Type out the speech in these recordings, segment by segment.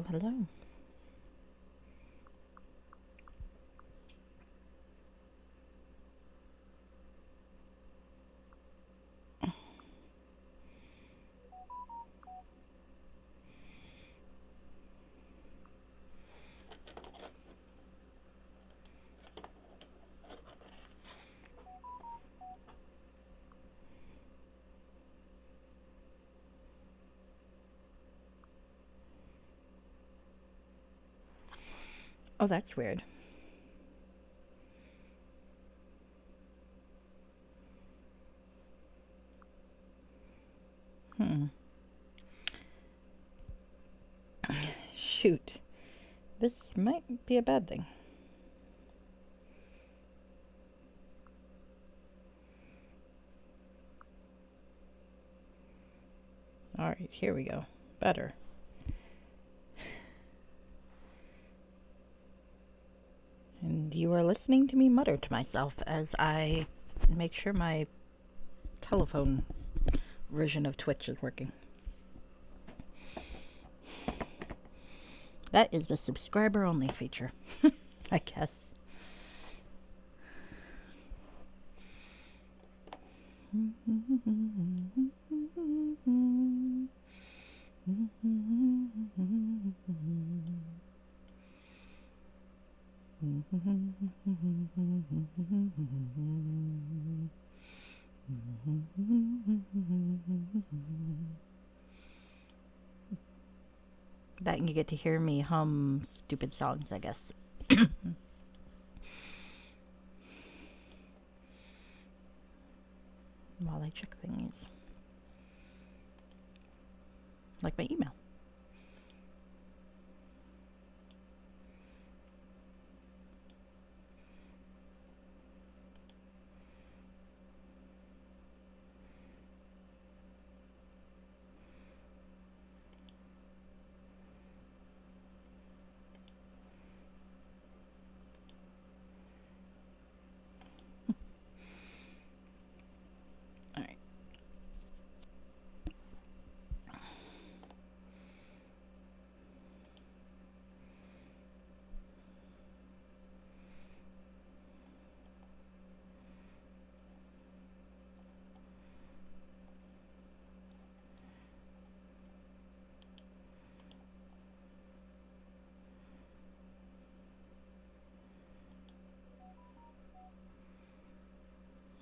Hello, hello. Oh, that's weird. Hmm. Shoot. This might be a bad thing. Alright, here we go. Better. And you are listening to me mutter to myself as I make sure my telephone version of Twitch is working. That is the subscriber only feature, I guess. That and you get to hear me hum stupid songs, I guess. While I check things. Like my email. Alright.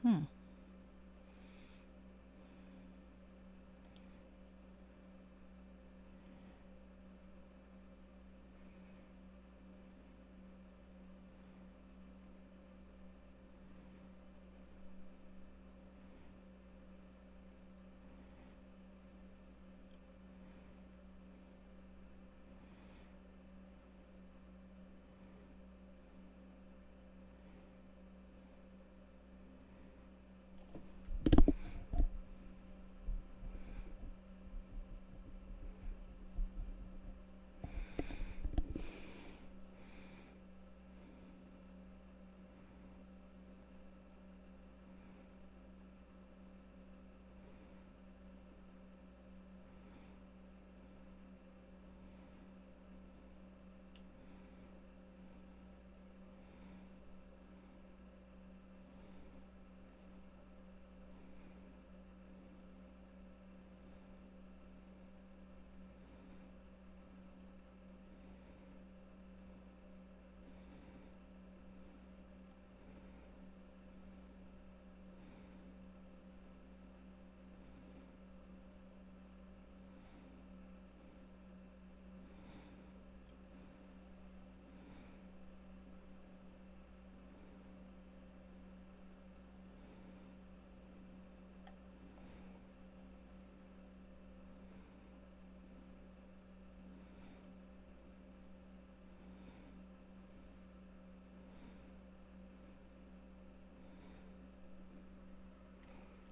Hmm.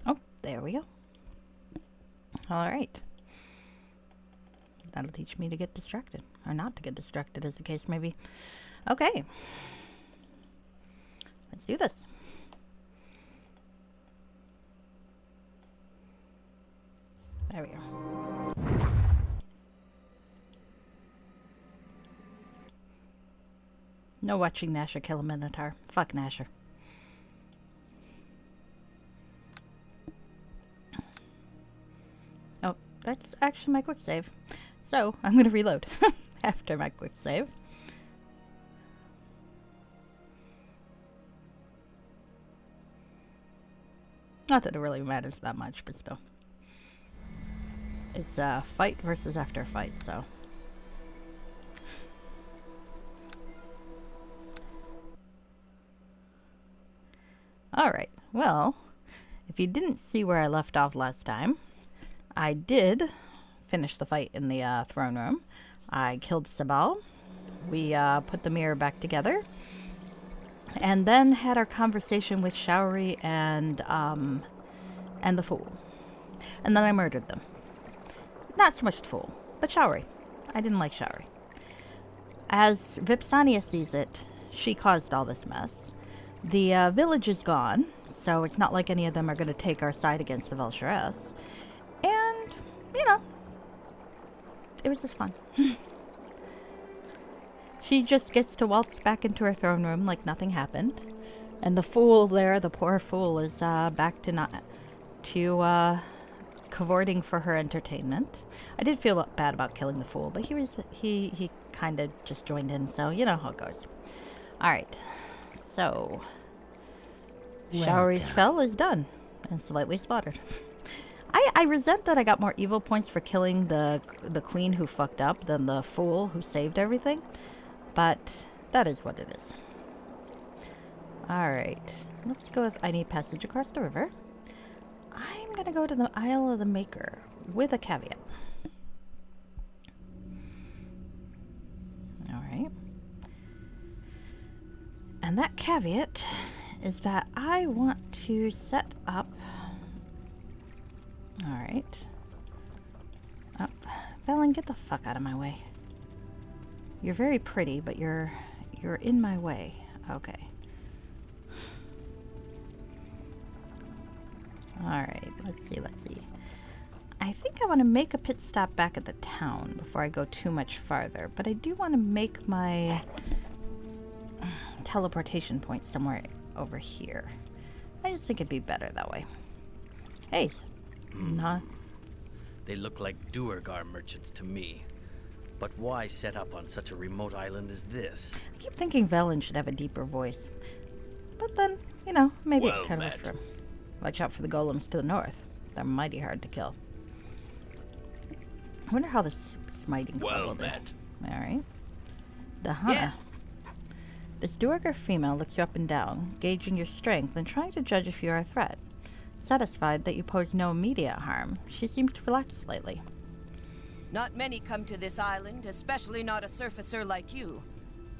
Oh, there we go. Alright. That'll teach me to get distracted. Or not to get distracted, as the case may be. Okay. Let's do this. There we go. No watching Nasher kill a Minotaur. Fuck Nasher. Oh, that's actually my quick save. So, I'm going to reload after my quick save. Not that it really matters that much, but still. It's a fight versus after a fight, so. Alright, well, if you didn't see where I left off last time, I did finish the fight in the throne room. I killed Sabal. We put the mirror back together. And then had our conversation with Showery and the Fool. And then I murdered them. Not so much the Fool, but Showery. I didn't like Showery. As Vipsania sees it, she caused all this mess. The village is gone, so it's not like any of them are going to take our side against the Vel'Sharess. And, you know, it was just fun. She just gets to waltz back into her throne room like nothing happened. And the Fool there, the poor Fool, is back to cavorting for her entertainment. I did feel bad about killing the Fool, but he kind of just joined in, so you know how it goes. Alright, so Showery's spell is done and slightly slaughtered. I resent that I got more evil points for killing the queen who fucked up than the Fool who saved everything, but that is what it is. Alright, let's go with I need passage across the river. I'm gonna go to the Isle of the Maker with a caveat. Alright. And that caveat is that I want to set up... Alright. Oh, Velen, get the fuck out of my way. You're very pretty, but you're in my way. Okay. Alright, let's see. I think I want to make a pit stop back at the town before I go too much farther, but I do want to make my teleportation point somewhere over here. I just think it'd be better that way. Hey. Nah. They look like Duergar merchants to me. But why set up on such a remote island as this? I keep thinking Velen should have a deeper voice. But then, you know, maybe it's kind of true. Watch out for the golems to the north. They're mighty hard to kill. I wonder how this smiting will do. Alright. Dahana. Yes. This Duergar female looks you up and down, gauging your strength and trying to judge if you are a threat. Satisfied that you pose no immediate harm, she seems to relax slightly. Not many come to this island, especially not a surfacer like you.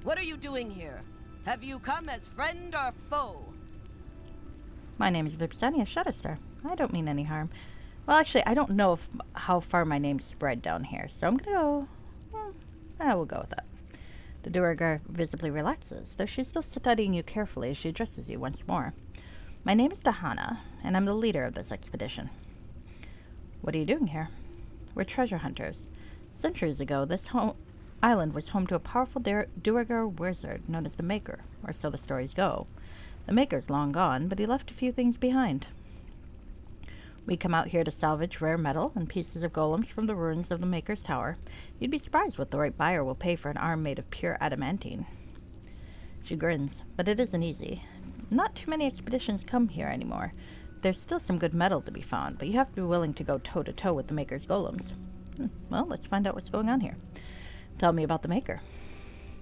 What are you doing here? Have you come as friend or foe? My name is Vipsania Shutterstar. I don't mean any harm. Well, actually, I don't know how far my name's spread down here, so I'm gonna go... we'll go with that. The Duergar visibly relaxes, though she's still studying you carefully as she addresses you once more. My name is Dahana, and I'm the leader of this expedition. What are you doing here? We're treasure hunters. Centuries ago, this island was home to a powerful Duergar wizard known as the Maker, or so the stories go. The Maker's long gone, but he left a few things behind. We come out here to salvage rare metal and pieces of golems from the ruins of the Maker's Tower. You'd be surprised what the right buyer will pay for an arm made of pure adamantine. She grins, but it isn't easy. Not too many expeditions come here anymore. There's still some good metal to be found, but you have to be willing to go toe-to-toe with the Maker's golems. Well, let's find out what's going on here. Tell me about the Maker.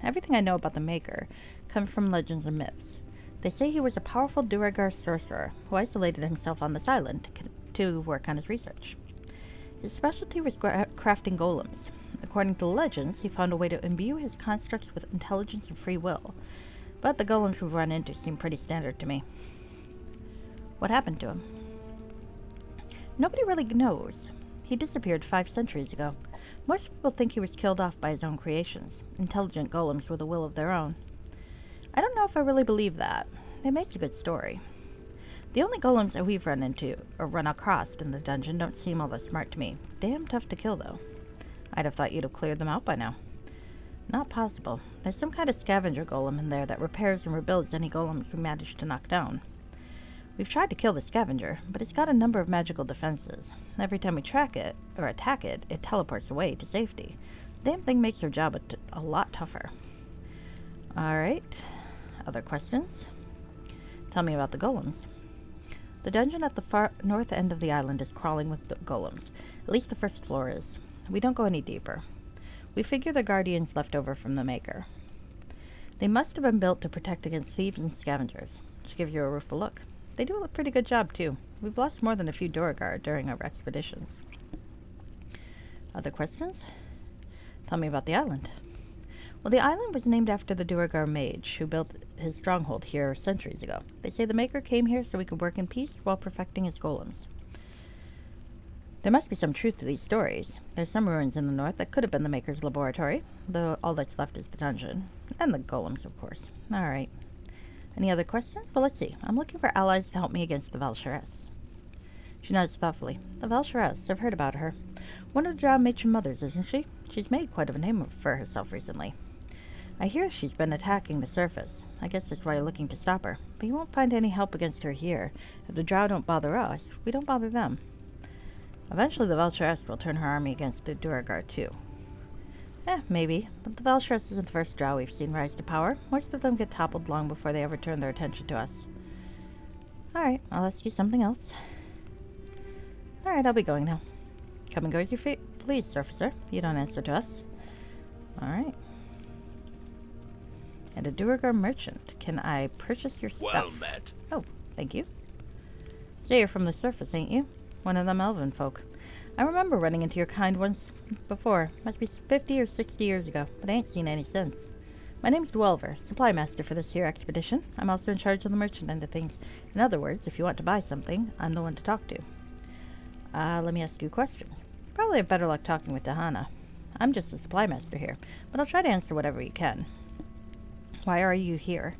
Everything I know about the Maker comes from legends and myths. They say he was a powerful Duergar sorcerer who isolated himself on this island to work on his research. His specialty was crafting golems. According to the legends, he found a way to imbue his constructs with intelligence and free will. But the golems we've run into seem pretty standard to me. What happened to him? Nobody really knows. He disappeared 5 centuries ago. Most people think he was killed off by his own creations, intelligent golems with a will of their own. I don't know if I really believe that. It makes a good story. The only golems that we've run into or run across in the dungeon don't seem all that smart to me. Damn tough to kill, though. I'd have thought you'd have cleared them out by now. Not possible. There's some kind of scavenger golem in there that repairs and rebuilds any golems we manage to knock down. We've tried to kill the scavenger, but it's got a number of magical defenses. Every time we track it, or attack it, it teleports away to safety. The damn thing makes our job a lot tougher. Alright. Other questions? Tell me about the golems. The dungeon at the far north end of the island is crawling with golems. At least the first floor is. We don't go any deeper. We figure the guardians left over from the Maker. They must have been built to protect against thieves and scavengers, which gives you a rueful look. They do a pretty good job, too. We've lost more than a few Duergar during our expeditions. Other questions? Tell me about the island. Well, the island was named after the Duergar mage who built his stronghold here centuries ago. They say the Maker came here so we could work in peace while perfecting his golems. There must be some truth to these stories. There's some ruins in the north that could have been the Maker's laboratory, though all that's left is the dungeon. And the golems, of course. Alright. Any other questions? Well, let's see. I'm looking for allies to help me against the Val'sharess. She nods thoughtfully. The Val'sharess, I've heard about her. One of the Drow matron mothers, isn't she? She's made quite of a name for herself recently. I hear she's been attacking the surface. I guess that's why you're looking to stop her. But you won't find any help against her here. If the Drow don't bother us, we don't bother them. Eventually the Val'sharess will turn her army against the Duergar too. Maybe. But the Val'sharess isn't the first Drow we've seen rise to power. Most of them get toppled long before they ever turn their attention to us. Alright, I'll ask you something else. Alright, I'll be going now. Come and go as you please, Surfacer. You don't answer to us. Alright. And a Duergar merchant. Can I purchase your stuff? Well met. Oh, thank you. So you're from the surface, ain't you? One of them elven folk. I remember running into your kind once before. Must be 50 or 60 years ago, but I ain't seen any since. My name's Dwelver, supply master for this here expedition. I'm also in charge of the merchant end of things. In other words, if you want to buy something, I'm the one to talk to. Let me ask you questions. Probably have better luck talking with Dahana. I'm just a supply master here, but I'll try to answer whatever you can. Why are you here?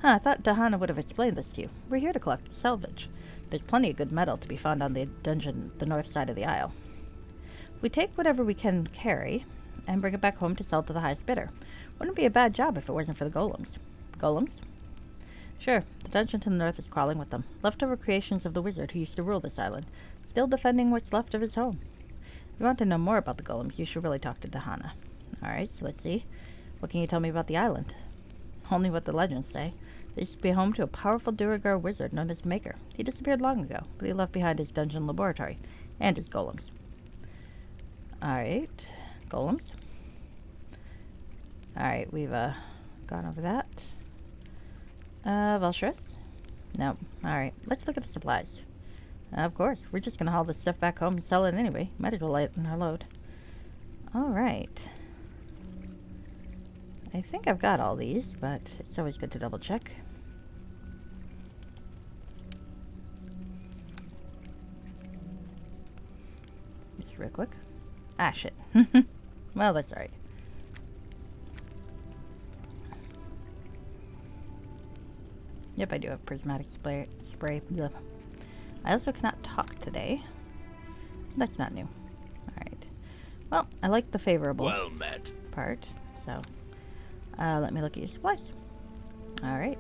I thought Dahana would have explained this to you. We're here to collect salvage. There's plenty of good metal to be found on the dungeon, the north side of the isle. We take whatever we can carry and bring it back home to sell to the highest bidder. Wouldn't be a bad job if it wasn't for the golems. Golems? Sure, the dungeon to the north is crawling with them. Leftover creations of the wizard who used to rule this island, still defending what's left of his home. If you want to know more about the golems, you should really talk to Dahana. Alright, so let's see. What can you tell me about the island? Only what the legends say. They used to be home to a powerful Duergar wizard known as Maker. He disappeared long ago, but he left behind his dungeon laboratory and his golems. Alright, golems. Alright, we've gone over that. Val'sharess? No. Alright, let's look at the supplies. Of course, we're just gonna haul this stuff back home and sell it anyway. Might as well lighten our load. Alright. I think I've got all these, but it's always good to double check. Just real quick. Ah, shit. Well, that's alright. Yep, I do have prismatic spray. Blech. I also cannot talk today. That's not new. Alright. Well, I like the favorable part, so let me look at your supplies. Alright.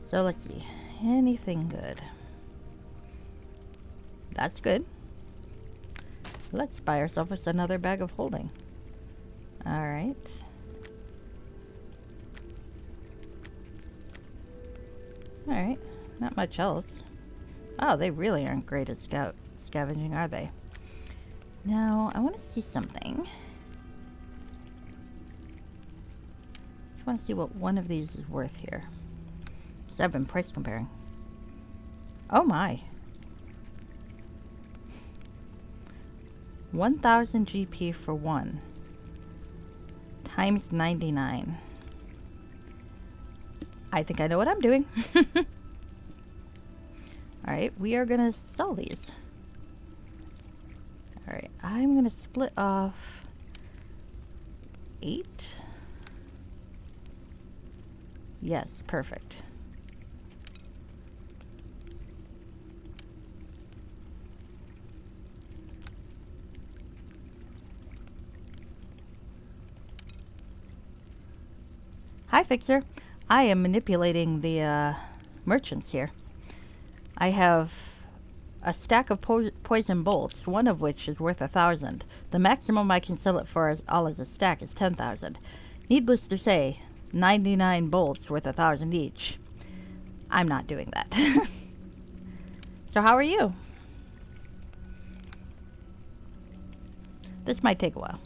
So let's see. Anything good? That's good. Let's buy ourselves another bag of holding. Alright. Alright. Not much else. Oh, they really aren't great at scavenging, are they? Now, I want to see something. I want to see what one of these is worth here. Because I've been price comparing. Oh my. 1,000 GP for one. Times 99. I think I know what I'm doing. Alright, we are going to sell these. Alright, I'm going to split off 8. Yes, perfect. Hi, Fixer. I am manipulating the merchants here. I have a stack of poison bolts, one of which is worth 1,000. The maximum I can sell it for as a stack is 10,000. Needless to say, 99 bolts worth 1,000 each. I'm not doing that. So how are you? This might take a while.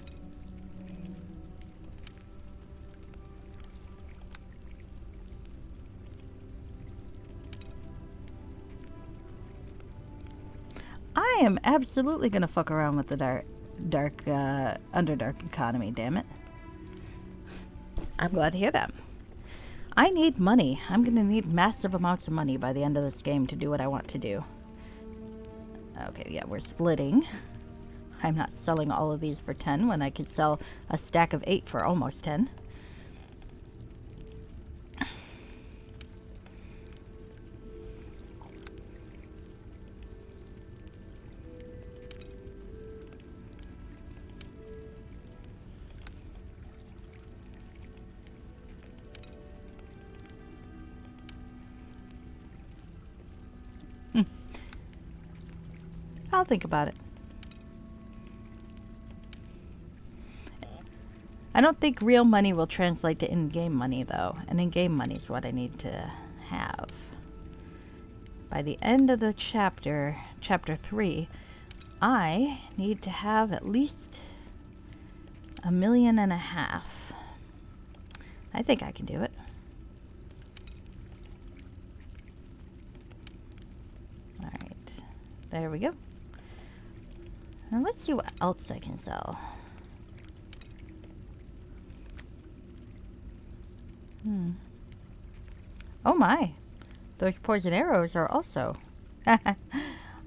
I am absolutely gonna fuck around with the Underdark economy, damn it. I'm glad to hear that. I need money. I'm gonna need massive amounts of money by the end of this game to do what I want to do. Okay, yeah, we're splitting. I'm not selling all of these for 10 when I could sell a stack of 8 for almost 10. I'll think about it. I don't think real money will translate to in-game money, though. And in-game money is what I need to have. By the end of the chapter 3, I need to have at least 1.5 million. I think I can do it. Alright. There we go. Now let's see what else I can sell. Oh my. Those poison arrows are also.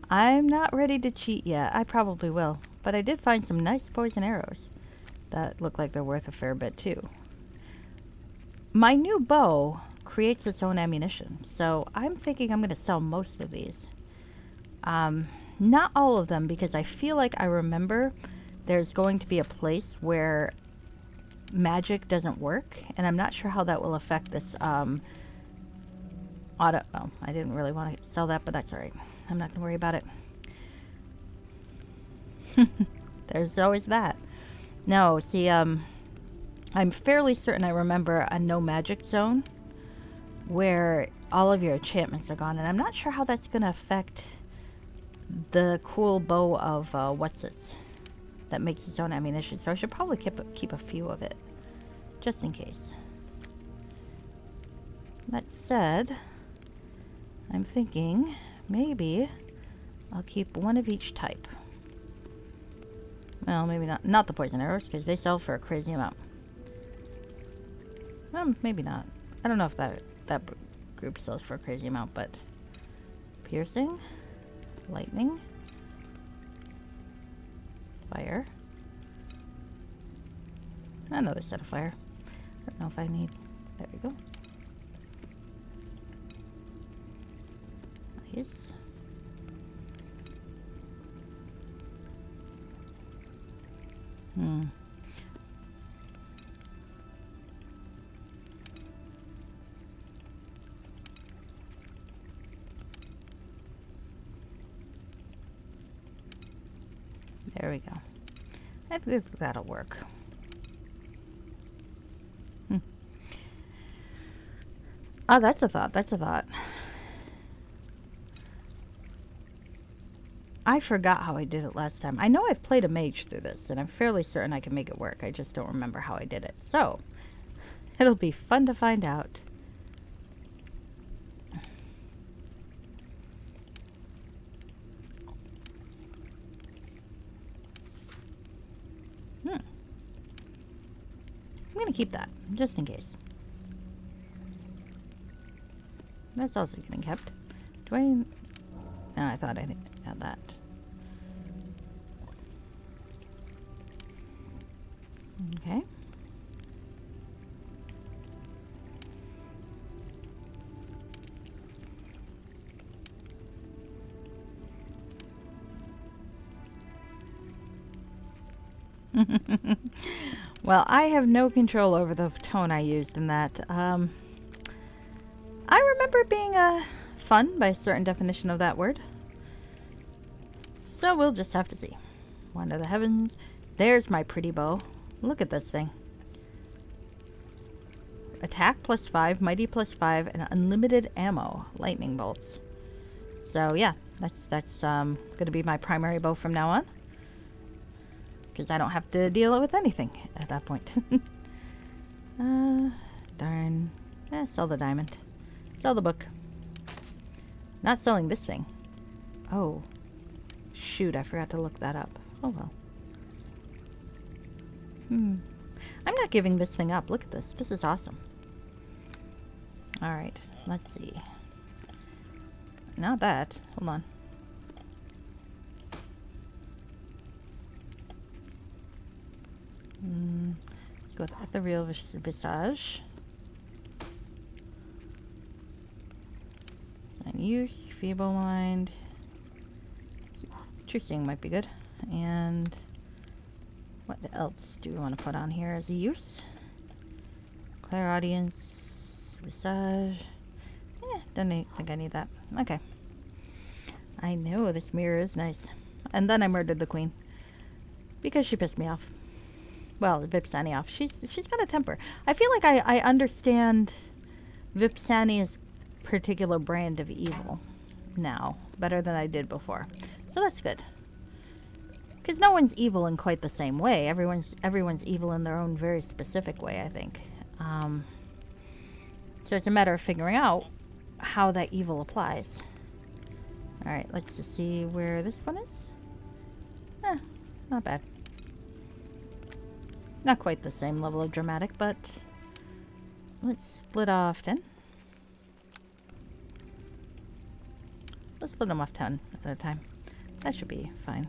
I'm not ready to cheat yet. I probably will. But I did find some nice poison arrows that look like they're worth a fair bit too. My new bow creates its own ammunition, so I'm thinking I'm going to sell most of these. Not all of them, because I feel like I remember there's going to be a place where magic doesn't work, and I'm not sure how that will affect this auto. Oh, I didn't really want to sell that, but that's alright. I'm not going to worry about it. There's always that. No, see, I'm fairly certain I remember a no magic zone where all of your enchantments are gone, and I'm not sure how that's going to affect the cool bow of what's-its that makes its own ammunition. So I should probably keep a few of it, just in case. That said, I'm thinking maybe I'll keep one of each type. Well, maybe not the poison arrows, because they sell for a crazy amount. Maybe not. I don't know if that group sells for a crazy amount, but piercing, lightning, fire, another set of fire. I don't know if I need. There we go. Nice. There we go. I think that'll work. Oh, that's a thought. That's a thought. I forgot how I did it last time. I know I've played a mage through this, and I'm fairly certain I can make it work. I just don't remember how I did it. So, it'll be fun to find out. I'm going to keep that, just in case. That's also getting kept. Do I... No, I thought I had that. Okay. Well, I have no control over the tone I used in that. I remember it being fun by a certain definition of that word. So we'll just have to see. Wonder the heavens. There's my pretty bow. Look at this thing. Attack +5, mighty +5, and unlimited ammo. Lightning bolts. So yeah, that's gonna be my primary bow from now on. Because I don't have to deal with anything at that point. Darn. Sell the diamond. Sell the book. Not selling this thing. Oh. Shoot, I forgot to look that up. Oh well. I'm not giving this thing up. Look at this. This is awesome. Alright, let's see. Not that. Hold on. Let's go with Ethereal Visage. And use, Feeble Mind. True Seeing might be good. And what else do we want to put on here as a use? Clairaudience, Visage. Don't think I need that. Okay. I know this mirror is nice. And then I murdered the queen. Because she pissed me off. Well, Vipsani off. She's got a temper. I feel like I understand Vipsani's particular brand of evil now better than I did before. So that's good. Because no one's evil in quite the same way. Everyone's evil in their own very specific way, I think. So it's a matter of figuring out how that evil applies. Alright, let's just see where this one is. Not bad. Not quite the same level of dramatic, but let's split off 10. Let's split them off 10 at a time. That should be fine.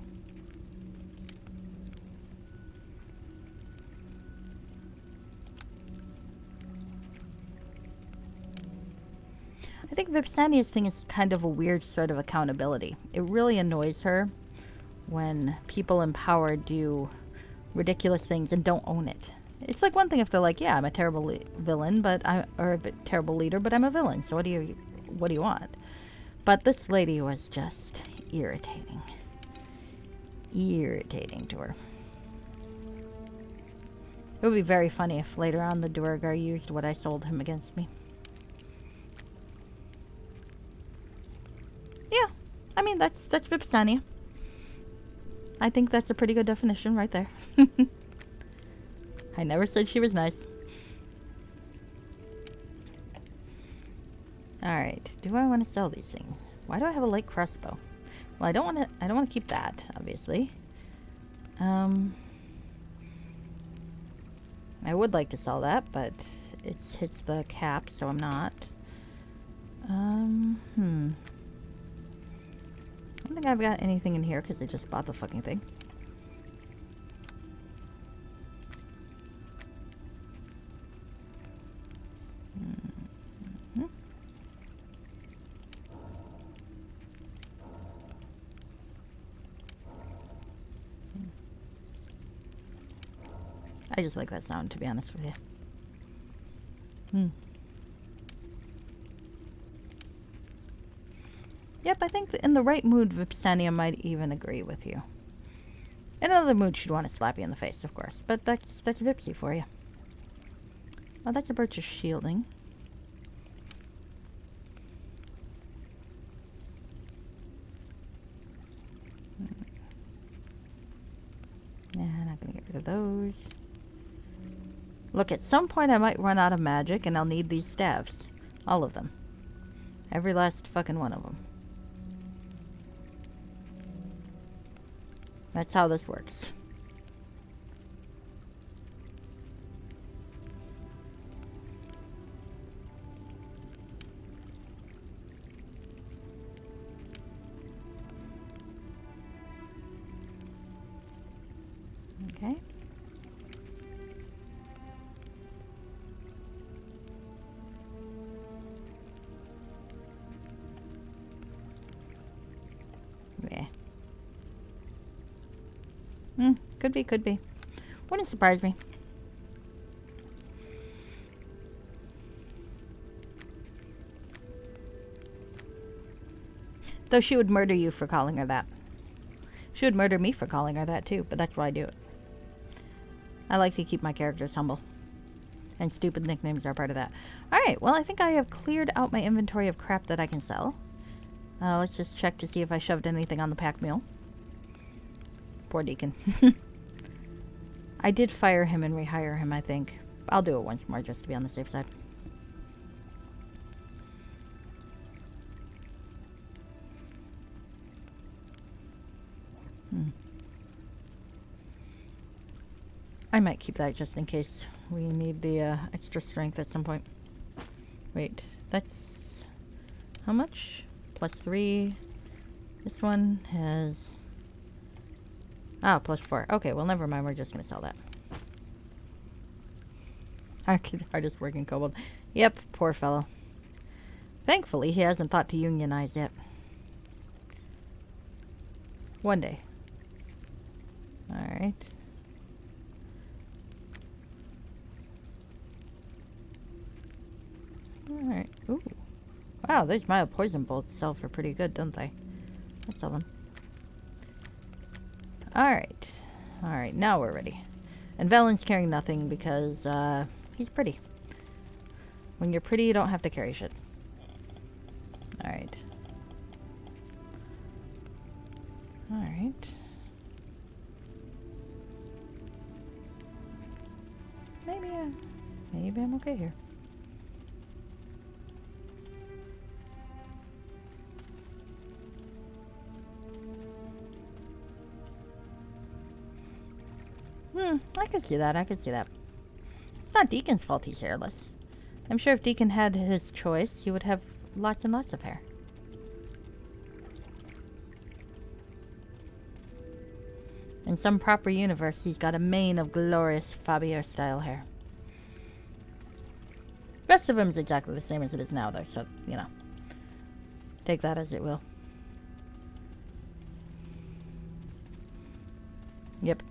I think Vipsania's thing is kind of a weird sort of accountability. It really annoys her when people in power do ridiculous things and don't own it. It's like one thing if they're like, yeah, I'm a terrible villain, or a terrible leader, but I'm a villain. So what do you want? But this lady was just irritating. Irritating to her. It would be very funny if later on the Duergar used what I sold him against me. Yeah, I mean, that's Vipsania. I think that's a pretty good definition right there. I never said she was nice. Alright, do I want to sell these things? Why do I have a light crossbow? Well, I don't want to keep that, obviously. I would like to sell that, but it hits the cap, so I'm not. I don't think I've got anything in here because I just bought the fucking thing. I just like that sound, to be honest with you. Yep, I think in the right mood, Vipsania might even agree with you. In another mood, she'd want to slap you in the face, of course. But that's Vipsy for you. Oh, that's a Birch's shielding. Yeah, not gonna get rid of those. Look, at some point I might run out of magic and I'll need these staves. All of them. Every last fucking one of them. That's how this works. Okay. Yeah. Could be. Wouldn't surprise me. Though she would murder you for calling her that. She would murder me for calling her that too, but that's why I do it. I like to keep my characters humble. And stupid nicknames are part of that. Alright, well I think I have cleared out my inventory of crap that I can sell. Let's just check to see if I shoved anything on the pack mule. Poor Deacon. I did fire him and rehire him, I think. I'll do it once more just to be on the safe side. I might keep that just in case we need the extra strength at some point. Wait, that's how much? +3. This one has +4. Okay, well never mind, we're just gonna sell that. Hardest working kobold. Yep, poor fellow. Thankfully he hasn't thought to unionize yet. One day. Alright. Alright. Ooh. Wow, those mild poison bolts sell for pretty good, don't they? Let's sell them. Alright. Alright, now we're ready. And Valen's carrying nothing because, he's pretty. When you're pretty, you don't have to carry shit. Alright. Alright. Maybe I'm okay here. I could see that. It's not Deacon's fault he's hairless. I'm sure if Deacon had his choice, he would have lots and lots of hair. In some proper universe, he's got a mane of glorious Fabio-style hair. Rest of him's exactly the same as it is now, though, so, you know. Take that as it will. Yep.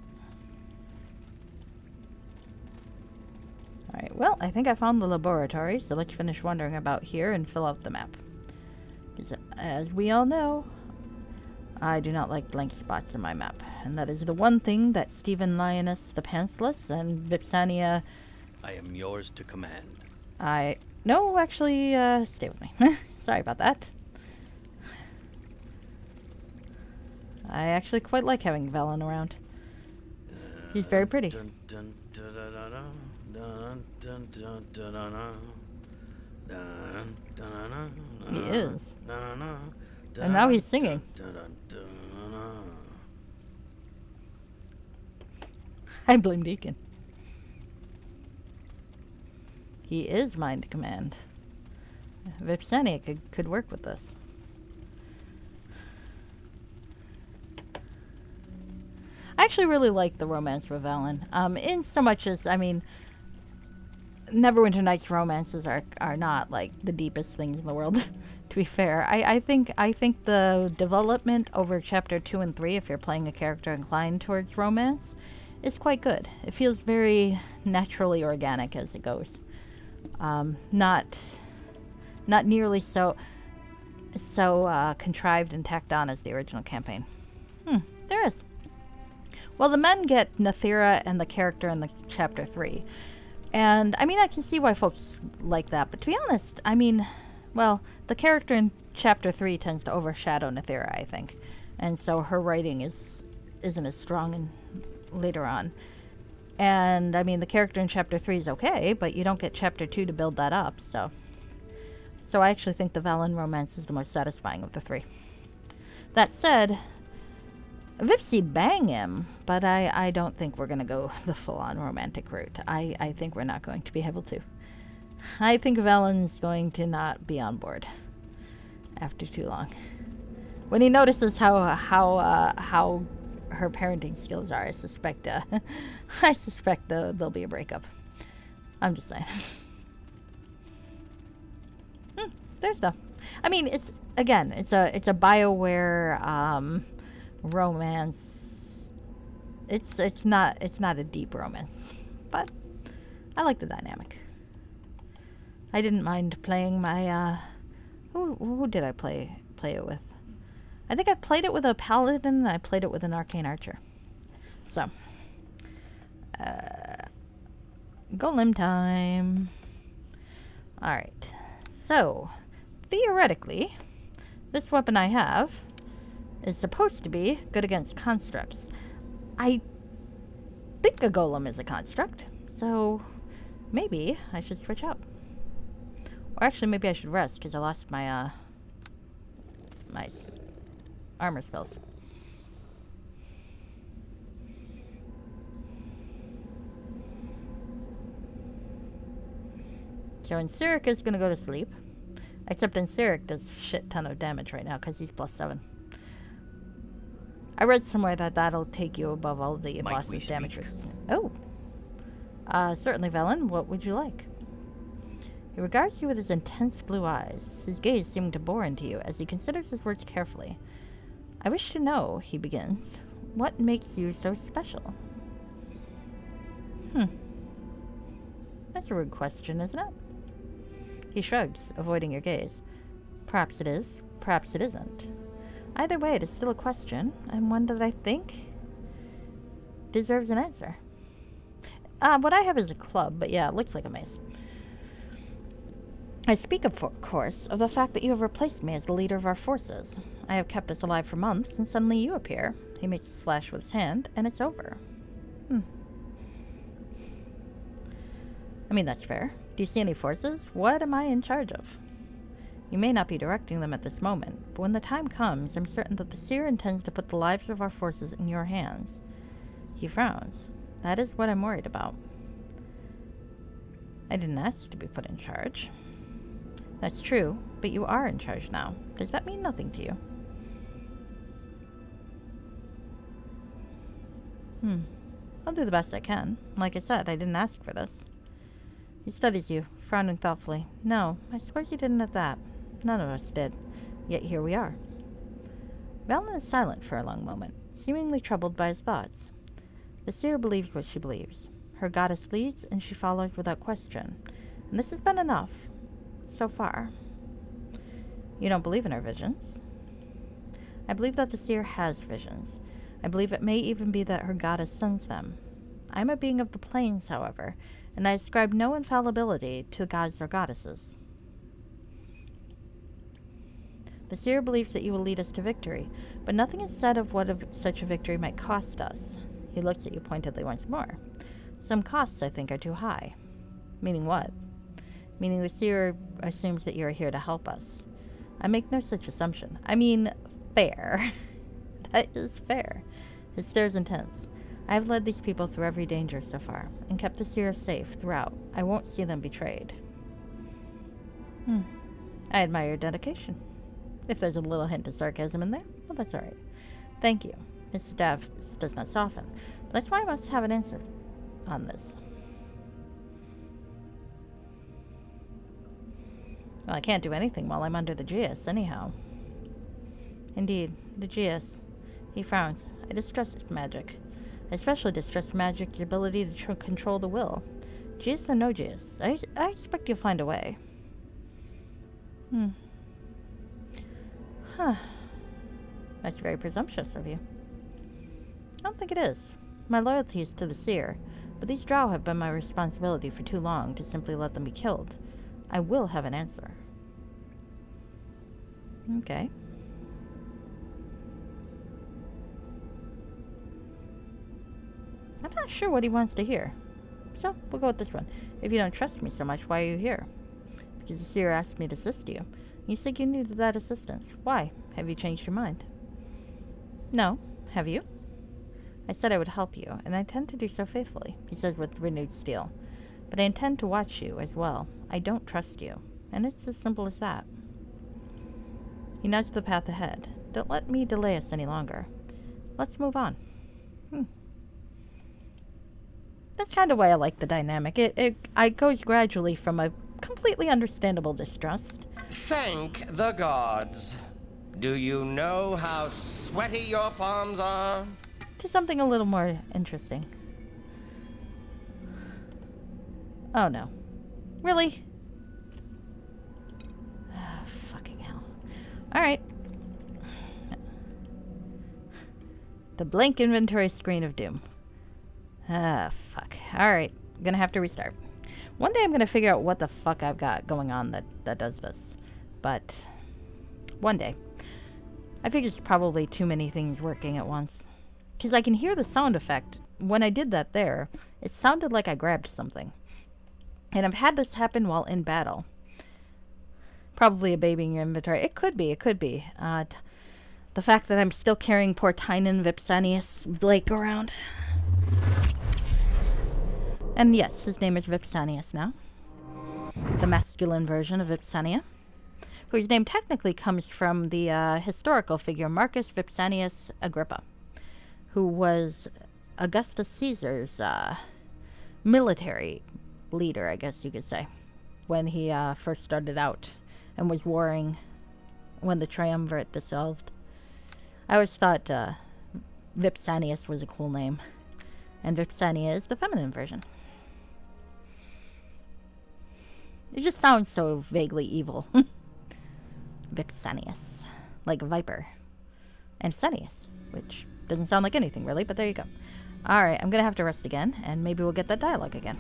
Alright, well, I think I found the laboratory, so let's finish wandering about here and fill out the map. Because, as we all know, I do not like blank spots in my map. And that is the one thing that Stephen Lioness the Pantsless and Vipsania... I am yours to command. No, actually, stay with me. Sorry about that. I actually quite like having Velen around. He's very pretty. He is. And now he's singing. I blame Deacon. He is Mind Command. Vipsania could work with this. I actually really like the romance with Velen. In so much as, I mean, Neverwinter Nights romances are not like the deepest things in the world. To be fair, I think the development over chapter 2 and 3, if you're playing a character inclined towards romance, is quite good. It feels very naturally organic as it goes. Not nearly so contrived and tacked on as the original campaign. There is. Well, the men get Nathira and the character in the chapter 3. And, I mean, I can see why folks like that. But to be honest, I mean, well, the character in chapter 3 tends to overshadow Nathira, I think. And so her writing isn't as strong in, later on. And, I mean, the character in chapter 3 is okay, but you don't get chapter 2 to build that up, so... So I actually think the Velen romance is the most satisfying of the 3. That said... Vipsy bang him, but I don't think we're going to go the full-on romantic route. I think we're not going to be able to. I think Valen's going to not be on board after too long. When he notices how her parenting skills are, I suspect there'll be a breakup. I'm just saying. There's stuff. I mean, it's a BioWare romance. It's not a deep romance, but I like the dynamic. I didn't mind playing my who did I play it with? I think I played it with a paladin and I played it with an arcane archer. So, golem time. Alright, so, theoretically, this weapon I have is supposed to be good against constructs. I think a golem is a construct, so maybe I should switch out. Or actually, maybe I should rest, because I lost my, armor spells. So Inseric is going to go to sleep. Except Inseric does shit ton of damage right now because he's +7. I read somewhere that that'll take you above all the boss's damage resistance. Oh. Certainly, Velen. What would you like? He regards you with his intense blue eyes, his gaze seeming to bore into you as he considers his words carefully. I wish to know, he begins, what makes you so special? That's a rude question, isn't it? He shrugs, avoiding your gaze. Perhaps it is, perhaps it isn't. Either way, it is still a question, and one that I think deserves an answer. What I have is a club, but yeah, it looks like a mace. I speak, of course, of the fact that you have replaced me as the leader of our forces. I have kept us alive for months, and suddenly you appear. He makes a slash with his hand, and it's over. I mean, that's fair. Do you see any forces? What am I in charge of? You may not be directing them at this moment, but when the time comes, I'm certain that the seer intends to put the lives of our forces in your hands. He frowns. That is what I'm worried about. I didn't ask to be put in charge. That's true, but you are in charge now. Does that mean nothing to you? I'll do the best I can. Like I said, I didn't ask for this. He studies you, frowning thoughtfully. No, I suppose you didn't at that. None of us did. Yet here we are. Valen is silent for a long moment, seemingly troubled by his thoughts. The seer believes what she believes. Her goddess leads, and she follows without question. And this has been enough. So far. You don't believe in her visions? I believe that the seer has visions. I believe it may even be that her goddess sends them. I am a being of the plains, however, and I ascribe no infallibility to gods or goddesses. The seer believes that you will lead us to victory, but nothing is said of what such a victory might cost us. He looks at you pointedly once more. Some costs, I think, are too high. Meaning what? Meaning the seer assumes that you are here to help us. I make no such assumption. I mean, fair. That is fair. His stare is intense. I have led these people through every danger so far, and kept the seer safe throughout. I won't see them betrayed. I admire your dedication. If there's a little hint of sarcasm in there, well, that's alright. Thank you. His staff does not soften. But that's why I must have an answer on this. Well, I can't do anything while I'm under the Geas, anyhow. Indeed, the Geas. He frowns. I distrust magic. I especially distrust magic's ability to control the will. Geas or no Geas, I expect you'll find a way. That's very presumptuous of you. I don't think it is. My loyalty is to the seer, but these drow have been my responsibility for too long to simply let them be killed. I will have an answer. Okay. I'm not sure what he wants to hear. So, we'll go with this one. If you don't trust me so much, why are you here? Because the seer asked me to assist you. You said you needed that assistance. Why? Have you changed your mind? No. Have you? I said I would help you, and I intend to do so faithfully, he says with renewed steel. But I intend to watch you as well. I don't trust you. And it's as simple as that. He nods to the path ahead. Don't let me delay us any longer. Let's move on. That's kind of why I like the dynamic. It goes gradually from a completely understandable distrust. Thank the gods. Do you know how sweaty your palms are? To something a little more interesting. Oh no. Really? Fucking hell. Alright. The blank inventory screen of doom. Ah, fuck. Alright, gonna have to restart. One day I'm gonna figure out what the fuck I've got going on that does this. But, one day. I figure it's probably too many things working at once. Because I can hear the sound effect. When I did that there, it sounded like I grabbed something. And I've had this happen while in battle. Probably a baby in your inventory. It could be, it could be. The fact that I'm still carrying poor Tynan Vipsanius Blake around. And yes, his name is Vipsanius now. The masculine version of Vipsania. Whose name technically comes from the historical figure Marcus Vipsanius Agrippa, who was Augustus Caesar's military leader, I guess you could say, when he first started out and was warring when the triumvirate dissolved. I always thought Vipsanius was a cool name, and Vipsania is the feminine version. It just sounds so vaguely evil. Vipsanius, like viper, and Senius, which doesn't sound like anything really, but there you go. Alright, I'm gonna have to rest again, and maybe we'll get that dialogue again.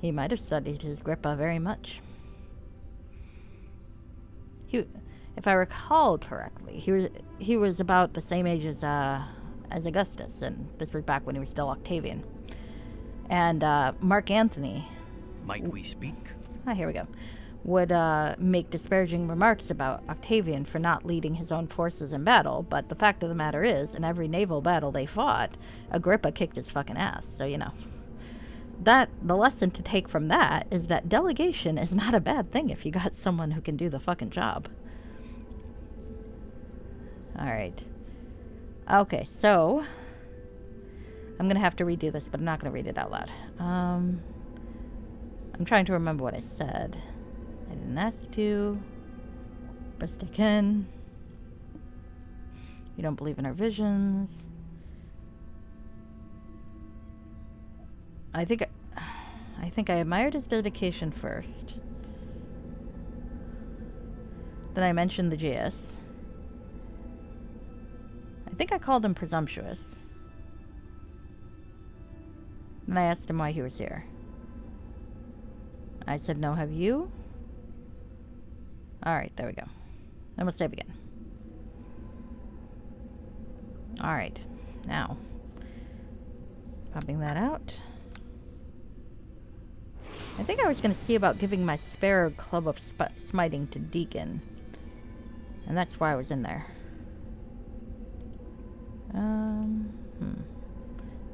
He might have studied his Grippa very much. If I recall correctly, he was about the same age as Augustus, and this was back when he was still Octavian. And Mark Antony... Might we speak? Here we go. Would make disparaging remarks about Octavian for not leading his own forces in battle, but the fact of the matter is, in every naval battle they fought, Agrippa kicked his fucking ass, so you know. The lesson to take from that is that delegation is not a bad thing if you got someone who can do the fucking job. Alright. Okay, so... I'm gonna have to redo this, but I'm not gonna read it out loud. I'm trying to remember what I said. I didn't ask you to. Best I can. You don't believe in our visions. I think I admired his dedication first. Then I mentioned the GS. I think I called him presumptuous. Then I asked him why he was here. I said, no, have you? Alright, there we go. Then we'll save again. Alright, now. Popping that out. I think I was going to see about giving my spare club of smiting to Deacon. And that's why I was in there.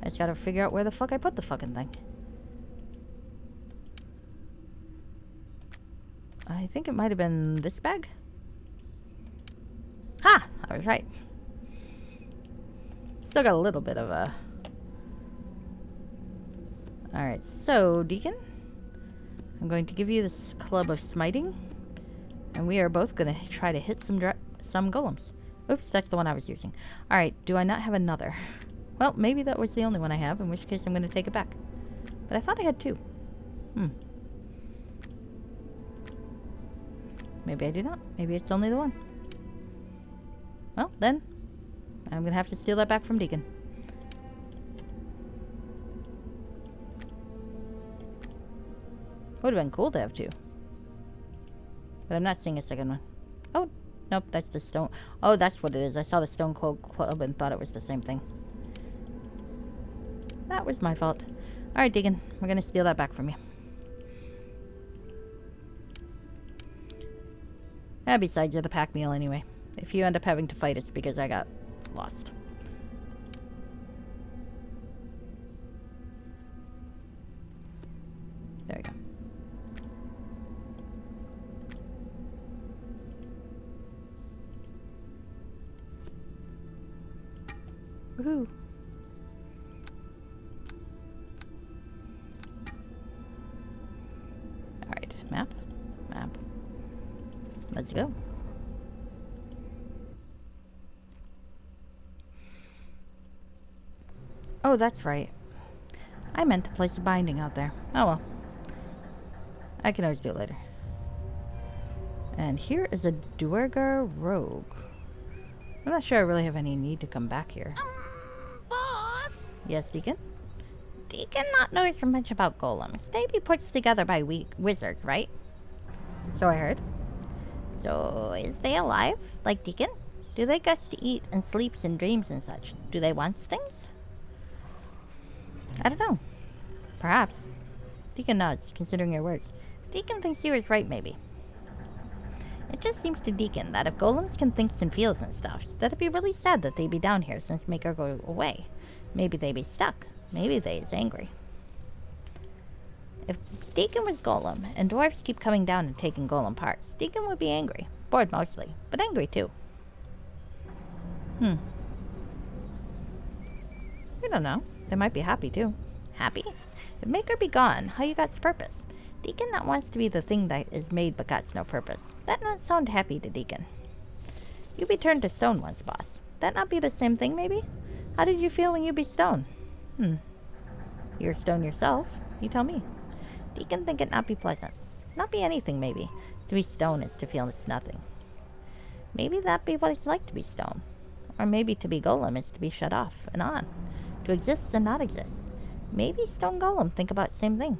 I just gotta figure out where the fuck I put the fucking thing. I think it might have been this bag. Ha! I was right. Still got a little bit of a... Alright, so, Deacon. I'm going to give you this club of smiting. And we are both going to try to hit some golems. Oops, that's the one I was using. Alright, do I not have another? Well, maybe that was the only one I have, in which case I'm going to take it back. But I thought I had two. Maybe I do not. Maybe it's only the one. Well, then, I'm going to have to steal that back from Deacon. Would have been cool to have two. But I'm not seeing a second one. Oh, nope, that's the stone. Oh, that's what it is. I saw the stone club and thought it was the same thing. That was my fault. Alright, Deacon. We're going to steal that back from you. Besides, you're the pack mule anyway. If you end up having to fight, it's because I got lost. There we go. Woohoo! Alright, map. Let's go. Oh, that's right. I meant to place a binding out there. Oh well. I can always do it later. And here is a Duergar rogue. I'm not sure I really have any need to come back here. Boss? Yes, Deacon? Deacon not knows so much about golems. They be put together by wizards, right? So I heard. So, is they alive, like Deacon? Do they guts to eat and sleeps and dreams and such? Do they want things? I don't know. Perhaps. Deacon nods, considering your words. Deacon thinks you is right, maybe. It just seems to Deacon that if golems can think and feels and stuff, that'd be really sad that they be down here since Maker go away. Maybe they be stuck. Maybe they is angry. If Deacon was golem, and dwarves keep coming down and taking golem parts, Deacon would be angry. Bored mostly, but angry too. I don't know. They might be happy too. Happy? If Maker be gone, how you got's purpose? Deacon that wants to be the thing that is made but got's no purpose. That not sound happy to Deacon. You be turned to stone once, boss. That not be the same thing, maybe? How did you feel when you be stone? You're stone yourself. You tell me. Deacon think it not be pleasant. Not be anything, maybe. To be stone is to feel it's nothing. Maybe that be what it's like to be stone. Or maybe to be golem is to be shut off and on. To exist and not exist. Maybe stone golem think about the same thing.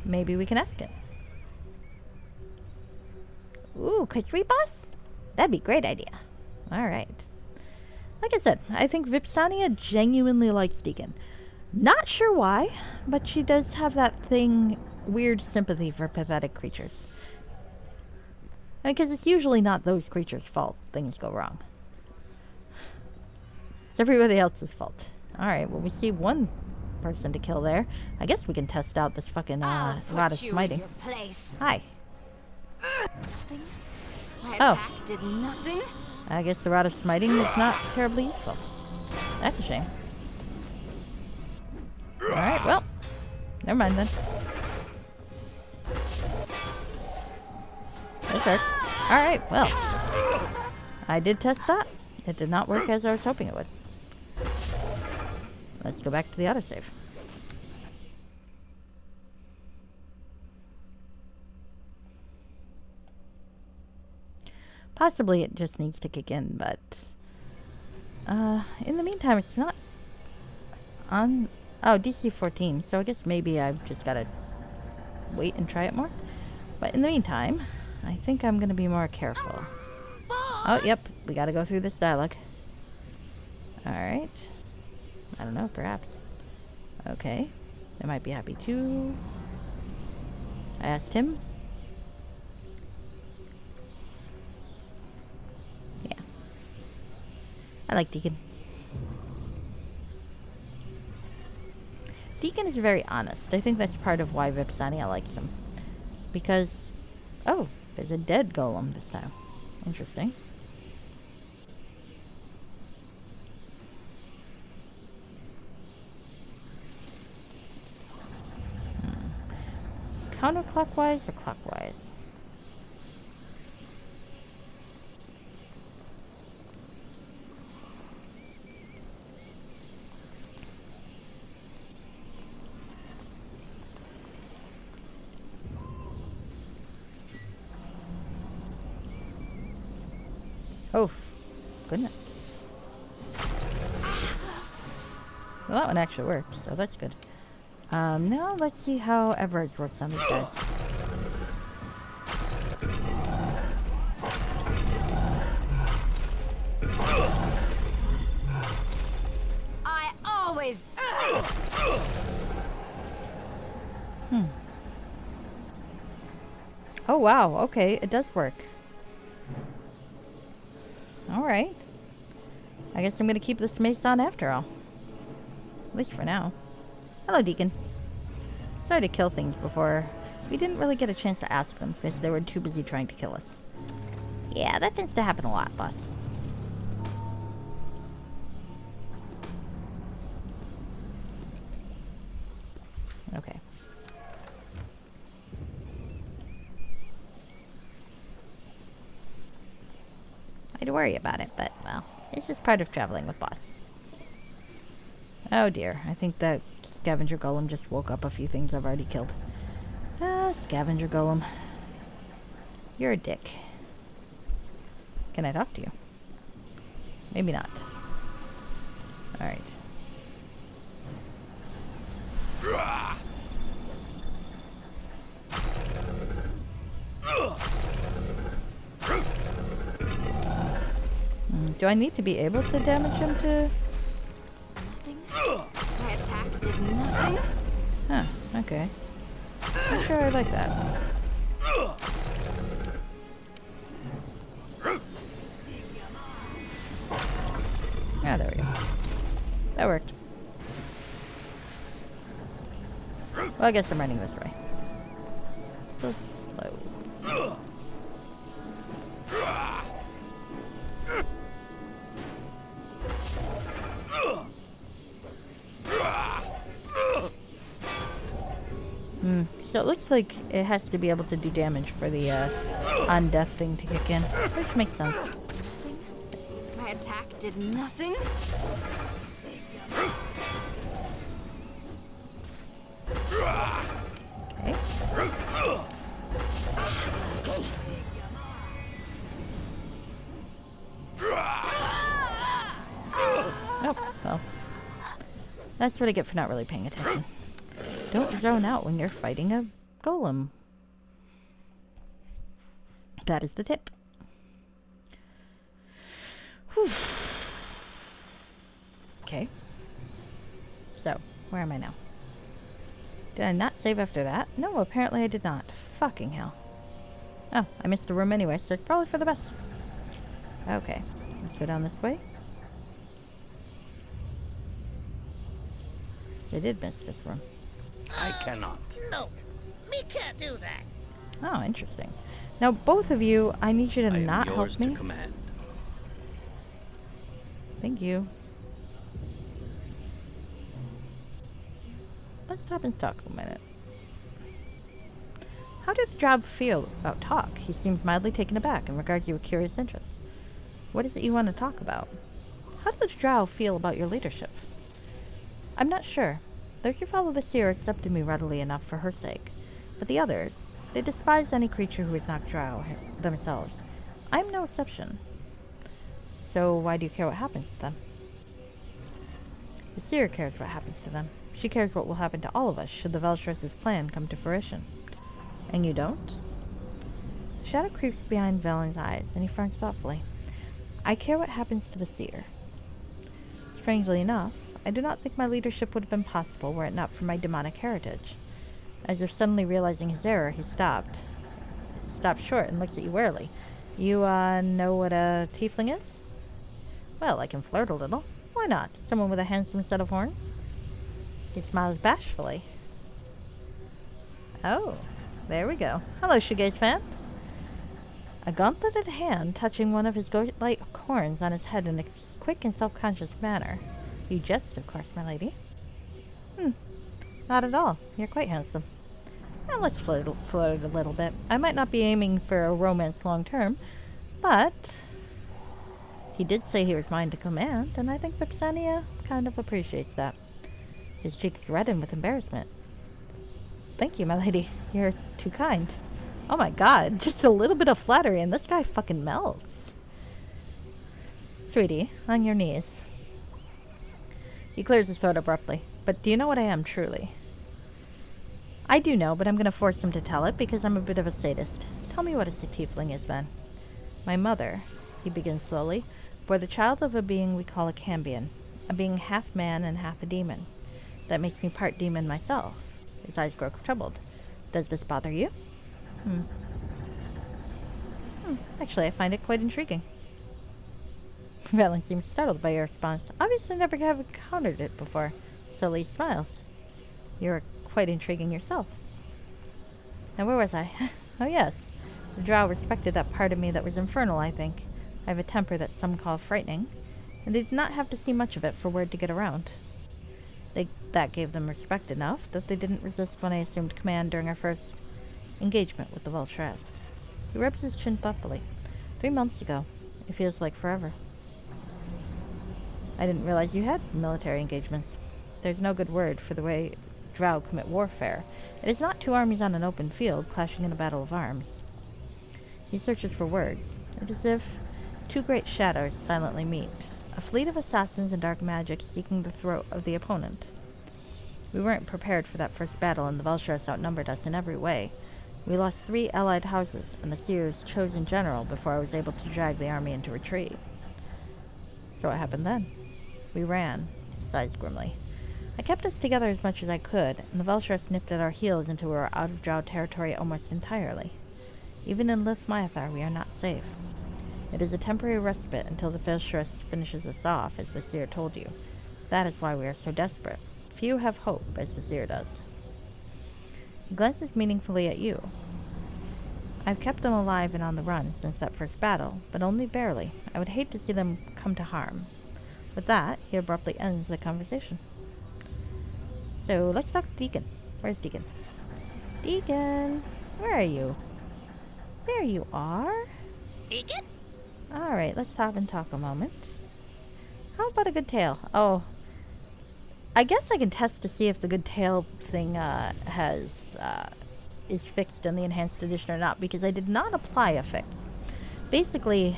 Maybe we can ask it. Ooh, could we, boss? That'd be a great idea. Alright. Like I said, I think Vipsania genuinely likes Deacon. Not sure why, but she does have that thing, weird sympathy for pathetic creatures. Because it's usually not those creatures' fault things go wrong. It's everybody else's fault. Alright, well we see one person to kill there. I guess we can test out this fucking Rod of Smiting. Hi. Nothing? My Oh. attack did nothing? I guess the Rod of Smiting is not terribly useful. That's a shame. Alright, well. Never mind then. This hurts. Alright, well. I did test that. It did not work as I was hoping it would. Let's go back to the autosave. Possibly it just needs to kick in, but in the meantime it's not on DC 14, so I guess maybe I've just gotta wait and try it more. But in the meantime, I think I'm gonna be more careful. Oh, yep, we gotta go through this dialogue. Alright. I don't know, perhaps. Okay. They might be happy too. I asked him. Yeah. I like Deacon. Deacon is very honest. I think that's part of why Vipsania likes him. Because, oh, there's a dead golem this time. Interesting. Counterclockwise or clockwise? Oh, goodness. Well, that one actually worked, so that's good. Now let's see how Everett works on these guys. I always... Oh wow, okay, it does work. Alright. I guess I'm gonna keep this mace on after all. At least for now. Hello, Deacon. Sorry to kill things before. We didn't really get a chance to ask them because they were too busy trying to kill us. Yeah, that tends to happen a lot, boss. Okay. I'd worry about it, but, well, it's just part of traveling with boss. Oh dear, I think that scavenger golem just woke up a few things I've already killed. Scavenger golem. You're a dick. Can I talk to you? Maybe not. Alright. Do I need to be able to damage him to... Nothing? My attack did nothing? Huh, okay. I'm sure I like that. Ah, there we go. That worked. Well, I guess I'm running this way. Still slow. So it looks like it has to be able to do damage for the undeath thing to kick in, which makes sense. Nothing? My attack did nothing? Okay. Oh, well. That's what I get for not really paying attention. Don't zone out when you're fighting a golem. That is the tip. Whew. Okay. So, where am I now? Did I not save after that? No, apparently I did not. Fucking hell. Oh, I missed a room anyway, so it's probably for the best. Okay, let's go down this way. I did miss this room. I cannot. No, me can't do that. Oh, interesting. Now, both of you, I need you to I am not yours help me. to command. Thank you. Let's stop and talk a minute. How did the job feel about talk? He seems mildly taken aback and regards you with curious interest. What is it you want to talk about? How did the drow feel about your leadership? I'm not sure. Those who follow the seer accepted me readily enough for her sake, but the others, they despise any creature who is not drow themselves. I'm no exception. So why do you care what happens to them? The seer cares what happens to them. She cares what will happen to all of us should the Vel'Shrez's plan come to fruition. And you don't? The shadow creeps behind Valen's eyes, and he frowns thoughtfully. I care what happens to the seer. Strangely enough, I do not think my leadership would have been possible were it not for my demonic heritage. As if suddenly realizing his error, he stopped short and looks at you warily. You, know what a tiefling is? Well, I can flirt a little. Why not? Someone with a handsome set of horns? He smiles bashfully. Oh, there we go. Hello, shoegaze fan. A gauntleted hand touching one of his goat-like horns on his head in a quick and self-conscious manner. You jest, of course, my lady. Not at all. You're quite handsome. Now let's flirt a little bit. I might not be aiming for a romance long term, but he did say he was mine to command, and I think Vipsania kind of appreciates that. His cheeks redden with embarrassment. Thank you, my lady. You're too kind. Oh my god, just a little bit of flattery and this guy fucking melts. Sweetie, on your knees. He clears his throat abruptly. But do you know what I am, truly? I do know, but I'm going to force him to tell it because I'm a bit of a sadist. Tell me what a tiefling is, then. My mother, he begins slowly, bore the child of a being we call a Cambion, a being half man and half a demon. That makes me part demon myself. His eyes grow troubled. Does this bother you? Actually, I find it quite intriguing. Valen seems startled by your response. Obviously never have encountered it before. Slowly smiles. You're quite intriguing yourself. Now where was I? Oh yes. The drow respected that part of me that was infernal, I think. I have a temper that some call frightening, and they did not have to see much of it for word to get around. That gave them respect enough that they didn't resist when I assumed command during our first engagement with the Vel'Shrez. He rubs his chin thoughtfully. 3 months ago. It feels like forever. I didn't realize you had military engagements. There's no good word for the way drow commit warfare. It is not 2 armies on an open field clashing in a battle of arms. He searches for words. It is as if two great shadows silently meet. A fleet of assassins and dark magic seeking the throat of the opponent. We weren't prepared for that first battle, and the Velshras outnumbered us in every way. We lost 3 allied houses, and the Seer's chosen general before I was able to drag the army into retreat. So what happened then? We ran, he sighs grimly. I kept us together as much as I could, and the Velshras nipped at our heels until we were out of Drow territory almost entirely. Even in Lith Myathar, we are not safe. It is a temporary respite until the Velshras finishes us off, as the Seer told you. That is why we are so desperate. Few have hope, as the Seer does. He glances meaningfully at you. I've kept them alive and on the run since that first battle, but only barely. I would hate to see them come to harm. With that, he abruptly ends the conversation. So, let's talk to Deacon. Where's Deacon? Deacon! Where are you? There you are. Deacon? Alright, let's stop and talk a moment. How about a good tale? Oh, I guess I can test to see if the good tale thing is fixed in the enhanced edition or not, because I did not apply a fix. Basically,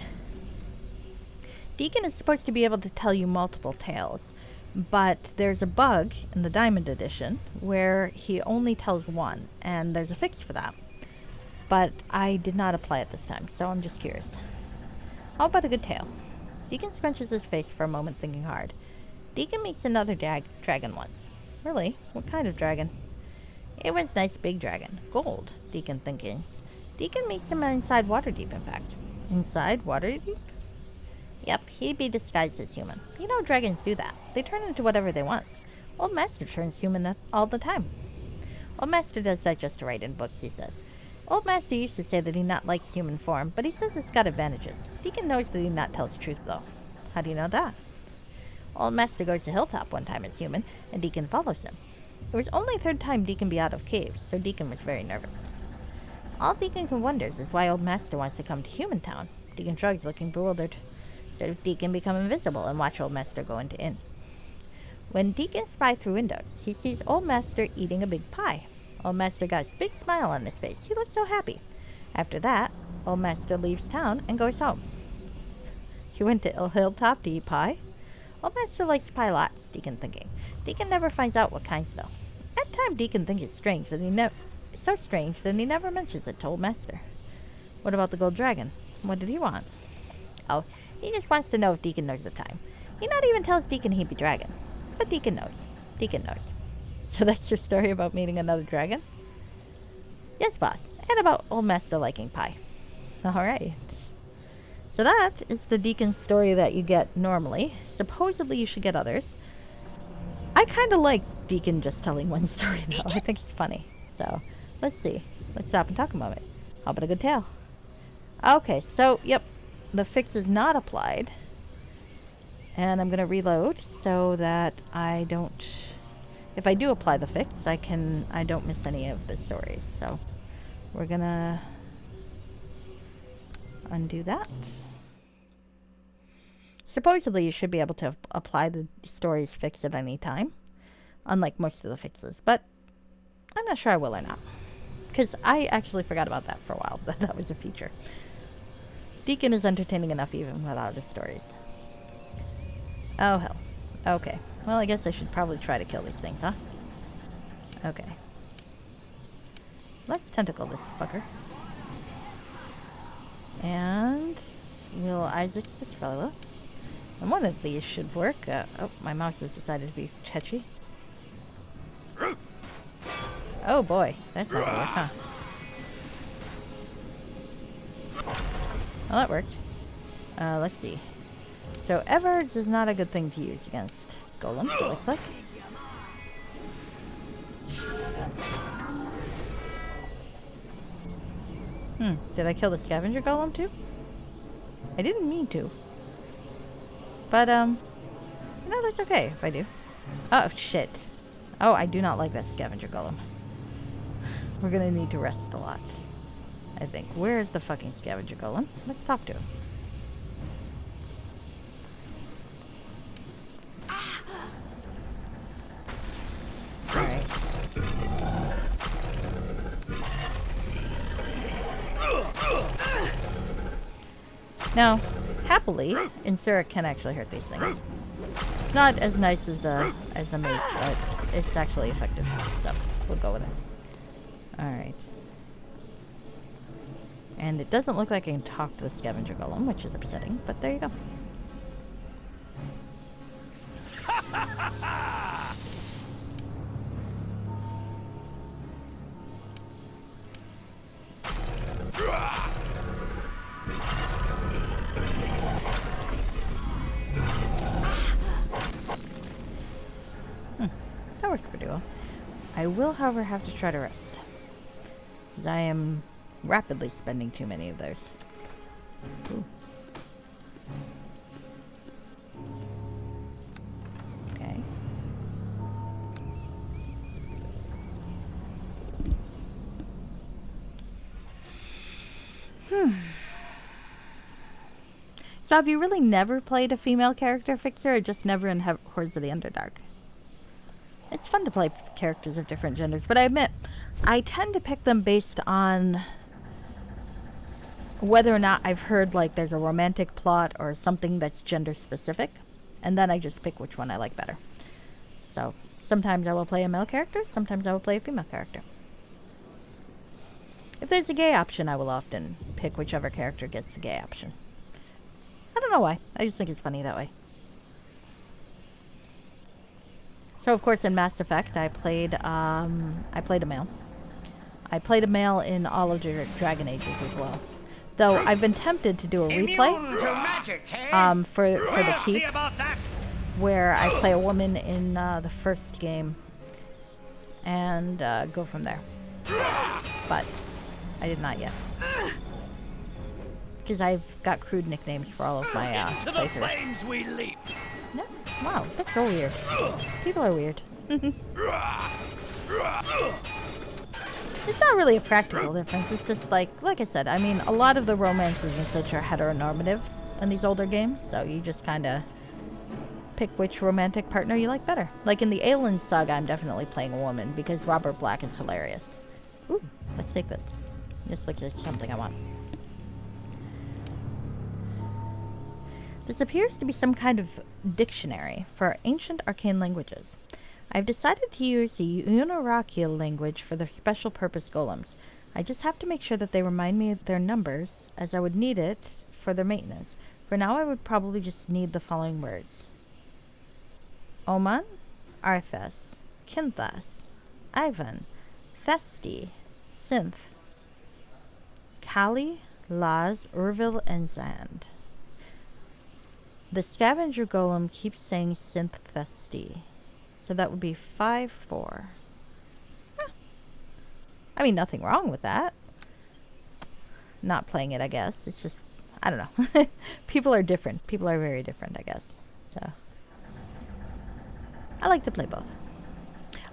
Deacon is supposed to be able to tell you multiple tales, but there's a bug in the Diamond edition where he only tells one, and there's a fix for that. But I did not apply it this time, so I'm just curious. How about a good tale? Deacon scrunches his face for a moment, thinking hard. Deacon meets another dragon once. Really? What kind of dragon? It was nice big dragon. Gold, Deacon thinks. Deacon meets him inside Waterdeep, in fact. Inside Waterdeep? Yep, he'd be disguised as human. You know dragons do that. They turn into whatever they want. Old Master turns human all the time. Old Master does that just to write in books, he says. Old Master used to say that he not likes human form, but he says it's got advantages. Deacon knows that he not tells the truth, though. How do you know that? Old Master goes to Hilltop one time as human, and Deacon follows him. It was only 3rd time Deacon be out of caves, so Deacon was very nervous. All Deacon wonders is why Old Master wants to come to Human Town. Deacon shrugs, looking bewildered. So Deacon become invisible and watch Old Master go into inn. When Deacon spies through windows, he sees Old Master eating a big pie. Old Master got a big smile on his face. He looked so happy. After that, Old Master leaves town and goes home. He went to Hilltop to eat pie. Old Master likes pie lots, Deacon thinking. Deacon never finds out what kinds though. At time Deacon thinks it's strange that so strange that he never mentions it to Old Master. What about the gold dragon? What did he want? Oh, he just wants to know if Deacon knows the time. He not even tells Deacon he be dragon. But Deacon knows. Deacon knows. So that's your story about meeting another dragon? Yes, boss. And about Old Master liking pie. Alright. So that is the Deacon story that you get normally. Supposedly you should get others. I kind of like Deacon just telling one story, though. I think it's funny. So, let's see. Let's stop and talk about it. How about a good tale? Okay, so, yep. The fix is not applied. And I'm going to reload so that I don't... If I do apply the fix, I don't miss any of the stories. So, we're going to undo that. Supposedly, you should be able to apply the story's fix at any time, unlike most of the fixes, but I'm not sure I will or not, because I actually forgot about that for a while, that was a feature. Deacon is entertaining enough even without his stories. Oh, hell. Okay. Well, I guess I should probably try to kill these things, huh? Okay. Let's tentacle this fucker. And we'll Isaac's this fellow. And one of these should work. Oh, my mouse has decided to be tetchy. Oh boy, that's not gonna work, huh? Well, that worked. Let's see. So, Everards is not a good thing to use against golems, it looks like. Did I kill the scavenger golem too? I didn't mean to. But, you know, that's okay if I do. Oh, shit. Oh, I do not like that scavenger golem. We're gonna need to rest a lot, I think. Where is the fucking scavenger golem? Let's talk to him. Alright. Now, happily, Insura can actually hurt these things. Not as nice as the mace, but it's actually effective. So we'll go with it. All right. And it doesn't look like I can talk to the scavenger golem, which is upsetting. But there you go. That worked pretty well. I will, however, have to try to rest. Because I am rapidly spending too many of those. Ooh. Okay. So have you really never played a female character fixer, or just never in Hordes of the Underdark? It's fun to play characters of different genders, but I admit, I tend to pick them based on whether or not I've heard like there's a romantic plot or something that's gender specific, and then I just pick which one I like better. So sometimes I will play a male character, sometimes I will play a female character. If there's a gay option, I will often pick whichever character gets the gay option. I don't know why. I just think it's funny that way. So of course in Mass Effect I played a male. I played a male in all of Dragon Ages as well. Though I've been tempted to do a replay for the keep, where I play a woman in the first game and go from there. But I did not yet. Because I've got crude nicknames for all of my playthroughs. We leap. No? Wow, that's so weird. People are weird. It's not really a practical difference. It's just like I said, I mean, a lot of the romances and such are heteronormative in these older games, so you just kind of pick which romantic partner you like better. Like in the Aelin saga, I'm definitely playing a woman because Robert Black is hilarious. Ooh, let's take this. This looks like something I want. This appears to be some kind of dictionary for ancient arcane languages. I've decided to use the Unirakial language for their special purpose golems. I just have to make sure that they remind me of their numbers, as I would need it for their maintenance. For now, I would probably just need the following words. Oman, Arthas, Kinthas, Ivan, Festi, Synth, Kali, Laz, Urvil, and Zand. The scavenger golem keeps saying Synth Festi. So that would be 5-4. Huh. I mean, nothing wrong with that. Not playing it, I guess. It's just, I don't know. People are different. People are very different, I guess. So, I like to play both.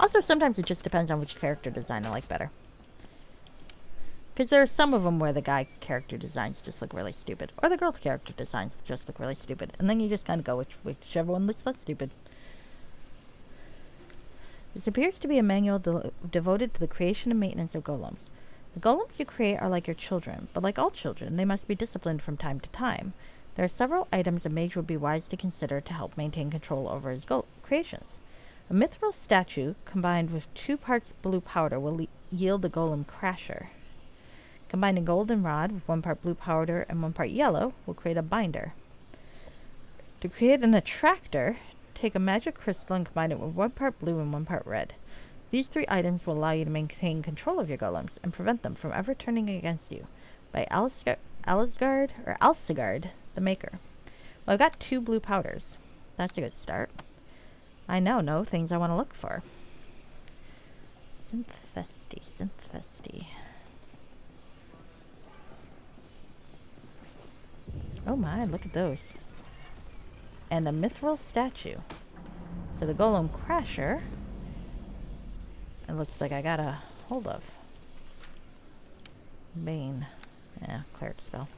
Also, sometimes it just depends on which character design I like better. Because there are some of them where the guy character designs just look really stupid. Or the girl character designs just look really stupid. And then you just kind of go whichever one looks less stupid. This appears to be a manual devoted to the creation and maintenance of golems. The golems you create are like your children, but like all children, they must be disciplined from time to time. There are several items a mage would be wise to consider to help maintain control over his creations. A mithril statue, combined with 2 parts blue powder, will yield a golem crasher. Combining golden rod with 1 part blue powder and 1 part yellow will create a binder. To create an attractor, take a magic crystal and combine it with 1 part blue and 1 part red. These 3 items will allow you to maintain control of your golems and prevent them from ever turning against you. By Alsgard, the maker. Well, I've got 2 blue powders. That's a good start. I now know things I want to look for. Synthfesti. Oh my, look at those. And a mithril statue. So the golem crasher, it looks like I got a hold of. Bane. Yeah, cleric spell.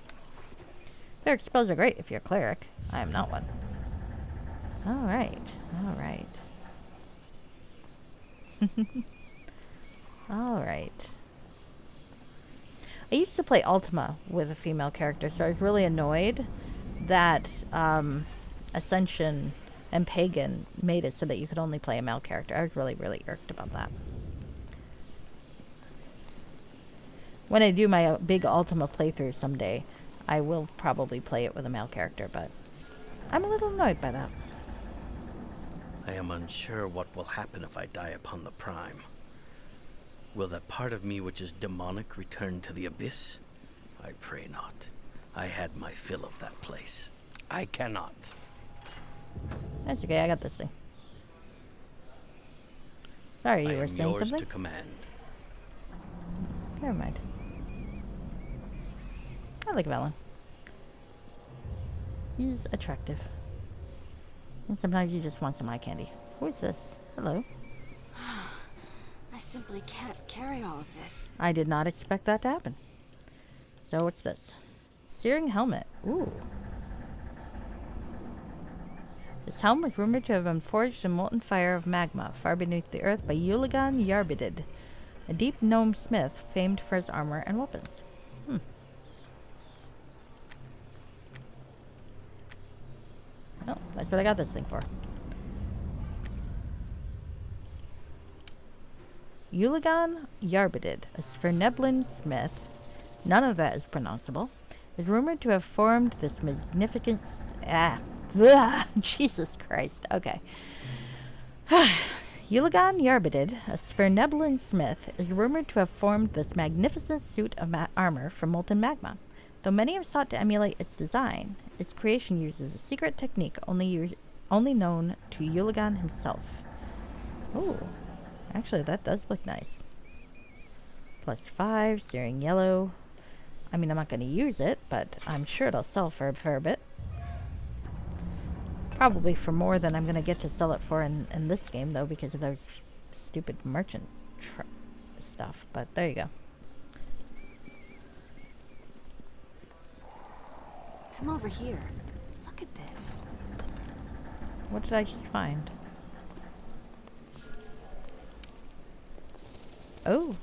Cleric spells are great if you're a cleric. I am not one. Alright. Alright. I used to play Ultima with a female character, so I was really annoyed that Ascension and Pagan made it so that you could only play a male character. I was really, really irked about that. When I do my big Ultima playthrough someday, I will probably play it with a male character, but I'm a little annoyed by that. I am unsure what will happen if I die upon the Prime. Will that part of me which is demonic return to the Abyss? I pray not. I had my fill of that place. I cannot. That's okay, I got this thing. Sorry, you I were am saying yours something? to command. Never mind. I like Velen. He's attractive. And sometimes you just want some eye candy. Who is this? Hello. I simply can't carry all of this. I did not expect that to happen. So what's this? Searing helmet. Ooh. This helm was rumored to have been forged in molten fire of magma far beneath the earth by Uligan Yarbidid, a deep gnome smith famed for his armor and weapons. Oh, that's what I got this thing for. Uligan Yarbidid, a Sverneblin smith, none of that is pronounceable, is rumored to have formed this magnificent... Jesus Christ. Okay. Uligan Yarbidid, a Sverneblin smith, is rumored to have formed this magnificent suit of armor from molten magma. Though many have sought to emulate its design, its creation uses a secret technique only known to Uligan himself. Ooh. Actually, that does look nice. +5, searing yellow. I mean, I'm not going to use it, but I'm sure it'll sell for a fair bit. Probably for more than I'm going to get to sell it for in this game, though, because of those stupid merchant stuff. But there you go. Come over here. Look at this. What did I just find? Oh.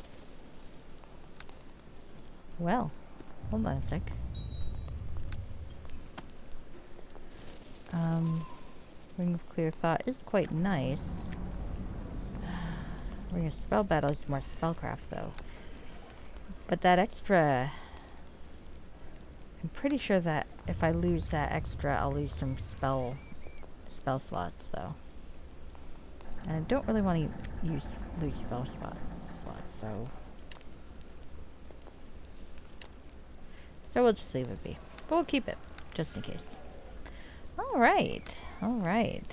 Well, hold on a sec. Ring of Clear Thought is quite nice. Ring of Spell Battle is more spellcraft, though. But that extra... I'm pretty sure that if I lose that extra, I'll lose some spell slots, though. And I don't really want to lose spell slots, so we'll just leave it be. But we'll keep it, just in case. Alright, alright.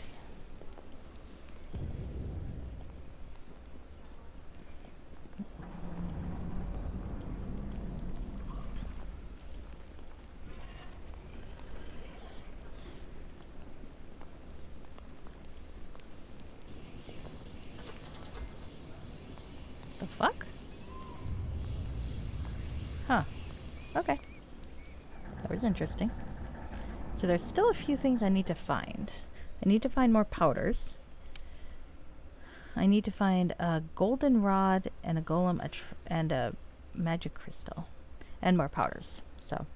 The fuck? Huh. Okay. That was interesting. So there's still a few things I need to find. I need to find more powders. I need to find a golden rod and a golem and a magic crystal. And more powders. So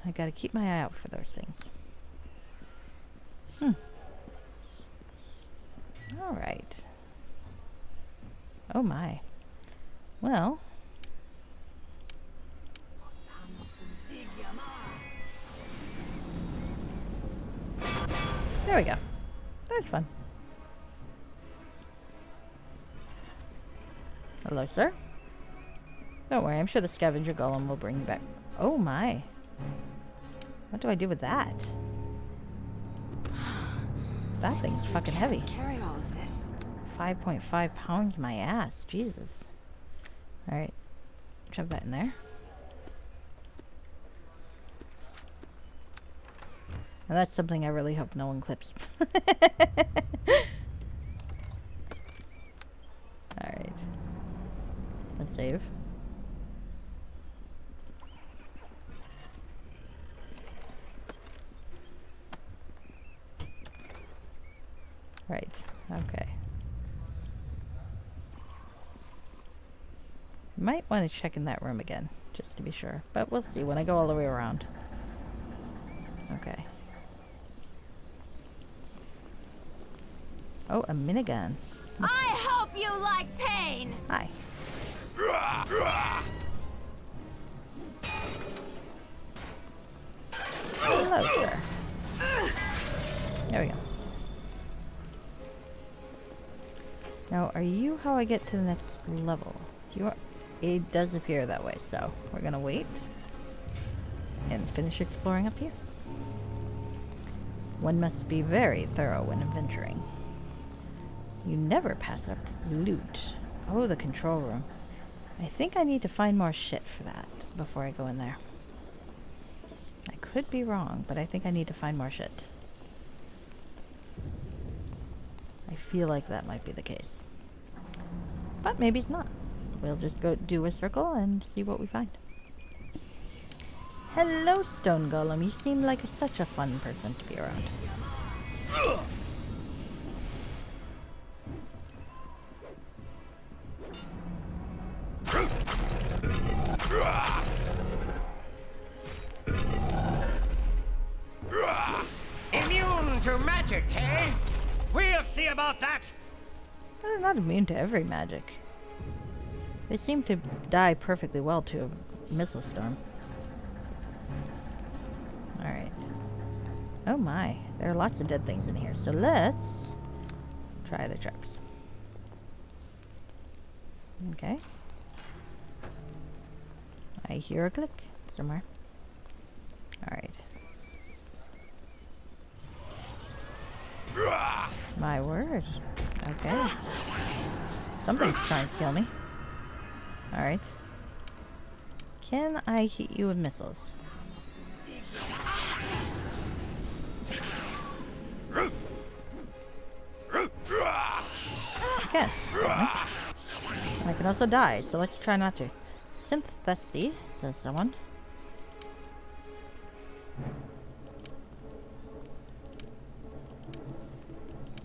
I gotta keep my eye out for those things. Alright. Oh my. Well. There we go. That was fun. Hello, sir. Don't worry, I'm sure the scavenger golem will bring you back. Oh my. What do I do with that? That thing's fucking heavy. Carry all of this. 5.5 pounds my ass. Jesus. Alright. Shove that in there. And that's something I really hope no one clips. Alright. Let's save. Right. Okay. Might want to check in that room again, just to be sure. But we'll see when I go all the way around. Okay. Oh, a minigun. I hope you like pain! Hi. Hello, sir. There we go. Now, are you how I get to the next level? You are, it does appear that way, so we're gonna wait and finish exploring up here. One must be very thorough when adventuring. You never pass up loot. Oh, the control room. I think I need to find more shit for that before I go in there. I could be wrong, but I think I need to find more shit. I feel like that might be the case. But maybe it's not. We'll just go do a circle and see what we find. Hello, Stone Golem. You seem like such a fun person to be around. Immune to magic, eh? We'll see about that. They're not immune to every magic. They seem to die perfectly well to a missile storm. Alright. Oh my, there are lots of dead things in here, so let's try the traps. Okay. I hear a click somewhere. Alright. My word. Okay. Something's trying to kill me. Alright. Can I hit you with missiles? Okay. I can also die, so let's try not to. Synth Festy, says someone.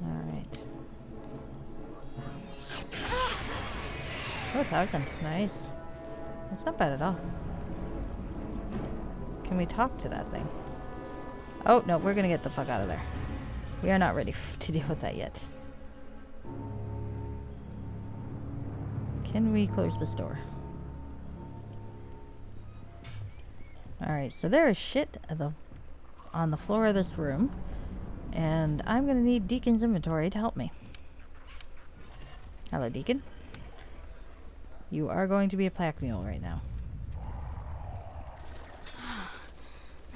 Alright. Oh, 1,000. Nice. That's not bad at all. Can we talk to that thing? Oh, no, we're gonna get the fuck out of there. We are not ready to deal with that yet. Can we close this door? Alright, so there is shit on the floor of this room. And I'm gonna need Deacon's inventory to help me. Hello, Deacon. You are going to be a pack mule right now.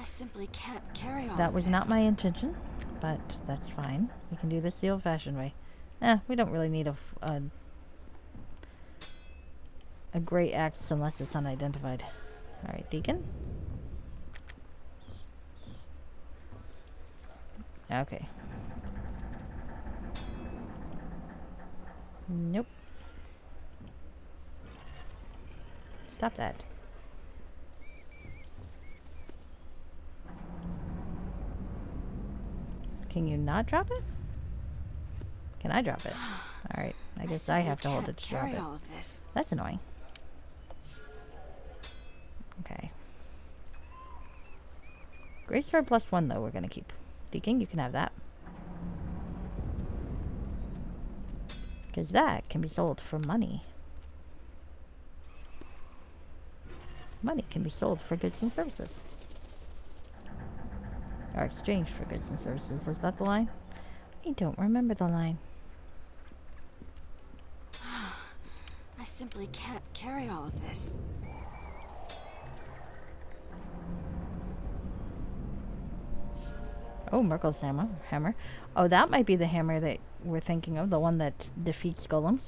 I simply can't carry all That of was this. not my intention, but that's fine. We can do this the old-fashioned way. We don't really need a great axe unless it's unidentified. Alright, Deacon. Okay. Nope. Stop that. Can you not drop it? Can I drop it? Alright, I guess I have to hold it to drop carry it. all of this. That's annoying. Okay. Great Sword +1 though we're gonna keep. Deacon, you can have that. Because that can be sold for money. Money can be sold for goods and services. Or exchanged for goods and services. Was that the line? I don't remember the line. I simply can't carry all of this. Oh, Merkel's hammer. Oh, that might be the hammer that we're thinking of. The one that defeats golems.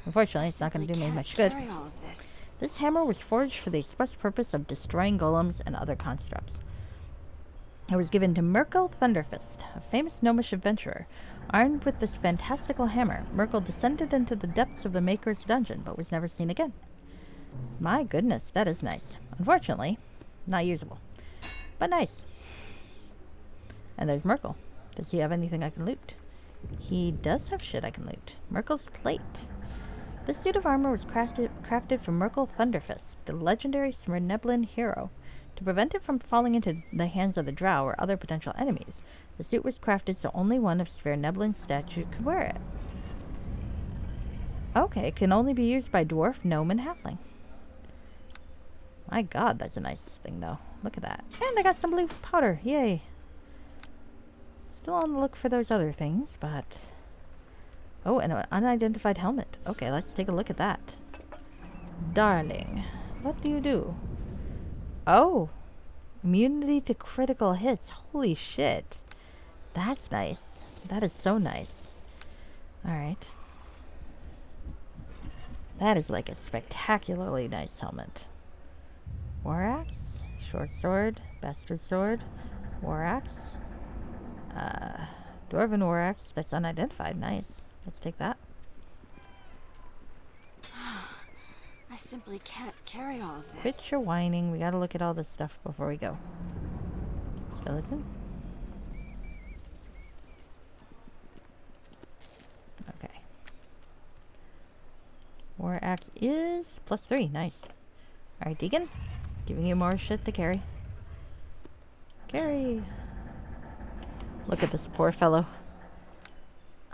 Unfortunately, it's not going to do me much good. Carry all of this. This hammer was forged for the express purpose of destroying golems and other constructs. It was given to Merkel Thunderfist, a famous gnomish adventurer. Armed with this fantastical hammer, Merkel descended into the depths of the Maker's dungeon, but was never seen again. My goodness, that is nice. Unfortunately, not usable. But nice. And there's Merkel. Does he have anything I can loot? He does have shit I can loot. Merkel's plate. This suit of armor was crafted from Merkel Thunderfist, the legendary Smerneblin hero. To prevent it from falling into the hands of the drow or other potential enemies, the suit was crafted so only one of Svirneblin's statue could wear it. Okay, it can only be used by dwarf, gnome, and halfling. My god, that's a nice thing, though. Look at that. And I got some blue powder. Yay. Still on the look for those other things, but... Oh, and an unidentified helmet. Okay, let's take a look at that. Darling, what do you do? Oh! Immunity to critical hits. Holy shit. That's nice. That is so nice. Alright. That is like a spectacularly nice helmet. War axe, short sword, bastard sword, war axe, dwarven war axe that's unidentified. Nice. Let's take that. I simply can't carry all of this. Quit your whining. We gotta look at all this stuff before we go. Skeleton. Okay. War axe is +3. Nice. Alright, Deacon. Giving you more shit to carry. Carry! Look at this poor fellow.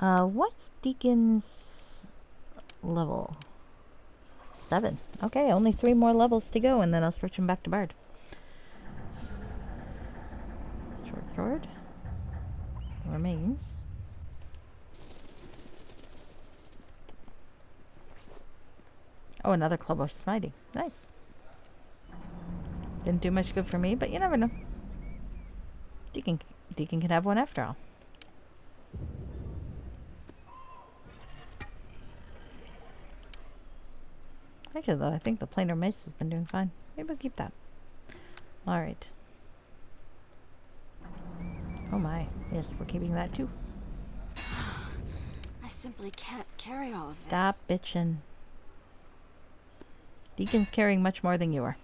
What's Deacon's level? 7. Okay, only 3 more levels to go, and then I'll switch him back to Bard. Short sword. Remains. Oh, another club of smiting. Nice. Didn't do much good for me, but you never know. Deacon can have one after all. Actually, though, I think the planar mace has been doing fine. Maybe we'll keep that. Alright. Oh my. Yes, we're keeping that too. I simply can't carry all of this. Stop bitching. Deacon's carrying much more than you are.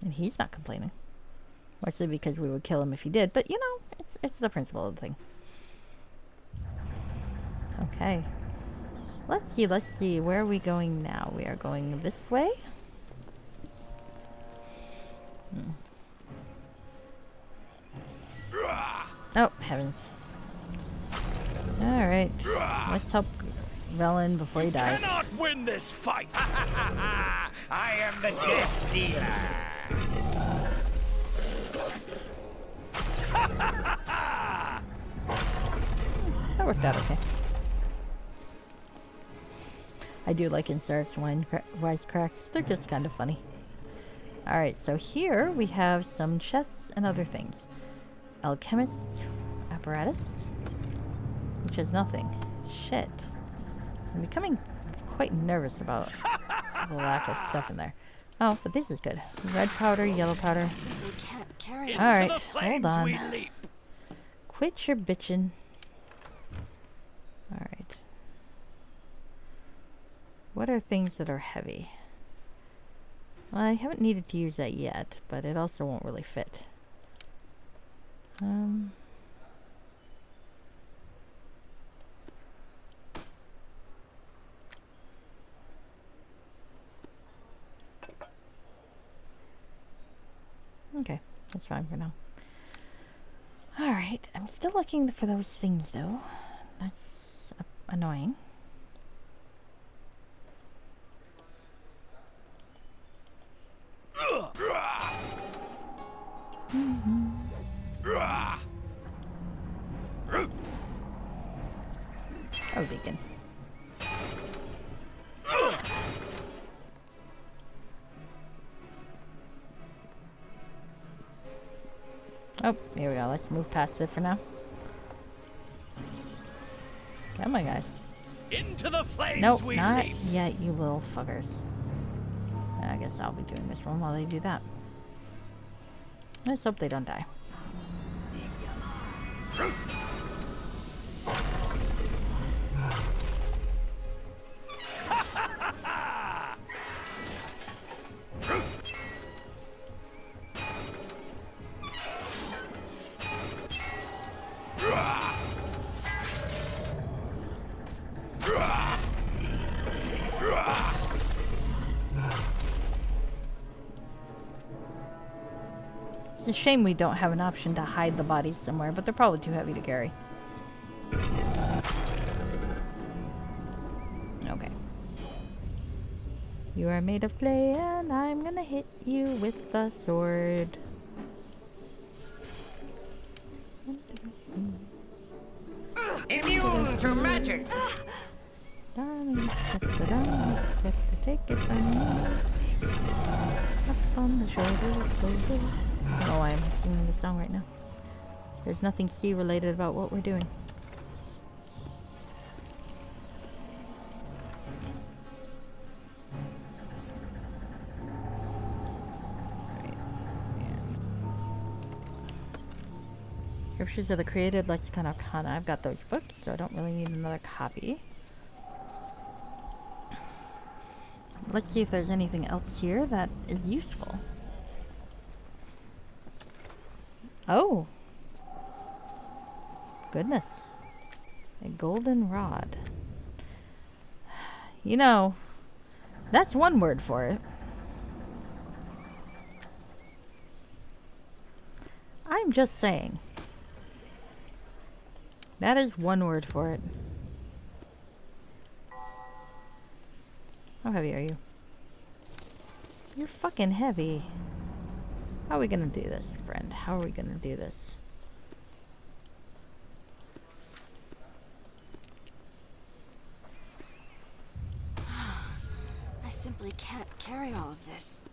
And he's not complaining. Mostly because we would kill him if he did, but you know, it's the principle of the thing. Okay. Let's see, where are we going now? We are going this way? Oh, heavens. Alright. Let's help Velen before he dies. Cannot win this fight! I am the death dealer. That worked out okay. I do like Insert's wisecracks. They're just kind of funny. Alright, so here we have some chests and other things. Alchemist's apparatus, which has nothing. Shit. I'm becoming quite nervous about the lack of stuff in there. Oh, but this is good. Red powder, yellow powder. I simply can't carry all Alright, To the hold flames on. we leap. Quit your bitchin'. Alright. What are things that are heavy? Well, I haven't needed to use that yet, but it also won't really fit. Okay, that's fine for now. Alright, I'm still looking for those things though. That's annoying. Oh, Deacon. Oh, here we go. Let's move past it for now. Come on, guys. Into the flames Nope, we not leap. yet, you little fuckers. I guess I'll be doing this one while they do that. Let's hope they don't die. It's a shame we don't have an option to hide the bodies somewhere, but they're probably too heavy to carry. Okay. You are made of clay and I'm gonna hit you with the sword. Immune to magic! Darling, step it down, step to take it from me. Up on the shoulder, shoulder. I don't know why I'm singing this song right now. There's nothing sea related about what we're doing. Scriptures of the Created Lexicon Arcana. I've got those books, so I don't really need another copy. Let's see if there's anything else here that is useful. Oh! Goodness. A golden rod. You know, that's one word for it. I'm just saying. That is one word for it. How heavy are you? You're fucking heavy. How are we gonna do this, friend? How are we gonna do this? I simply can't carry all of this.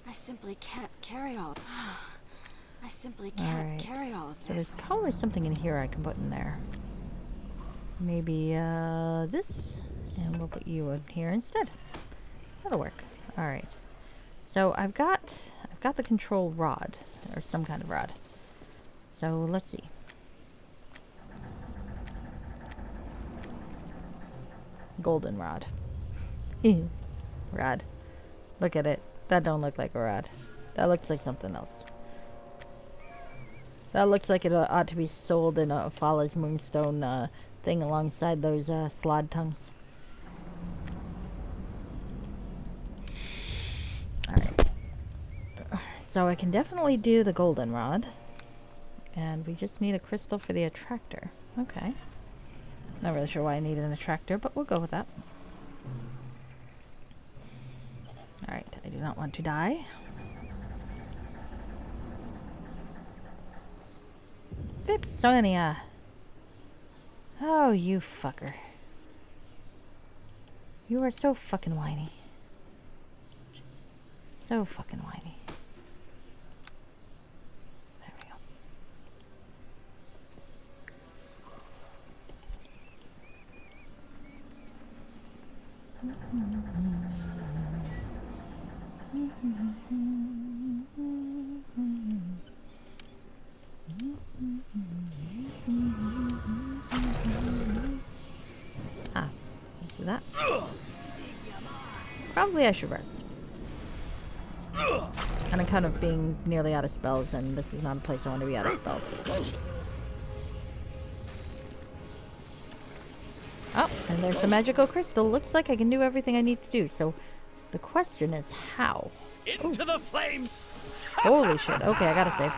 I simply can't carry all. I simply can't carry all of So this. there's probably something in here I can put in there. Maybe this, and we'll put you in here instead. That'll work. All right. So I've got the control rod, or some kind of rod. So let's see. Golden rod. Rod. Look at it. That don't look like a rod. That looks like something else. That looks like it ought to be sold in a Fala's Moonstone thing alongside those slod tongues. Alright. So I can definitely do the golden rod. And we just need a crystal for the attractor. Okay. Not really sure why I needed an attractor, but we'll go with that. Alright, I do not want to die. Vipsonia! Oh, you fucker. You are so fucking whiny. So fucking whiny. There we go. Let's do that. Probably I should rest. And I'm kind of being nearly out of spells, and this is not a place I want to be out of spells. Oh, and there's the magical crystal. Looks like I can do everything I need to do, so the question is how? Into the flame! Holy shit. Okay, I gotta save.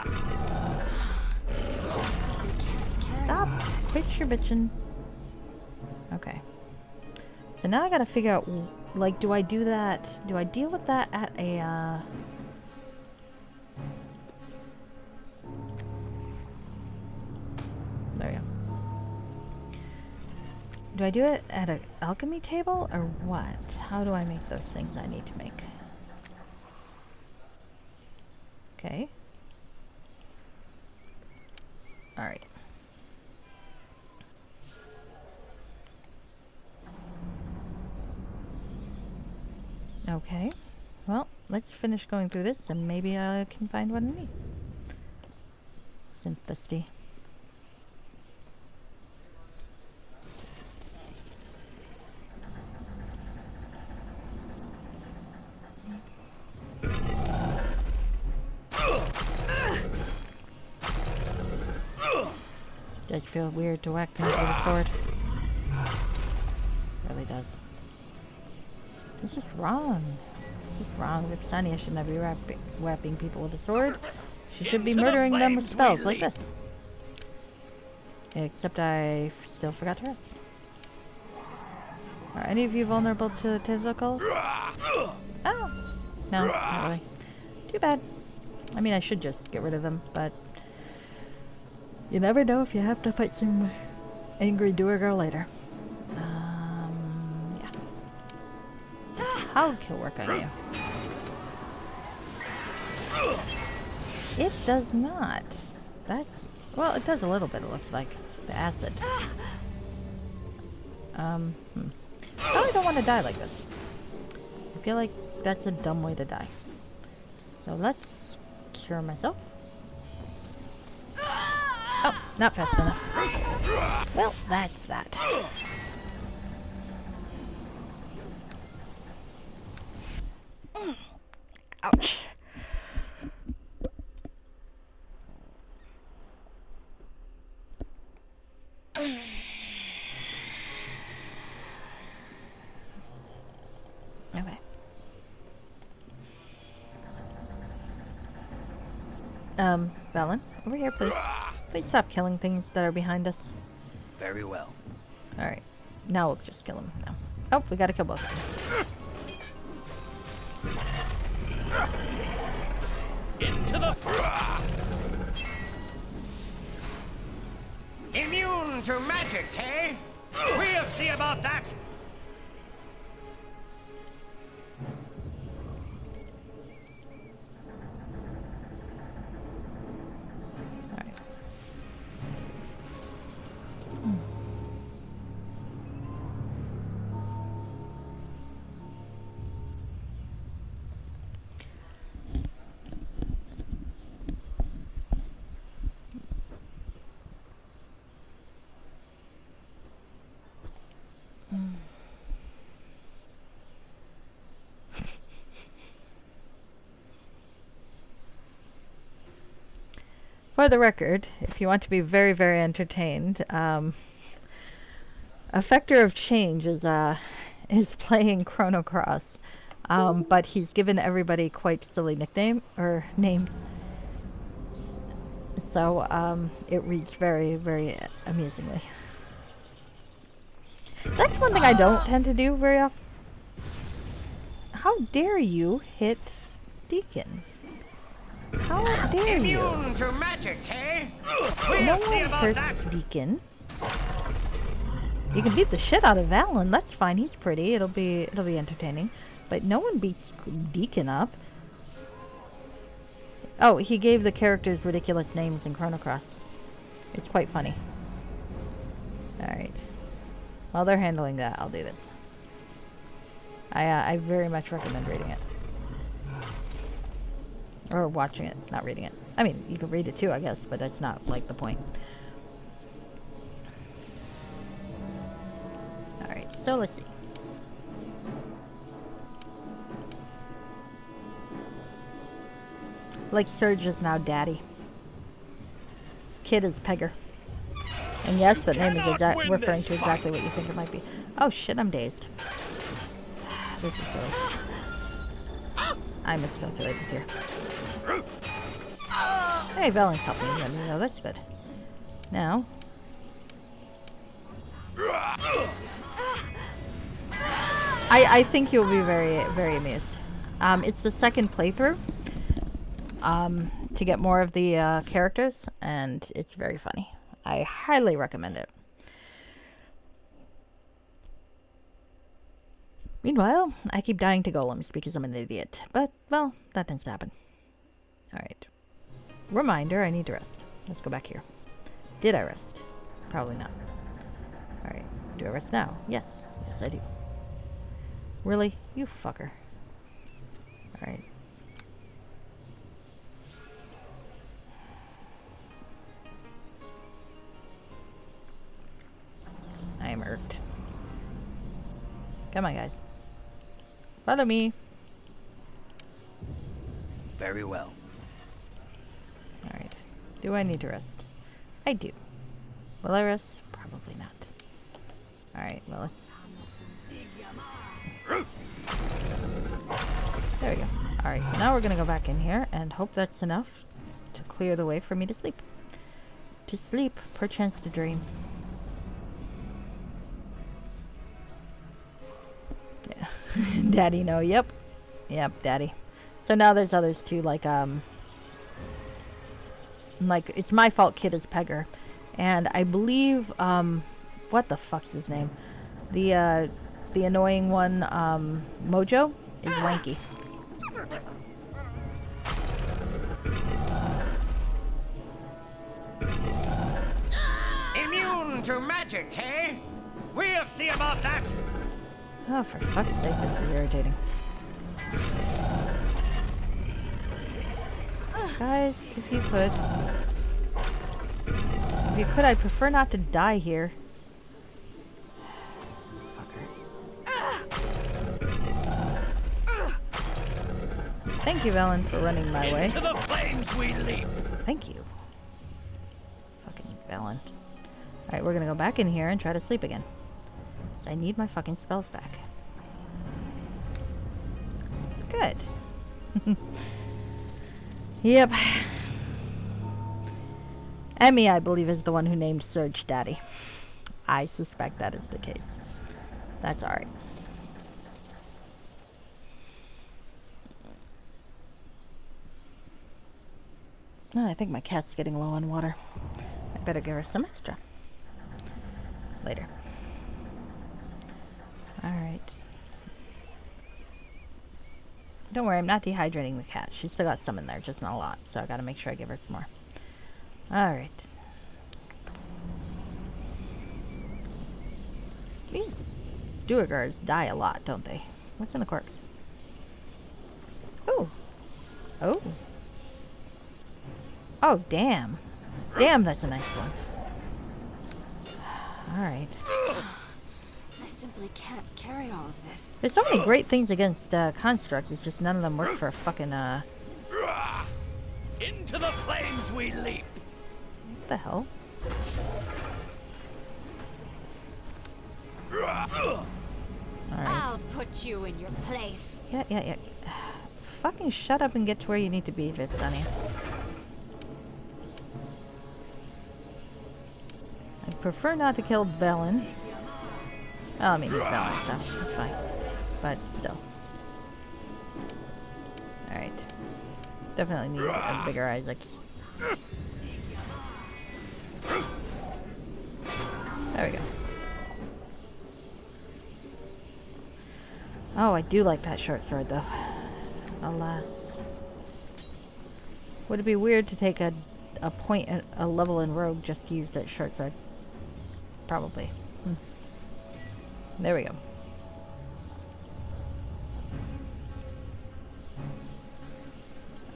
I simply can't carry Stop. all of this. Quit your bitchin'. Okay. So now I gotta figure out, like, do I do that? Do I deal with that at a, There we go. Do I do it at an alchemy table, or what? How do I make those things I need to make? Okay. Alright. Okay. Well, let's finish going through this, and maybe I can find what I need. Synthesty. Does feel weird to whack things with a sword. Really does. It's just wrong. It's She's wrong. Vipsania should not be whapping people with a sword. She should be Into the murdering them with flames spells we like leap. this. Except I still forgot to rest. Are any of you vulnerable to tentacles? Oh! No, not really. Too bad. I mean, I should just get rid of them, but you never know if you have to fight some angry doer girl later. Yeah. How kill work on you? It does not. That's... well, it does a little bit, it looks like. The acid. Probably don't want to die like this. I feel like that's a dumb way to die. So let's cure myself. Oh, not fast enough. Well, that's that. Ouch. Okay. Valen, over here, please. Please stop killing things that are behind us. Very well. Alright. Now we'll just kill them now. Oh, we gotta kill both of them. Into the Immune to magic, eh? We'll see about that. Alright. For the record, if you want to be very, very entertained, Effector of Change is playing Chrono Cross, but he's given everybody quite silly nickname or names, so it reads very, very amusingly. That's one thing I don't tend to do very often. How dare you hit Deacon? How dare you? Immune to magic, eh? No We'll see one about hurts that. Deacon. You can beat the shit out of Valen. That's fine. He's pretty. It'll be entertaining. But no one beats Deacon up. Oh, he gave the characters ridiculous names in Chrono Cross. It's quite funny. Alright. While they're handling that, I'll do this. I very much recommend reading it. Or watching it, not reading it. I mean, you can read it too, I guess, but that's not, like, the point. Alright, so let's see. Like, Surge is now Daddy. Kid is Pegger. And yes, that name is referring to exactly what you think it might be. Oh shit, I'm dazed. This is silly. I miscalculated here. Hey, Valen's helping me, you know, that's good. Now. I think you'll be very, very amused. It's the second playthrough. To get more of the characters, and it's very funny. I highly recommend it. Meanwhile, I keep dying to golems because I'm an idiot. But, well, that tends to happen. Alright. Reminder, I need to rest. Let's go back here. Did I rest? Probably not. Alright. Do I rest now? Yes. Yes, I do. Really? You fucker. Alright. I am irked. Come on, guys. Follow me. Very well. Alright. Do I need to rest? I do. Will I rest? Probably not. Alright, well, let's... There we go. Alright, so now we're gonna go back in here and hope that's enough to clear the way for me to sleep. To sleep, perchance to dream. Yeah. Daddy, no. Yep. Yep, daddy. So now there's others too, like it's my fault kid is Pegger. And I believe, what the fuck's his name? The annoying one, Mojo, is Wanky. Immune to magic, eh? We'll see about that. Oh, for fuck's sake, this is irritating. Guys, if you could. If you could, I'd prefer not to die here. Thank you, Velen, for running my way. Into the flames we leap. Thank you. Fucking Velen. Alright, we're gonna go back in here and try to sleep again. So I need my fucking spells back. Good. Yep. Emmy, I believe, is the one who named Surge Daddy. I suspect that is the case. That's alright. Oh, I think my cat's getting low on water. I better give her some extra. Later. Alright. Don't worry, I'm not dehydrating the cat. She's still got some in there, just not a lot. So I gotta make sure I give her some more. Alright. These Duergars die a lot, don't they? What's in the corpse? Oh. Oh. Oh, damn. Damn, that's a nice one. Alright. I simply can't carry all of this. There's so many great things against constructs, it's just none of them work for a fucking, Into the flames we leap. What the hell? Alright. I'll put you in your place. Yeah. Fucking shut up and get to where you need to be, Vipsania. I'd prefer not to kill Velen. Oh, I mean, he's Velen, so that's fine. But still. Alright. Definitely need a bigger Isaacs. There we go. Oh, I do like that short sword, though. Alas. Would it be weird to take a level in Rogue just to use that short sword? Probably. There we go.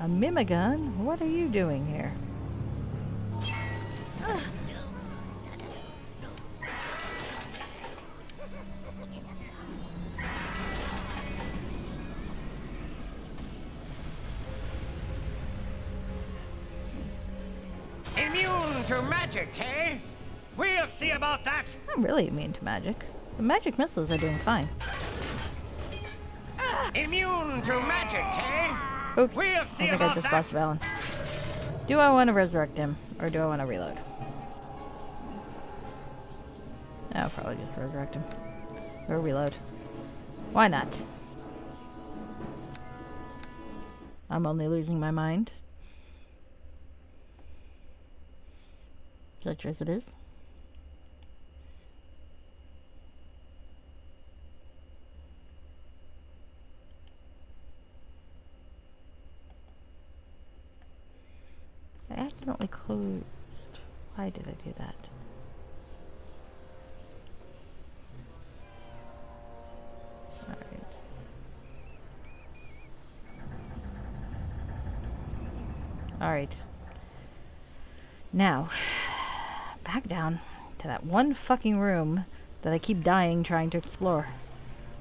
A Mimigun? What are you doing here? Immune to magic, eh? We'll see about that. I'm really immune to magic. The magic missiles are doing fine. Immune to magic, eh? Oops. We'll I see think I about just that. lost Valen. Do I want to resurrect him, or do I want to reload? I'll probably just resurrect him. Or reload. Why not? I'm only losing my mind. Such as it is. I accidentally closed. Why did I do that? Alright. Alright. Now, back down to that one fucking room that I keep dying trying to explore.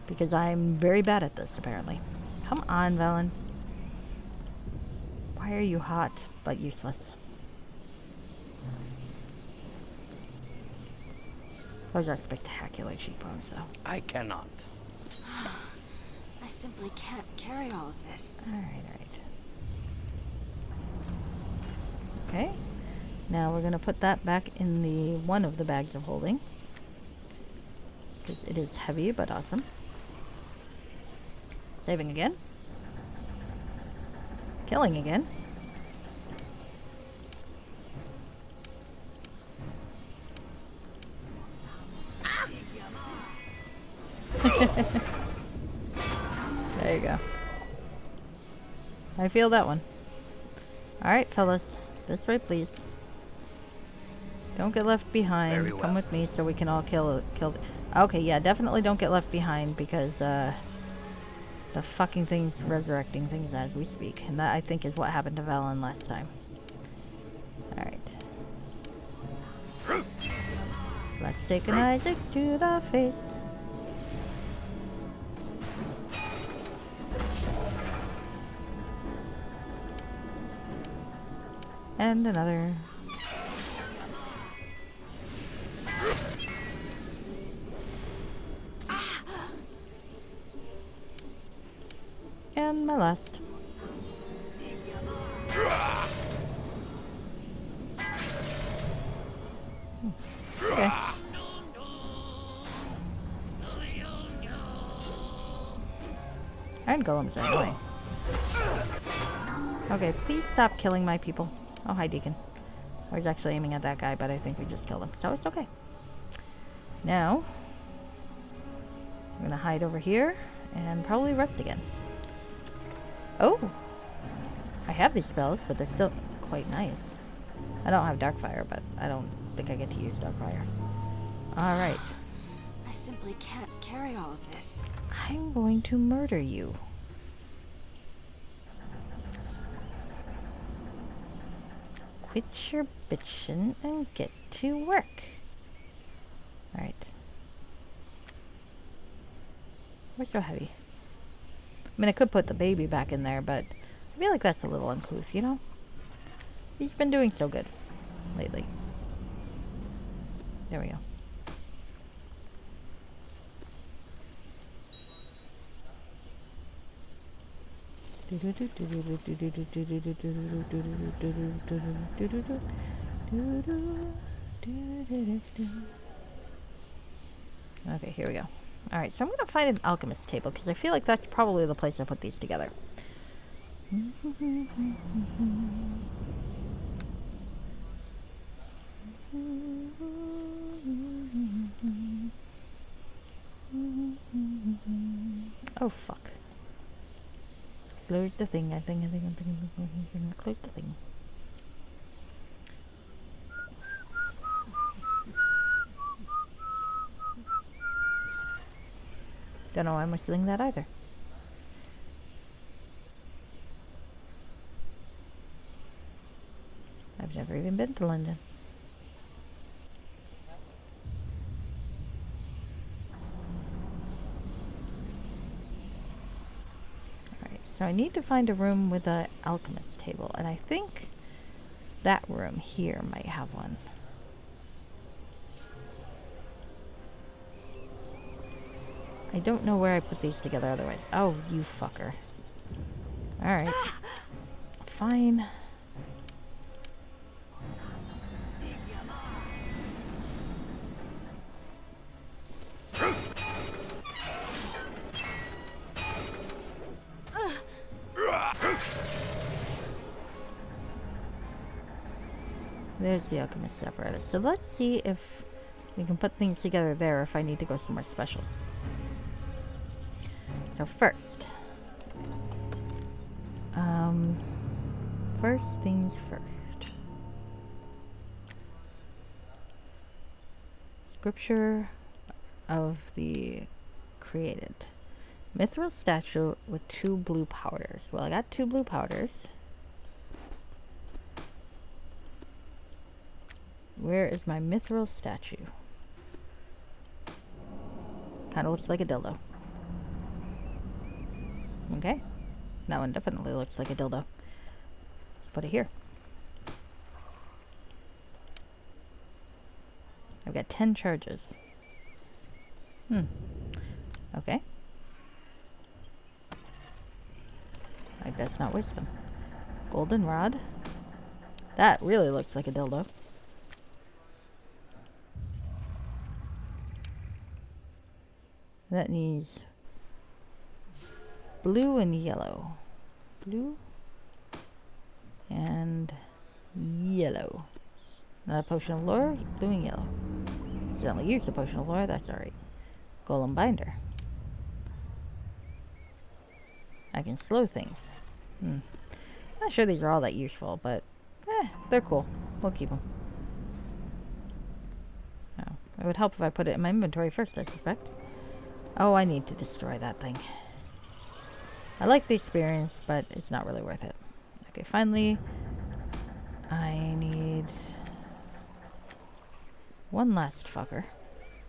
Because I'm very bad at this, apparently. Come on, Velen. Why are you hot, but useless? Those are spectacular cheekbones, though. I cannot. I I simply can't carry all of this. Alright. Okay. Now we're gonna put that back in the one of the bags of holding. Because it is heavy, but awesome. Saving again. Killing again. There you go. I feel that one. Alright, fellas. This way, please. Don't get left behind. Very well. Come with me so we can all kill. Okay, yeah, definitely don't get left behind because the fucking thing's resurrecting things as we speak, and that I think is what happened to Valen last time. All right. Let's take an Isaacs to the face. And another. And my last. Okay. Iron golems are annoying. Okay, please stop killing my people. Oh, hi, Deacon. I was actually aiming at that guy, but I think we just killed him, so it's okay. Now, I'm gonna hide over here and probably rest again. Oh! I have these spells, but they're still quite nice. I don't have Darkfire, but I don't think I get to use Darkfire. Alright. I simply can't carry all of this. I'm going to murder you. Quit your bitchin' and get to work. Alright. We're so heavy. I mean, I could put the baby back in there, but I feel like that's a little uncouth, you know? He's been doing so good lately. There we go. Okay, here we go. Alright, so I'm going to find an alchemist table, because I feel like that's probably the place I put these together. Oh, fuck. Close the thing, I think, close the thing. Don't know why I'm whistling that either. I've never even been to London. Alright, so I need to find a room with an alchemist table, and I think that room here might have one. I don't know where I put these together otherwise. Oh, you fucker. Alright. Fine. There's the alchemist apparatus. So let's see if we can put things together there, if I need to go somewhere special. So first things first. Scripture of the created. Mithril statue with 2 blue powders. Well, I got 2 blue powders. Where is my mithril statue? Kinda looks like a dildo. Okay. That one definitely looks like a dildo. Let's put it here. I've got 10 charges. Okay. like that's not wisdom. Golden rod. That really looks like a dildo. That needs blue and yellow. Blue and yellow. Not a potion of lore, blue and yellow. Accidentally used a potion of lore, that's alright. Golem binder. I can slow things. Not sure these are all that useful, but they're cool. We'll keep them. Oh, it would help if I put it in my inventory first, I suspect. Oh, I need to destroy that thing. I like the experience, but it's not really worth it. Okay, finally, I need one last fucker.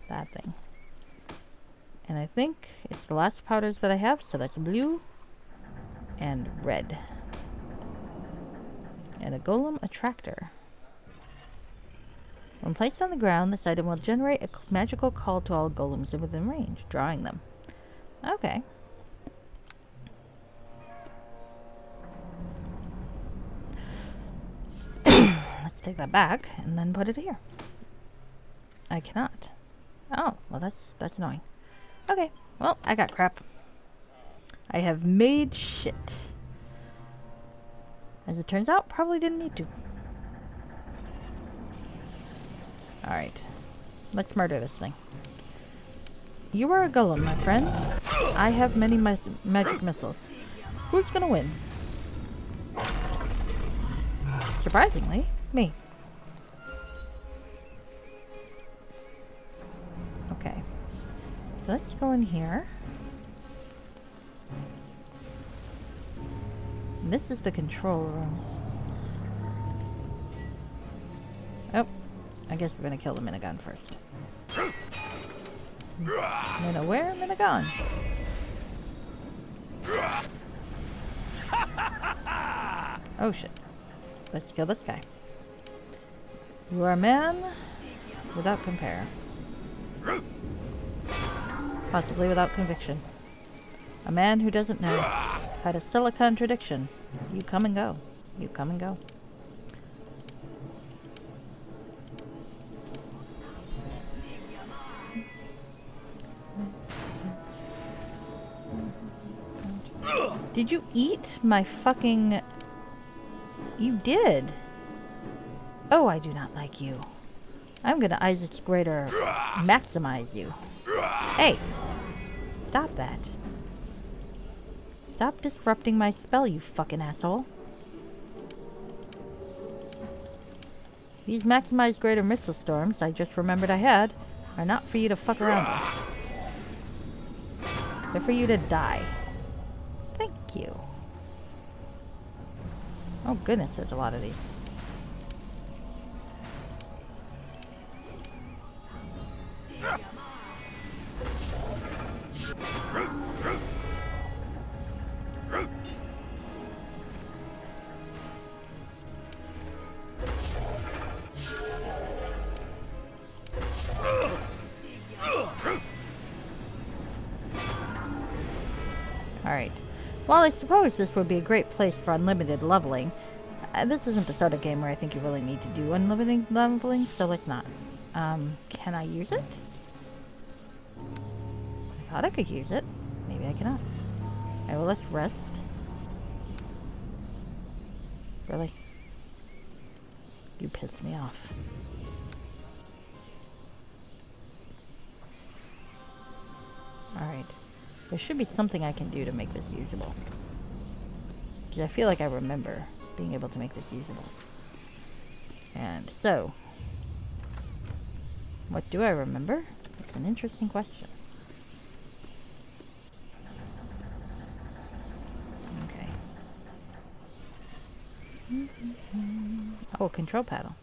That thing. And I think it's the last powders that I have, so that's blue and red. And a golem attractor. When placed on the ground, this item will generate a magical call to all golems within range, drawing them. Okay. Let's take that back and then put it here. I cannot. Oh, well that's annoying. Okay, well, I got crap. I have made shit. As it turns out, probably didn't need to. Alright. Let's murder this thing. You are a golem, my friend. I have many magic missiles. Who's gonna win? Surprisingly, me. Okay. So let's go in here. This is the control room. Oh, I guess we're gonna kill the Minigun first. Mina where? Minigun. Oh shit. Let's kill this guy. You are a man without compare. Possibly without conviction. A man who doesn't know how to sell a contradiction. You come and go. You come and go. Did you eat my fucking... You did. Oh, I do not like you. I'm gonna Isaac's Greater maximize you. Hey! Stop that. Stop disrupting my spell, you fucking asshole. These maximized greater missile storms I just remembered I had are not for you to fuck around with. They're for you to die. Thank you. Oh goodness, there's a lot of these. Alright. Well, I suppose this would be a great place for unlimited leveling. This isn't the sort of game where I think you really need to do unlimited leveling, so let's not. Can I use it? I thought I could use it. Maybe I cannot. Alright, well, let's rest. Really? You pissed me off. Alright. There should be something I can do to make this usable. Because I feel like I remember being able to make this usable. And so, what do I remember? It's an interesting question. Okay. Oh, control paddle.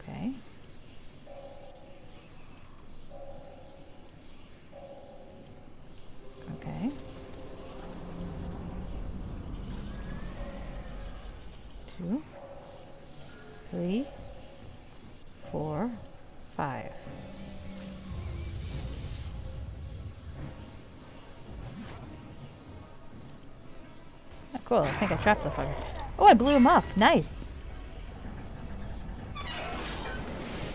Okay. Okay. 2, 3, 4, 5. Oh, cool. I think I trapped the fucker. Oh, I blew him up. Nice.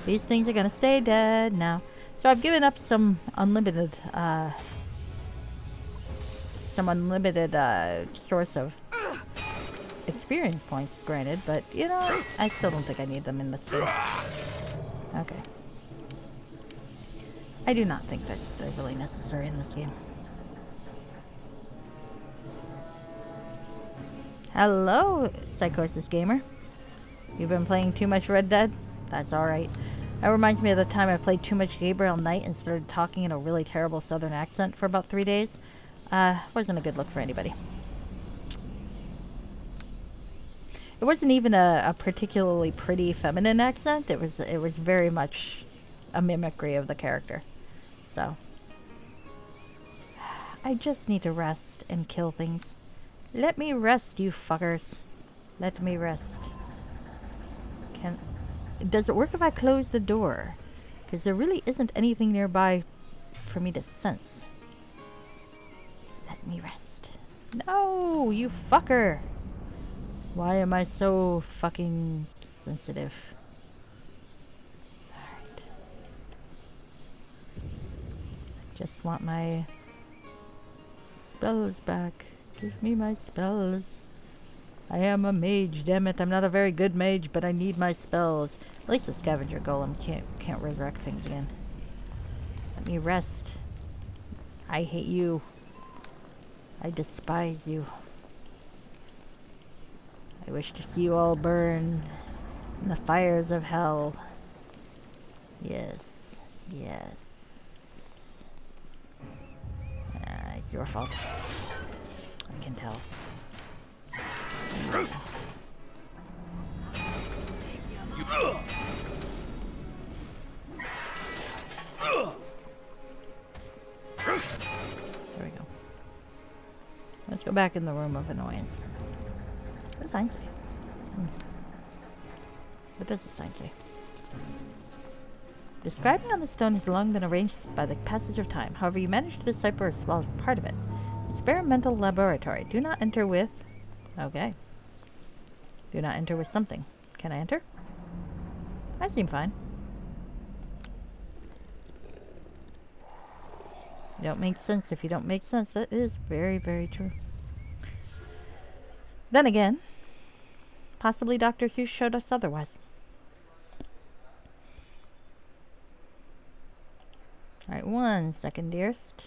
These things are gonna stay dead now. So I've given up some unlimited source of experience points, granted, but you know, I still don't think I need them in this game. Okay. I do not think that they're really necessary in this game. Hello, Psychosis Gamer. You've been playing too much Red Dead? That's alright. That reminds me of the time I played too much Gabriel Knight and started talking in a really terrible southern accent for about 3 days. Wasn't a good look for anybody. It wasn't even a particularly pretty feminine accent. It was very much a mimicry of the character. So I just need to rest and kill things. Let me rest, you fuckers. Let me rest. Does it work if I close the door? Because there really isn't anything nearby for me to sense. Let me rest. No, you fucker. Why am I so fucking sensitive? Alright. I just want my spells back. Give me my spells. I am a mage, damn it. I'm not a very good mage, but I need my spells. At least the scavenger golem can't resurrect things again. Let me rest. I hate you. I despise you. I wish to see you all burn in the fires of hell. Yes. Yes. It's your fault. I can tell. There we go. Let's go back in the room of annoyance. What does the sign say? What does the sign say? Describing on the stone has long been arranged by the passage of time. However, you managed to decipher a small part of it. Experimental laboratory. Do not enter with... Okay. Do not enter with something. Can I enter? I seem fine. You don't make sense if you don't make sense. That is very, very true. Then again, possibly Dr. Seuss showed us otherwise. Alright, 1 second, dearest.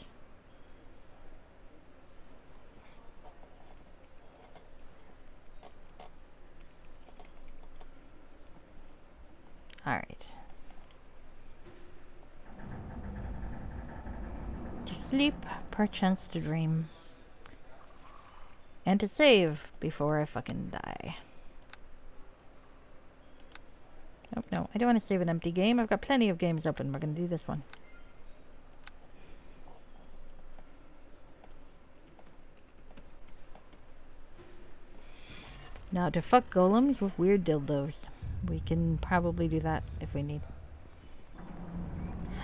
Alright. To sleep, perchance to dream. And to save before I fucking die. Oh, no, I don't want to save an empty game. I've got plenty of games open. We're going to do this one. Now, to fuck golems with weird dildos. We can probably do that if we need.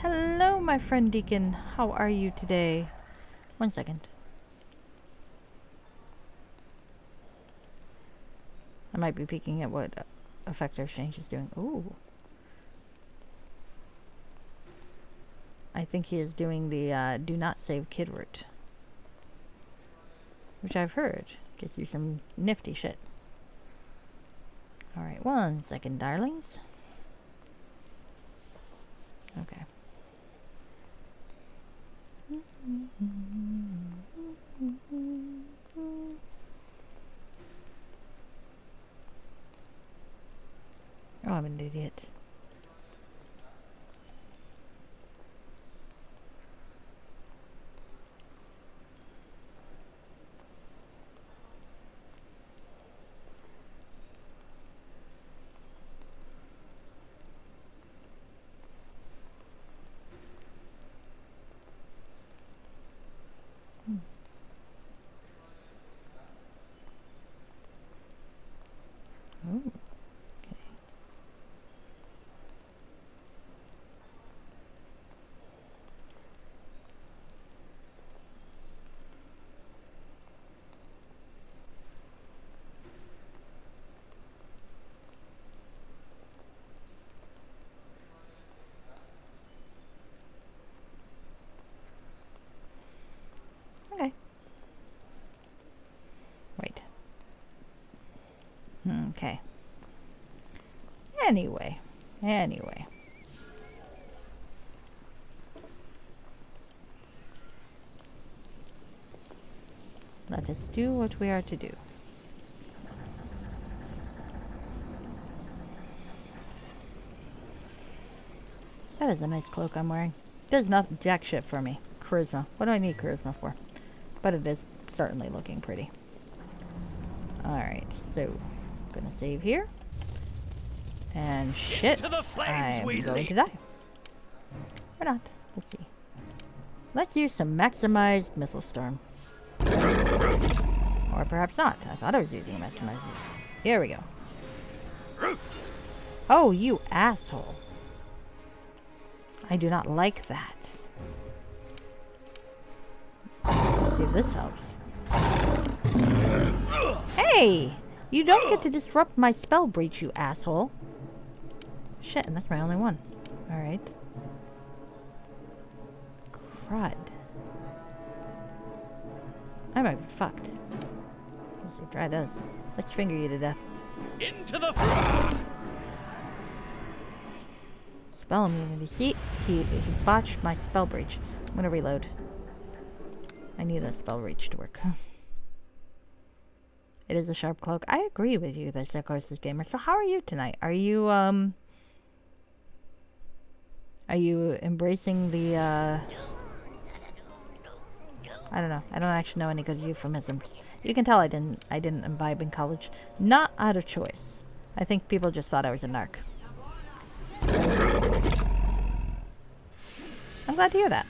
Hello, my friend Deacon. How are you today? 1 second. I might be peeking at what effector exchange is doing. Ooh. I think he is doing the do not save kid route. Which I've heard gets you some nifty shit. Alright, 1 second, darlings. Okay. Oh, I'm an idiot. Oh, okay. Okay. Anyway. Let us do what we are to do. That is a nice cloak I'm wearing. Does not jack shit for me. Charisma. What do I need charisma for? But it is certainly looking pretty. Alright, so gonna save here. And shit, I'm going to die. Or not. Let's see. Let's use some maximized missile storm. Or perhaps not. I thought I was using maximized. Here we go. Oh, you asshole. I do not like that. Let's see if this helps. Hey! You don't get to disrupt my spell breach, you asshole. Shit, and that's my only one. Alright. Crud. I might be fucked. Let's see, try this. Let's finger you to death. Into the Spell immunity. See? He botched my spell breach. I'm gonna reload. I need that spell breach to work. It is a sharp cloak. I agree with you, the Psychosis Gamer. So how are you tonight? Are you embracing the, I don't know. I don't actually know any good euphemisms. You can tell I didn't imbibe in college. Not out of choice. I think people just thought I was a narc. I'm glad to hear that.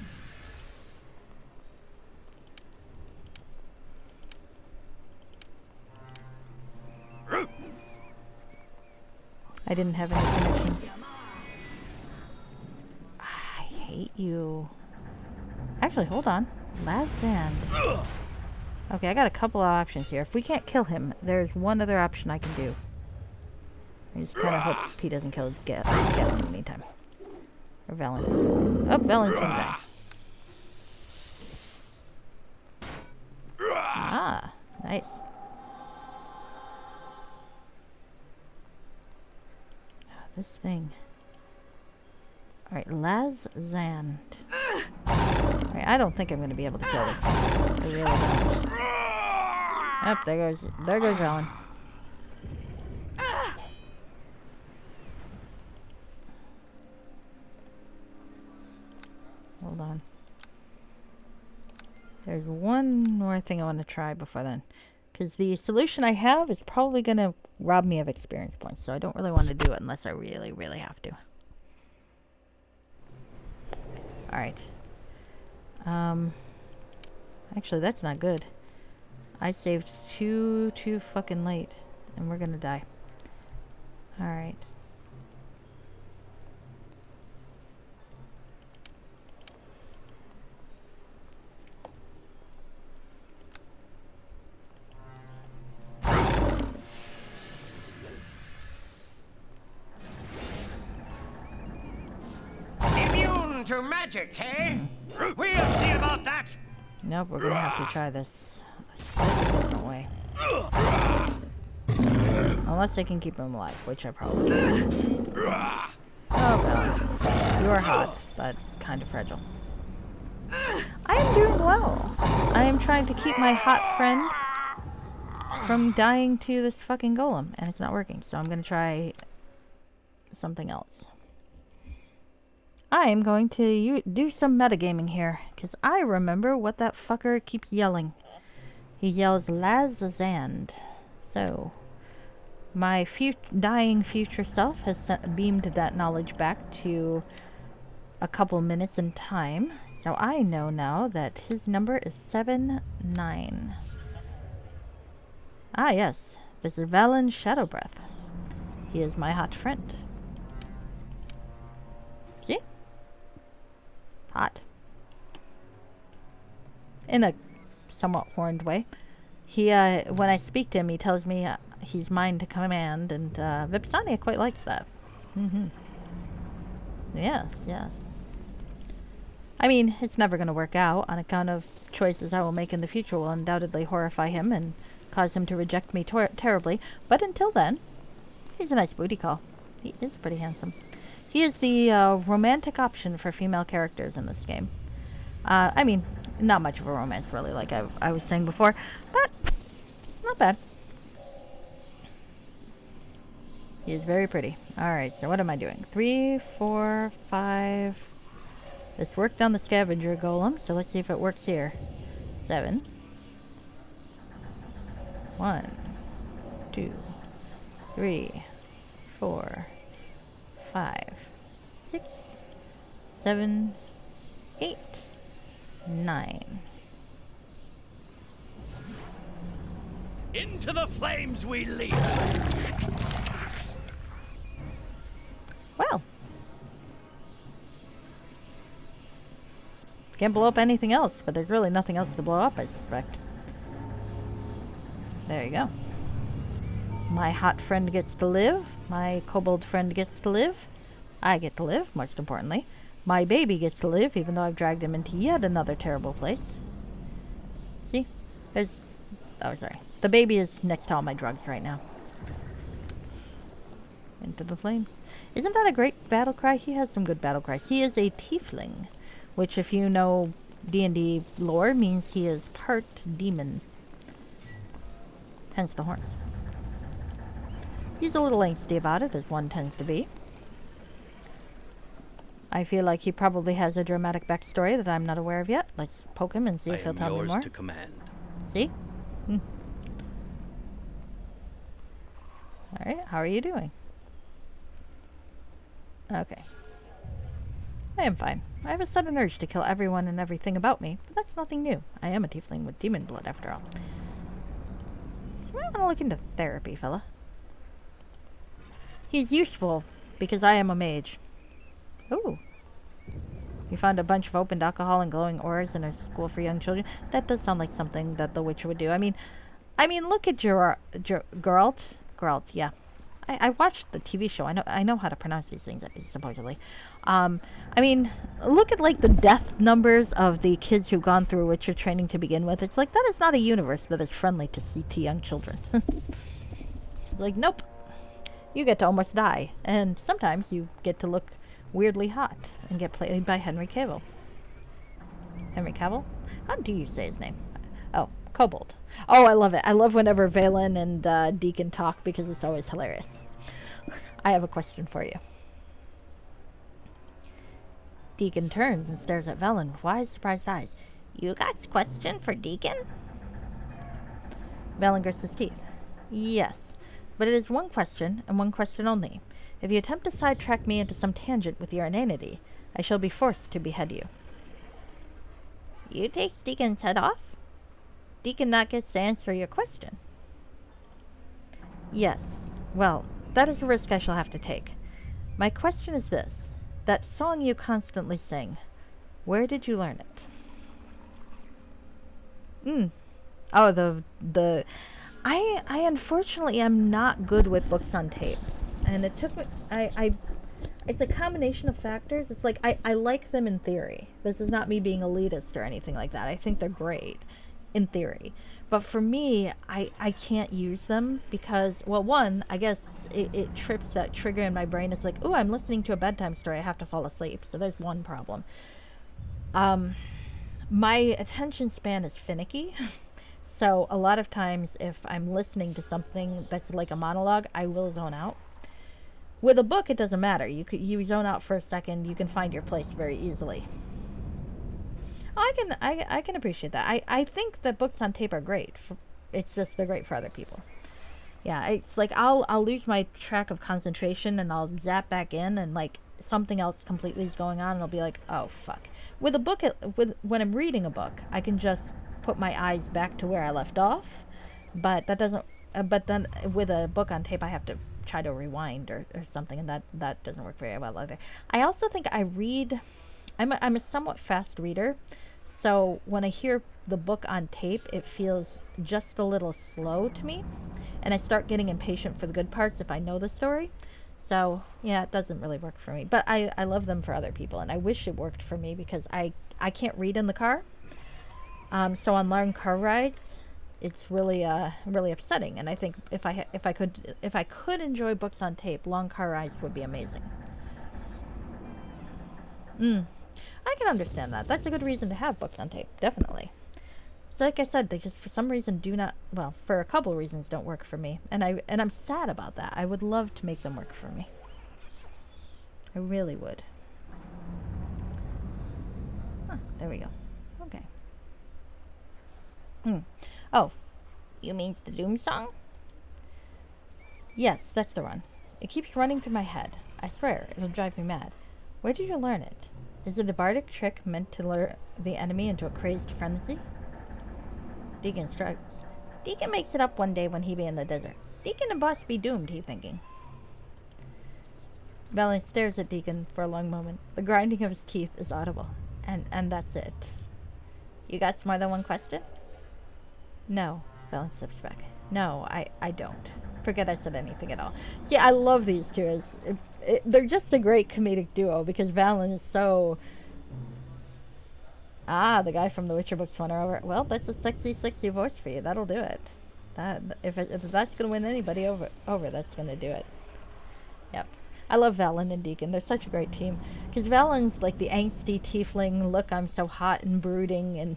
I didn't have any connections. I hate you. Actually, hold on. Last Sand. Okay, I got a couple of options here. If we can't kill him, there's one other option I can do. I just kind of hope he doesn't kill Galen in the meantime. Or Velen. Oh, Velen's gonna die. Ah, nice. This thing. Alright, Laz Zand. Alright, I don't think I'm gonna be able to kill this thing. I really don't. Oh, there goes Velen. Hold on. There's one more thing I want to try before then. Because the solution I have is probably going to rob me of experience points. So I don't really want to do it unless I really, really have to. Alright. Actually, that's not good. I saved too fucking late. And we're going to die. Alright. To magic, hey? We'll see about that. Nope, we're gonna have to try this a different way. Unless I can keep him alive, which I probably can. Oh, Velen. You are hot, but kind of fragile. I am doing well. I am trying to keep my hot friend from dying to this fucking golem, and it's not working, so I'm gonna try something else. I am going to do some metagaming here, because I remember what that fucker keeps yelling. He yells Lazazand. So, my dying future self has beamed that knowledge back to a couple minutes in time. So I know now that his number is 79. Ah yes, this is Velen Shadowbreath. He is my hot friend. See? Hot. In a somewhat horned way. He, when I speak to him, he tells me he's mine to command, and Vipsania quite likes that. Yes, yes. I mean, it's never going to work out. On account of choices I will make in the future will undoubtedly horrify him, and cause him to reject me terribly. But until then, he's a nice booty call. He is pretty handsome. He is the romantic option for female characters in this game. I mean, not much of a romance, really, like I was saying before, but not bad. He is very pretty. Alright, so what am I doing? 3, 4, 5. This worked on the scavenger golem, so let's see if it works here. 7. 1, 2, 3, 4, 5, 6, 7, 8, 9. Into the flames we leap. Well. Can't blow up anything else, but there's really nothing else to blow up, I suspect. There you go. My hot friend gets to live. My kobold friend gets to live. I get to live, most importantly. My baby gets to live, even though I've dragged him into yet another terrible place. See? There's... Oh, sorry. The baby is next to all my drugs right now. Into the flames. Isn't that a great battle cry? He has some good battle cries. He is a tiefling, which, if you know D&D lore, means he is part demon. Hence the horns. He's a little angsty about it, as one tends to be. I feel like he probably has a dramatic backstory that I'm not aware of yet. Let's poke him and see if he'll tell me more. I am yours to command. See? Alright, how are you doing? Okay. I am fine. I have a sudden urge to kill everyone and everything about me, but that's nothing new. I am a tiefling with demon blood, after all. You might want to look into therapy, fella. He's useful, because I am a mage. Ooh. You found a bunch of opened alcohol and glowing auras in a school for young children. That does sound like something that the Witcher would do. I mean, look at Geralt. Geralt, yeah. I watched the TV show. I know how to pronounce these things, supposedly. I mean, look at, like, the death numbers of the kids who've gone through Witcher training to begin with. It's like, that is not a universe that is friendly to young children. It's like, nope. You get to almost die. And sometimes you get to look weirdly hot and get played by Henry Cavill. Henry Cavill? How do you say his name? Oh, Kobold. Oh, I love it. I love whenever Valen and Deacon talk because it's always hilarious. I have a question for you. Deacon turns and stares at Valen with wide, surprised eyes. You got a question for Deacon? Valen grits his teeth. Yes, but it is one question and one question only. If you attempt to sidetrack me into some tangent with your inanity, I shall be forced to behead you. You take Deacon's head off? Deacon not gets to answer your question. Yes. Well, that is a risk I shall have to take. My question is this. That song you constantly sing, where did you learn it? Oh, I unfortunately am not good with books on tape. And it took me, it's a combination of factors. It's like, I like them in theory. This is not me being elitist or anything like that. I think they're great. In theory. But for me, I can't use them because, well, one, I guess it trips that trigger in my brain. It's like, oh, I'm listening to a bedtime story. I have to fall asleep. So there's one problem. My attention span is finicky. So a lot of times if I'm listening to something that's like a monologue, I will zone out. With a book, it doesn't matter. You zone out for a second. You can find your place very easily. I can appreciate that. I think that books on tape are great. It's just they're great for other people. Yeah, it's like I'll lose my track of concentration and I'll zap back in and like something else completely is going on and I'll be like, oh fuck. With a book, when I'm reading a book, I can just put my eyes back to where I left off. But that doesn't. But then with a book on tape, I have to try to rewind or something, and that doesn't work very well either. I also think I read. I'm a somewhat fast reader. So when I hear the book on tape, it feels just a little slow to me. And I start getting impatient for the good parts if I know the story. So, yeah, it doesn't really work for me. But I love them for other people. And I wish it worked for me because I can't read in the car. So on long car rides, it's really really upsetting. And I think if I could enjoy books on tape, long car rides would be amazing. I can understand that. That's a good reason to have books on tape, definitely. So like I said, they just for some reason do not, well, for a couple reasons don't work for me. And I'm sad about that. I would love to make them work for me. I really would. Huh, there we go. Okay. Oh, you mean the Doom song? Yes, that's the one. It keeps running through my head. I swear, it'll drive me mad. Where did you learn it? Is it a bardic trick meant to lure the enemy into a crazed frenzy? Deacon struggles. Deacon makes it up one day when he be in the desert. Deacon and boss be doomed, he thinking. Valen stares at Deacon for a long moment. The grinding of his teeth is audible. And that's it. You got more than one question? No, Valen steps back. No, I don't. Forget I said anything at all. See, I love these two. They're just a great comedic duo because Valen is so... Ah, the guy from the Witcher books won her over. Well, that's a sexy voice for you. That'll do it. If that's going to win anybody over, that's going to do it. Yep. I love Valen and Deacon. They're such a great team. Because Valen's like the angsty tiefling, look, I'm so hot and brooding, and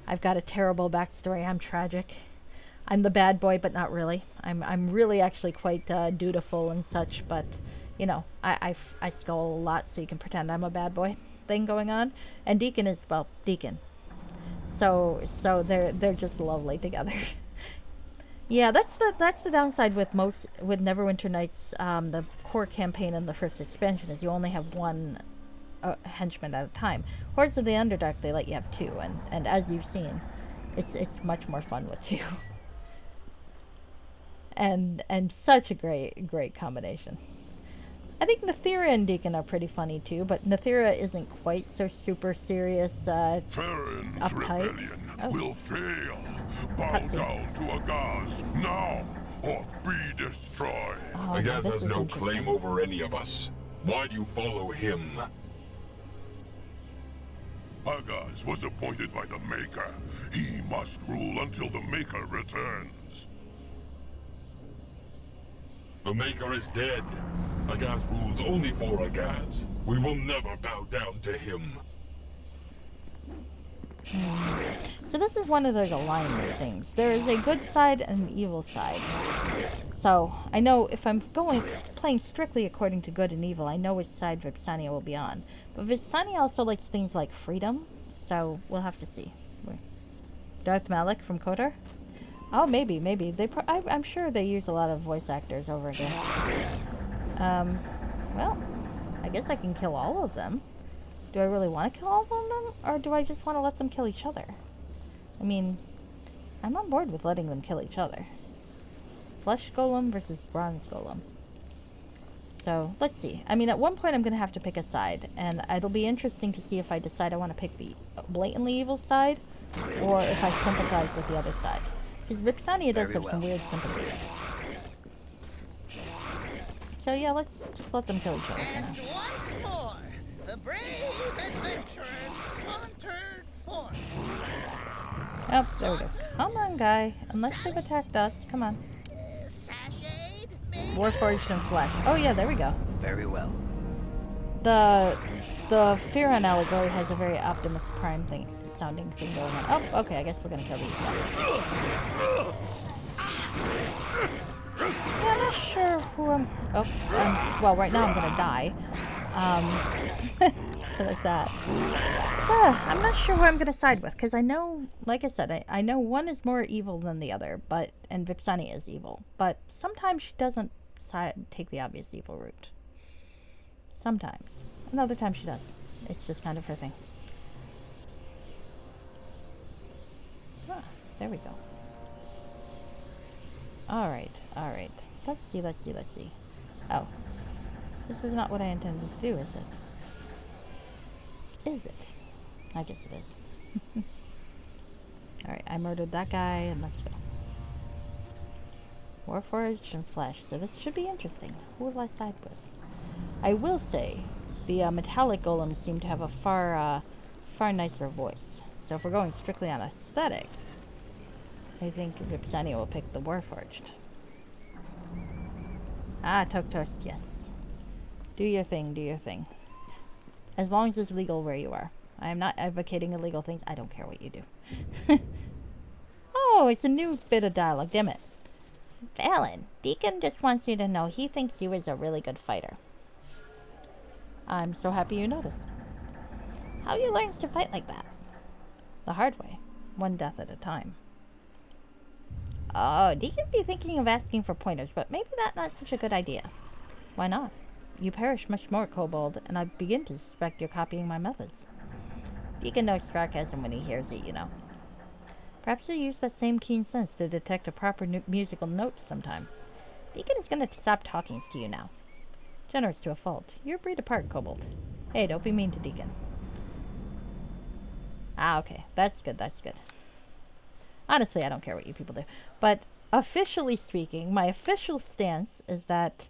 I've got a terrible backstory. I'm tragic. I'm the bad boy, but not really. I'm really actually quite dutiful and such, but, you know, I skull a lot so you can pretend I'm a bad boy thing going on. And Deacon is, well, Deacon. So they're just lovely together. Yeah, that's the downside with Neverwinter Nights, the core campaign and the first expansion is you only have one henchman at a time. Hordes of the Underdark, they let you have two, and as you've seen, it's much more fun with two. And such a great combination. I think Nathira and Deacon are pretty funny too, but Nathira isn't quite so super serious, Farron's uptight. rebellion will fail. Bow down to Agaz now, or be destroyed. Oh, Agaz this has is no interesting. claim over any of us. Why do you follow him? Agaz was appointed by the Maker. He must rule until the Maker returns. The Maker is dead. Agaz rules only for Agaz. We will never bow down to him. So this is one of those alignment things. There is a good side and an evil side. So I know if I'm playing strictly according to good and evil, I know which side Vipsania will be on. But Vipsania also likes things like freedom, so we'll have to see. Darth Malik from KOTOR? Oh, maybe. I'm sure they use a lot of voice actors over again. Well, I guess I can kill all of them. Do I really want to kill all of them, or do I just want to let them kill each other? I mean, I'm on board with letting them kill each other. Flesh Golem versus Bronze Golem. So, let's see. I mean, at one point I'm going to have to pick a side, and it'll be interesting to see if I decide I want to pick the blatantly evil side, or if I sympathize with the other side. Because Vipsania does have some weird sympathies. So yeah, let's just let them kill each other for now. And once more, the brave adventurers sauntered forth. Oh, there we go. Come on, guy. Unless they've attacked us. Come on. Sashade, maybe? Warforged and Flesh. Oh yeah, there we go. Very well. The Firon allegory has a very Optimus Prime sounding thing going on. Oh, okay, I guess we're gonna kill these guys. Yeah, I'm not sure who I'm... Oh, well, right now I'm gonna die. So there's that. I'm not sure who I'm gonna side with, because I know, like I said, I know one is more evil than the other, and Vipsania is evil, but sometimes she doesn't take the obvious evil route. Sometimes. And other times she does. It's just kind of her thing. Ah, there we go. Alright. Let's see. Oh. This is not what I intended to do, is it? Is it? I guess it is. Alright, I murdered that guy, and let's go. Warforged and Flesh. So this should be interesting. Who will I side with? I will say, the metallic golems seem to have a far nicer voice. So if we're going strictly on aesthetics, I think Vipsania will pick the Warforged. Ah, Toktorsk, yes. Do your thing, do your thing. As long as it's legal where you are. I am not advocating illegal things. I don't care what you do. Oh, it's a new bit of dialogue, damn it. Valen, Deacon just wants you to know he thinks you is a really good fighter. I'm so happy you noticed. How you learn to fight like that? The hard way. One death at a time. Oh, Deacon be thinking of asking for pointers, but maybe that's not such a good idea. Why not? You perish much more, Kobold, and I begin to suspect you're copying my methods. Deacon knows sarcasm when he hears it, you know. Perhaps you'll use that same keen sense to detect a proper musical note sometime. Deacon is going to stop talking to you now. Generous to a fault. You're a breed apart, Kobold. Hey, don't be mean to Deacon. Ah, okay. That's good, that's good. Honestly, I don't care what you people do. But officially speaking, my official stance is that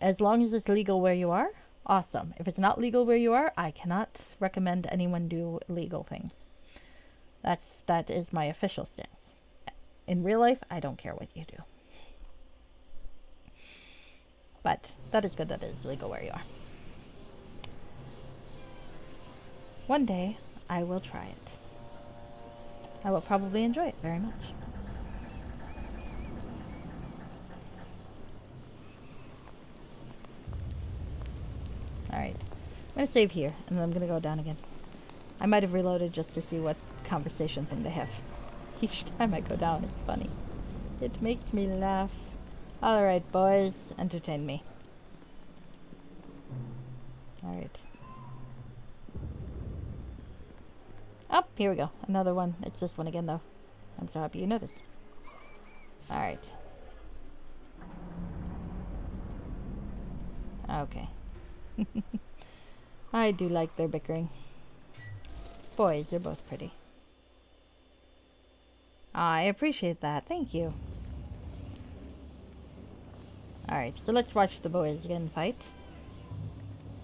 as long as it's legal where you are, awesome. If it's not legal where you are, I cannot recommend anyone do illegal things. That is my official stance. In real life, I don't care what you do. But that is good that it is legal where you are. One day, I will try it. I will probably enjoy it very much. Alright. I'm going to save here, and then I'm going to go down again. I might have reloaded just to see what conversation thing they have. Each time I go down, it's funny. It makes me laugh. Alright, boys. Entertain me. Alright. Oh, here we go. Another one. It's this one again, though. I'm so happy you noticed. Alright. Okay. I do like their bickering. Boys, they're both pretty. I appreciate that. Thank you. Alright, so let's watch the boys again fight.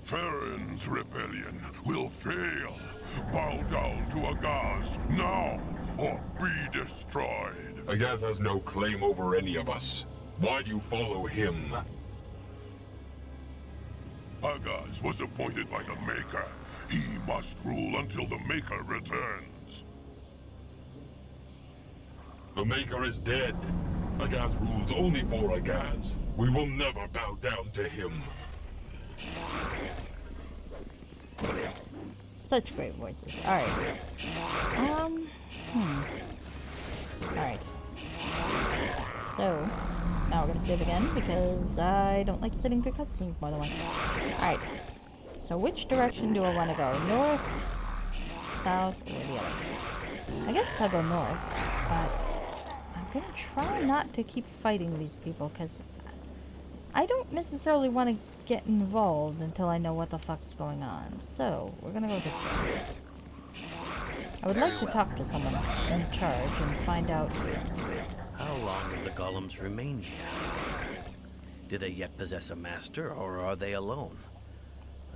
Farron's rebellion will fail. Bow down to Agaz now, or be destroyed. Agaz has no claim over any of us. Why do you follow him? Agaz was appointed by the Maker. He must rule until the Maker returns. The Maker is dead. Agaz rules only for Agaz. We will never bow down to him. Such great voices. Alright. Alright. So, now we're gonna save again because I don't like sitting through cutscenes more than once. Alright. So which direction do I want to go? North, south, or the other? I guess I'll go north, but I'm gonna try not to keep fighting these people because I don't necessarily want to get involved until I know what the fuck's going on. So, we're gonna go this way. I would like to talk to someone in charge and find out. How long will the golems remain here? Do they yet possess a master, or are they alone?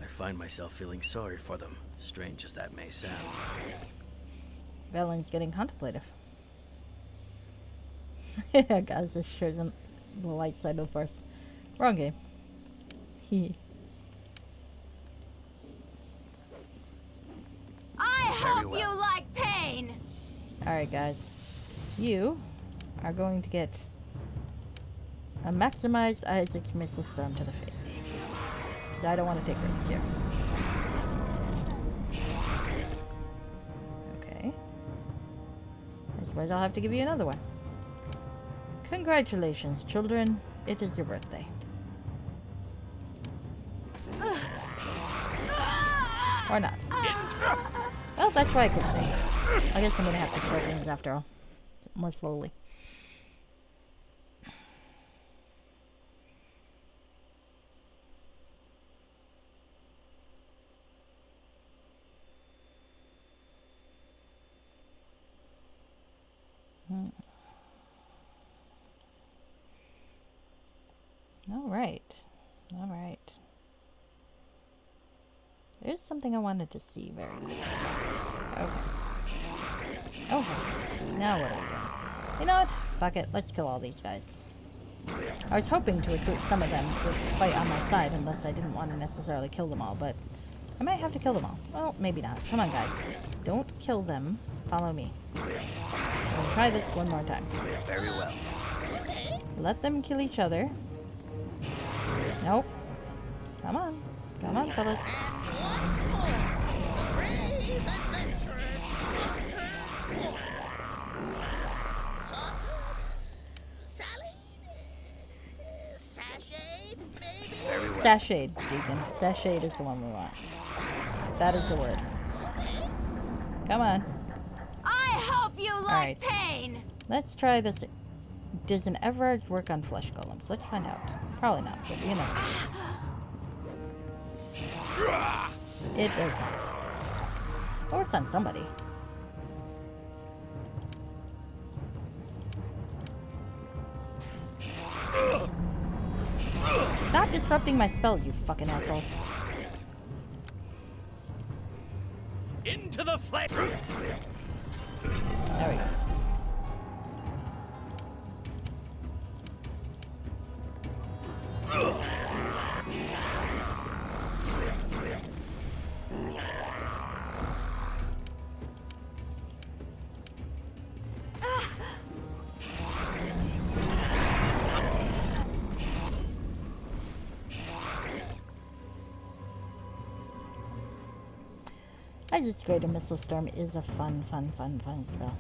I find myself feeling sorry for them, strange as that may sound. Valen's getting contemplative. Guys, this shows him the light side of the Force. Wrong game. I Very hope well. you like pain! Alright, guys. You are going to get a maximized Isaac's missile storm to the face. 'Cause I don't want to take risks here. Okay. I suppose I'll have to give you another one. Congratulations, children. It is your birthday. Or not. Well, that's what I could say. I guess I'm gonna have to kill things after all. More slowly. Alright. Alright. There's something I wanted to see very quickly. Okay. Oh, now what are we doing? You know what? Fuck it. Let's kill all these guys. I was hoping to recruit some of them to fight on my side, unless I didn't want to necessarily kill them all, but I might have to kill them all. Well, maybe not. Come on, guys. Don't kill them. Follow me. We'll try this one more time. Very well. Let them kill each other. Nope. Come on. Come on, fellas. Brave adventurers Sashade, maybe? Very well. Sashade, Deacon. Sashade is the one we want. That is the word. Come on. I hope you like Alright. pain! Let's try this. Does an Everard's work on flesh golems? Let's find out. Probably not, but you know. It does not. Or it's on somebody. Stop disrupting my spells, you fucking asshole. Into the flame! There we go. I just Greater Missile Storm is a fun spell.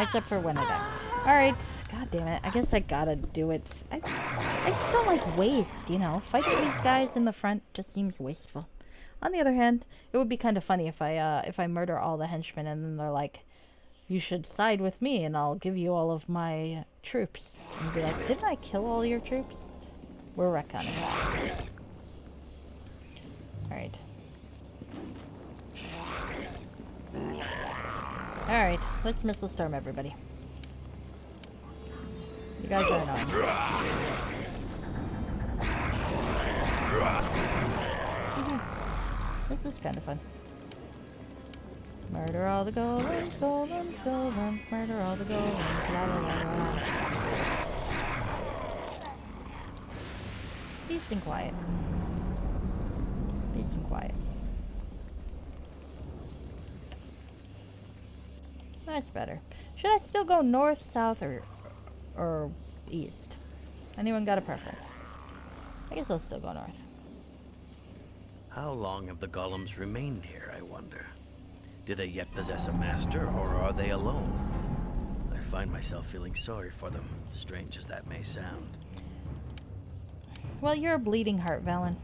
Except for when I die. Alright, god damn it. I guess I gotta do it. I just don't like waste, you know. Fighting these guys in the front just seems wasteful. On the other hand, it would be kind of funny if I murder all the henchmen and then they're like, you should side with me and I'll give you all of my troops. And be like, didn't I kill all your troops? We're retconning that. Alright. Alright, let's Missile Storm everybody. You guys are annoying. This is kind of fun. Murder all the golems, golems, golems. Murder all the golems. La la la la. Peace and quiet. Peace and quiet. That's better. Should I still go north, south, or east? Anyone got a preference? I guess I'll still go north. How long have the golems remained here, I wonder? Do they yet possess a master, or are they alone? I find myself feeling sorry for them, strange as that may sound. Well, you're a bleeding heart, Valen.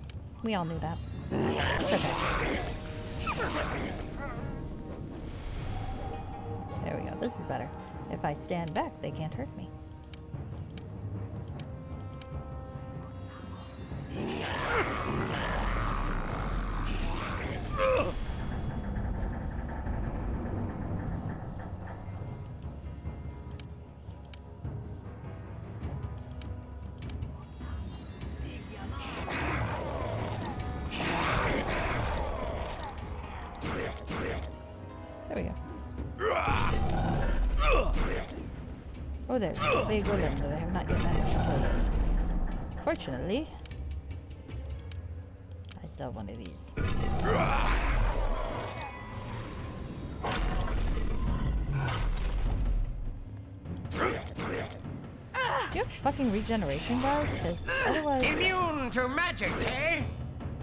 We all knew that. It's okay. There we go. This is better. If I stand back, they can't hurt me. There we go. Oh, there's a big golem that I have not yet managed to kill yet. Fortunately, I still have one of these. Do you have fucking regeneration, guys? Because otherwise... Immune to magic, eh?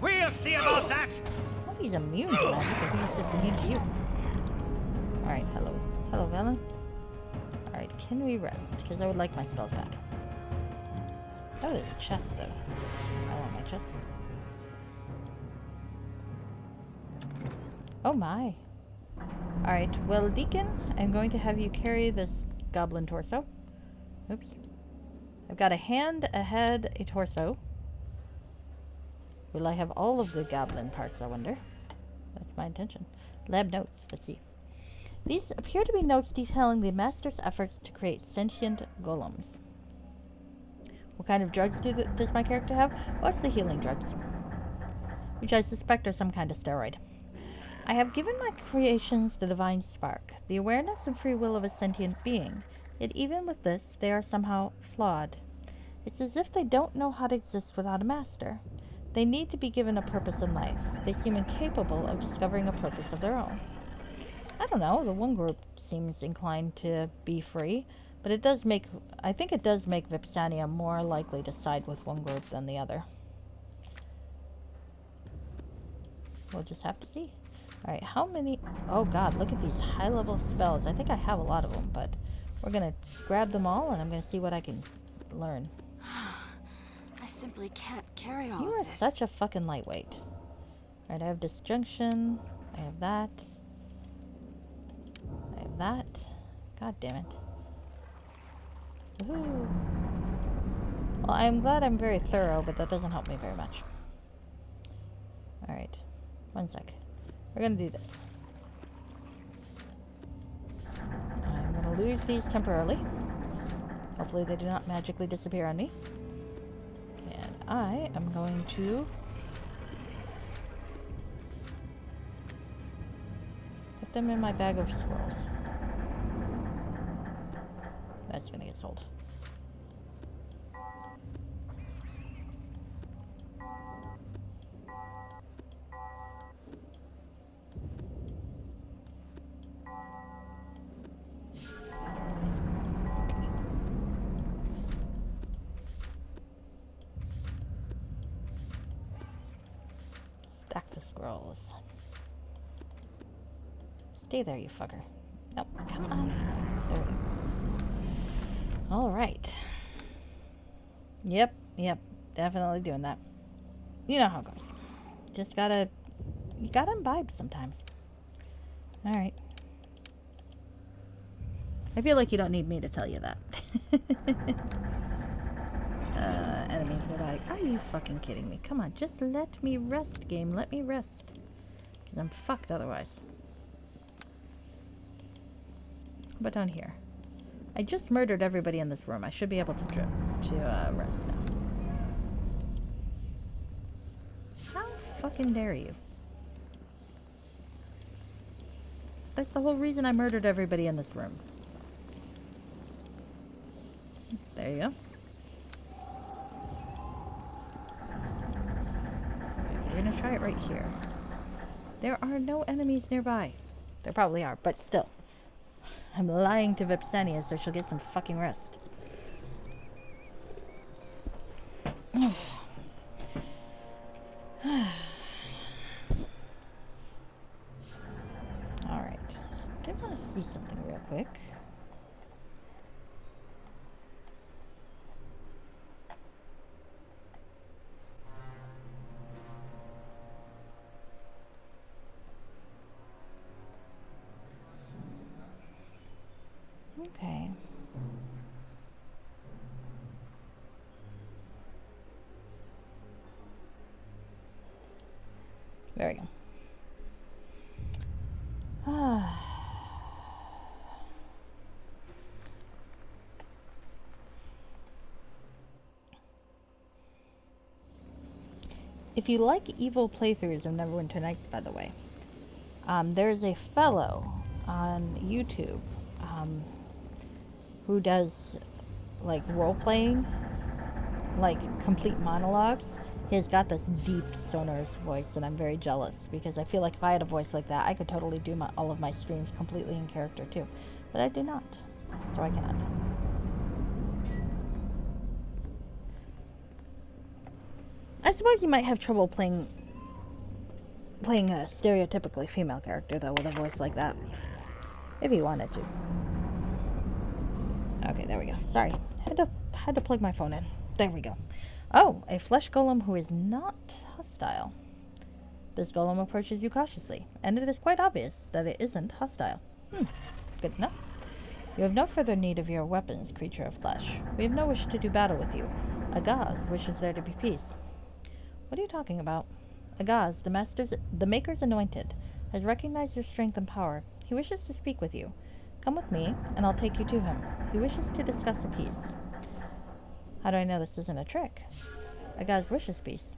We'll see about that! I don't think he's immune to magic. I think he's just immune to you. Alright, hello. Hello, Valen. Alright, can we rest? Because I would like my spells back. Oh, there's a chest, though. I want my chest. Oh my. Alright, well, Deacon, I'm going to have you carry this goblin torso. Oops. I've got a hand, a head, a torso. Will I have all of the goblin parts, I wonder? That's my intention. Lab notes, let's see. These appear to be notes detailing the master's efforts to create sentient golems. What kind of drugs does my character have? What's the healing drugs? Which I suspect are some kind of steroid. I have given my creations the divine spark, the awareness and free will of a sentient being. Yet even with this, they are somehow flawed. It's as if they don't know how to exist without a master. They need to be given a purpose in life. They seem incapable of discovering a purpose of their own. I don't know, the one group seems inclined to be free, but I think it does make Vipsania more likely to side with one group than the other. We'll just have to see. Alright, how many... Oh god, look at these high-level spells. I think I have a lot of them, but we're gonna grab them all, and I'm gonna see what I can learn. I simply can't carry all You of are this. such a fucking lightweight. Alright, I have disjunction. I have that. I have that. God damn it. Woohoo! Well, I'm glad I'm very thorough, but that doesn't help me very much. Alright. One sec. We're gonna do this. I'm gonna lose these temporarily. Hopefully they do not magically disappear on me. And I am going to put them in my bag of squirrels. That's gonna get sold. Stack the squirrels. Stay there, you fucker. Nope, come on. There we go. Alright. Yep, definitely doing that. You know how it goes. You gotta imbibe sometimes. Alright. I feel like you don't need me to tell you that. Enemies nearby. Are you fucking kidding me? Come on, just let me rest, game. Let me rest. Because I'm fucked otherwise. How about down here? I just murdered everybody in this room. I should be able to rest now. How fucking dare you? That's the whole reason I murdered everybody in this room. There you go. Okay, we're gonna try it right here. There are no enemies nearby. There probably are, but still. I'm lying to Vipsania so she'll get some fucking rest. Alright. I want to see something real quick. Okay. There we go. If you like evil playthroughs of Neverwinter Nights, by the way, there's a fellow on YouTube who does like role-playing, like complete monologues. He's got this deep sonorous voice, and I'm very jealous because I feel like if I had a voice like that, I could totally do all of my streams completely in character too. But I do not, so I cannot. I suppose you might have trouble playing a stereotypically female character though with a voice like that, if you wanted to. Okay, there we go. Sorry, had to plug my phone in. There we go. Oh, a flesh golem who is not hostile. This golem approaches you cautiously, and it is quite obvious that it isn't hostile. Good enough. You have no further need of your weapons, creature of flesh. We have no wish to do battle with you. Agaz wishes there to be peace. What are you talking about? Agaz, the Maker's anointed, has recognized your strength and power. He wishes to speak with you. Come with me, and I'll take you to him. He wishes to discuss a peace. How do I know this isn't a trick? Agaz wishes peace.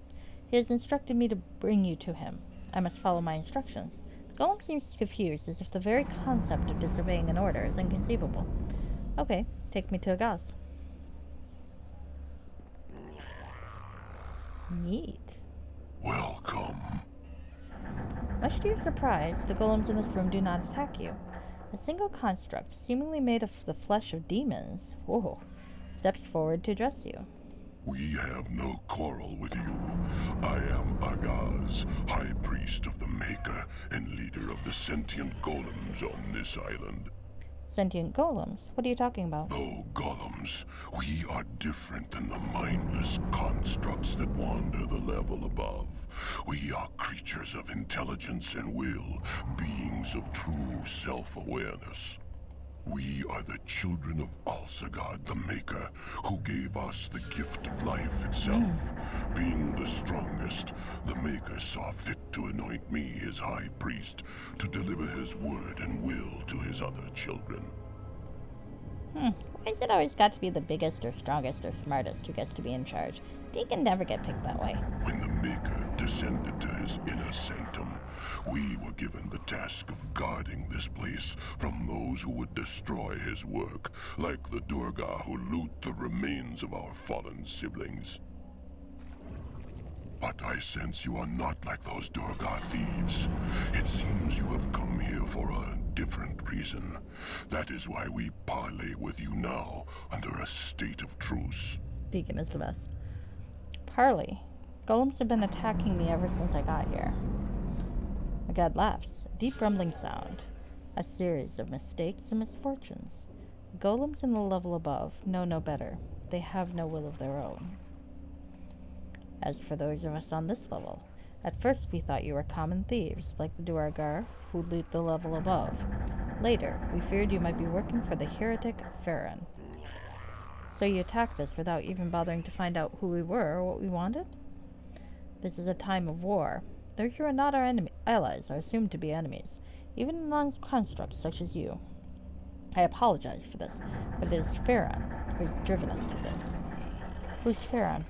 He has instructed me to bring you to him. I must follow my instructions. The Golem seems confused, as if the very concept of disobeying an order is inconceivable. Okay, take me to Agaz. Neat. Welcome. Much to your surprise, the golems in this room do not attack you. A single construct, seemingly made of the flesh of demons, whoa, steps forward to address you. We have no quarrel with you. I am Agaz, High Priest of the Maker and leader of the sentient golems on this island. Sentient golems? What are you talking about? Though golems, we are different than the mindless constructs that wander the level above. We are creatures of intelligence and will, beings of true self-awareness. We are the children of Alsagard the Maker, who gave us the gift of life itself. Being the strongest, the Maker saw fit to anoint me his high priest to deliver his word and will to his other children. Why is it always got to be the biggest or strongest or smartest who gets to be in charge? Deacon never get picked that way. When the Maker descended to his inner sanctum, we were given the task of guarding this place from those who would destroy his work, like the Durga who loot the remains of our fallen siblings. But I sense you are not like those Durga thieves. It seems you have come here for a different reason. That is why we parley with you now, under a state of truce. Deacon is the best. Parley. Golems have been attacking me ever since I got here. My god laughs. A deep rumbling sound. A series of mistakes and misfortunes. Golems in the level above know no better. They have no will of their own. As for those of us on this level, at first we thought you were common thieves, like the Duergar, who loot the level above. Later, we feared you might be working for the heretic Farron. So you attacked us without even bothering to find out who we were or what we wanted? This is a time of war. Those who are not our allies are assumed to be enemies, even non-constructs such as you. I apologize for this, but it is Farron who has driven us to this. Who's Farron?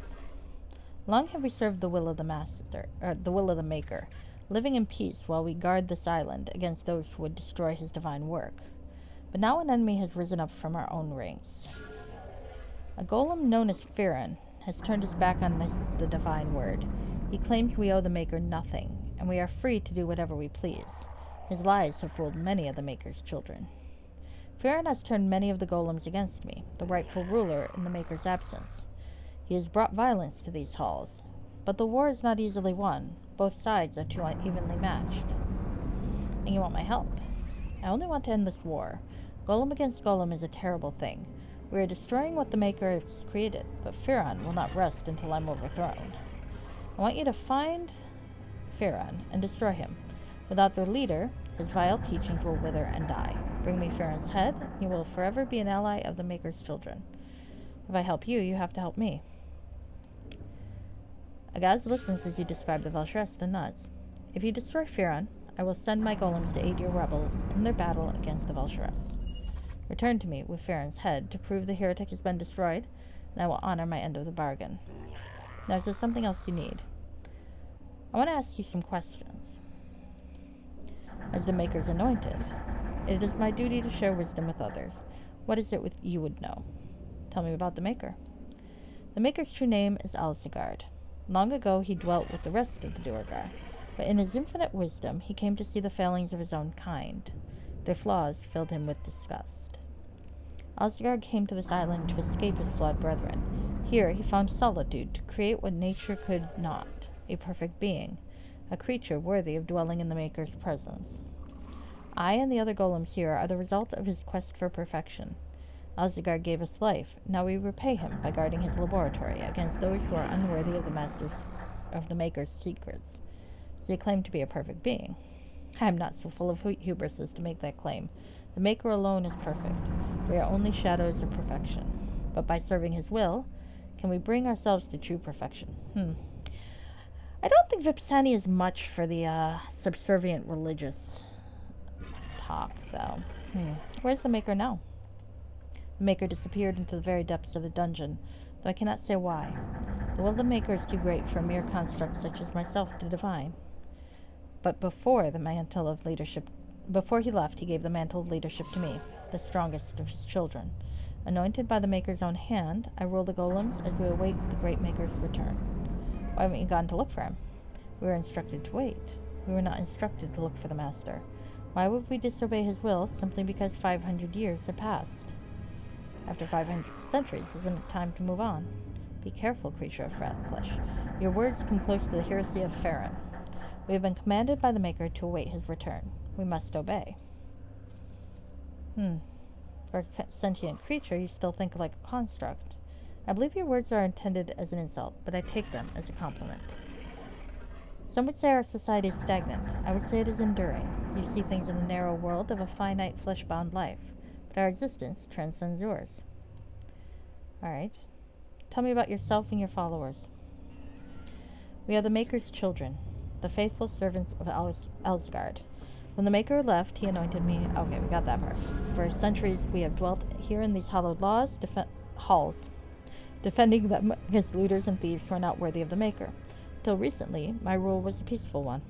Long have we served the will of the the Maker, living in peace while we guard this island against those who would destroy his divine work. But now an enemy has risen up from our own ranks. A golem known as Farron has turned his back on the divine word. He claims we owe the Maker nothing, and we are free to do whatever we please. His lies have fooled many of the Maker's children. Farron has turned many of the golems against me, the rightful ruler in the Maker's absence. He has brought violence to these halls, but the war is not easily won. Both sides are too unevenly matched. And you want my help? I only want to end this war. Golem against golem is a terrible thing. We are destroying what the Maker has created, but Farron will not rest until I'm overthrown. I want you to find Farron and destroy him. Without their leader, his vile teachings will wither and die. Bring me Farron's head, and he will forever be an ally of the Maker's children. If I help you, you have to help me. Agaz listens as you describe the Valshrest and nods. If you destroy Farron, I will send my golems to aid your rebels in their battle against the Valshrest. Return to me with Farron's head to prove the heretic has been destroyed, and I will honor my end of the bargain. Now, is there something else you need? I want to ask you some questions. As the Maker's anointed, it is my duty to share wisdom with others. What is it you would know? Tell me about the Maker. The Maker's true name is Alsagard. Long ago he dwelt with the rest of the Duergar, but in his infinite wisdom he came to see the failings of his own kind. Their flaws filled him with disgust. Alsagard came to this island to escape his flawed brethren. Here he found solitude to create what nature could not, a perfect being, a creature worthy of dwelling in the Maker's presence. I and the other golems here are the result of his quest for perfection. Alsagard gave us life. Now we repay him by guarding his laboratory against those who are unworthy of the Maker's secrets. So he claimed to be a perfect being. I am not so full of hubris as to make that claim. The Maker alone is perfect. We are only shadows of perfection. But by serving his will, can we bring ourselves to true perfection? I don't think Vipsani is much for the subservient religious talk, though. Where's the Maker now? The Maker disappeared into the very depths of the dungeon, though I cannot say why. The will of the Maker is too great for a mere construct such as myself to divine. But before he left, he gave the mantle of leadership to me, the strongest of his children. Anointed by the Maker's own hand, I rule the golems as we await the great Maker's return. Why haven't you gone to look for him? We were instructed to wait. We were not instructed to look for the Master. Why would we disobey his will simply because 500 years have passed? After 500 centuries, isn't it time to move on? Be careful, creature of flesh. Your words come close to the heresy of Farron. We have been commanded by the Maker to await his return. We must obey. For a sentient creature, you still think like a construct. I believe your words are intended as an insult, but I take them as a compliment. Some would say our society is stagnant. I would say it is enduring. You see things in the narrow world of a finite flesh-bound life, but our existence transcends yours. Alright. Tell me about yourself and your followers. We are the Maker's children, the faithful servants of Elsgard. When the Maker left, he anointed me. Okay, we got that part. For centuries, we have dwelt here in these hallowed halls, defending them against looters and thieves who are not worthy of the Maker. Till recently, my rule was a peaceful one.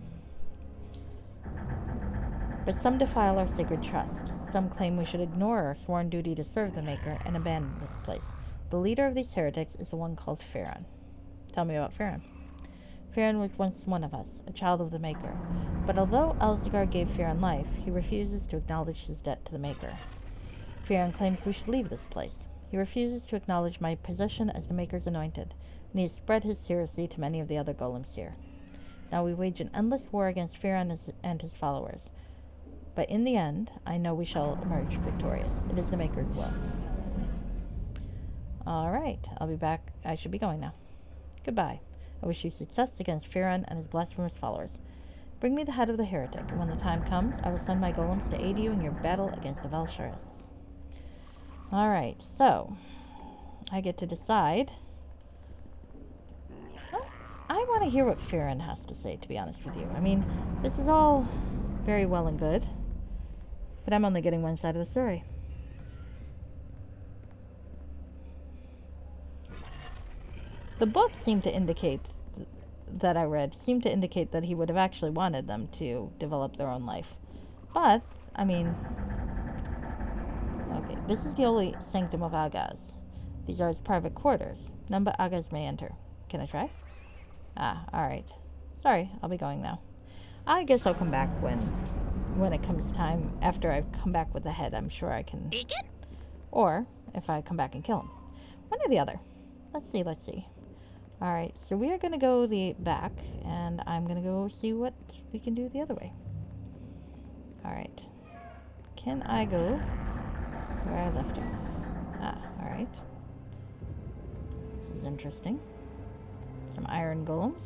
But some defile our sacred trust. Some claim we should ignore our sworn duty to serve the Maker and abandon this place. The leader of these heretics is the one called Farron. Tell me about Farron. Farron was once one of us, a child of the Maker. But although Elsgard gave Farron life, he refuses to acknowledge his debt to the Maker. Farron claims we should leave this place. He refuses to acknowledge my position as the Maker's anointed, and he has spread his heresy to many of the other golems here. Now we wage an endless war against Farron and his followers. But in the end, I know we shall emerge victorious. It is the Maker's will. Alright, I'll be back. I should be going now. Goodbye. I wish you success against Farron and his blasphemous followers. Bring me the head of the heretic, and when the time comes, I will send my golems to aid you in your battle against the Valsharis. Alright, so I get to decide. Well, I want to hear what Farron has to say, to be honest with you. I mean, this is all very well and good, but I'm only getting one side of the story. The book seemed to indicate that I read seemed to indicate that he would have actually wanted them to develop their own life. But, I mean, okay, this is the holy sanctum of Agaz. These are his private quarters. None but Agaz may enter. Can I try? Ah, alright. Sorry, I'll be going now. I guess I'll come back when it comes time. After I've come back with the head, I'm sure I can. Deacon? Or if I come back and kill him. One or the other. Let's see. Alright, so we are going to go the back, and I'm going to go see what we can do the other way. Alright. Can I go where I left off? Ah, alright. This is interesting. Some iron golems.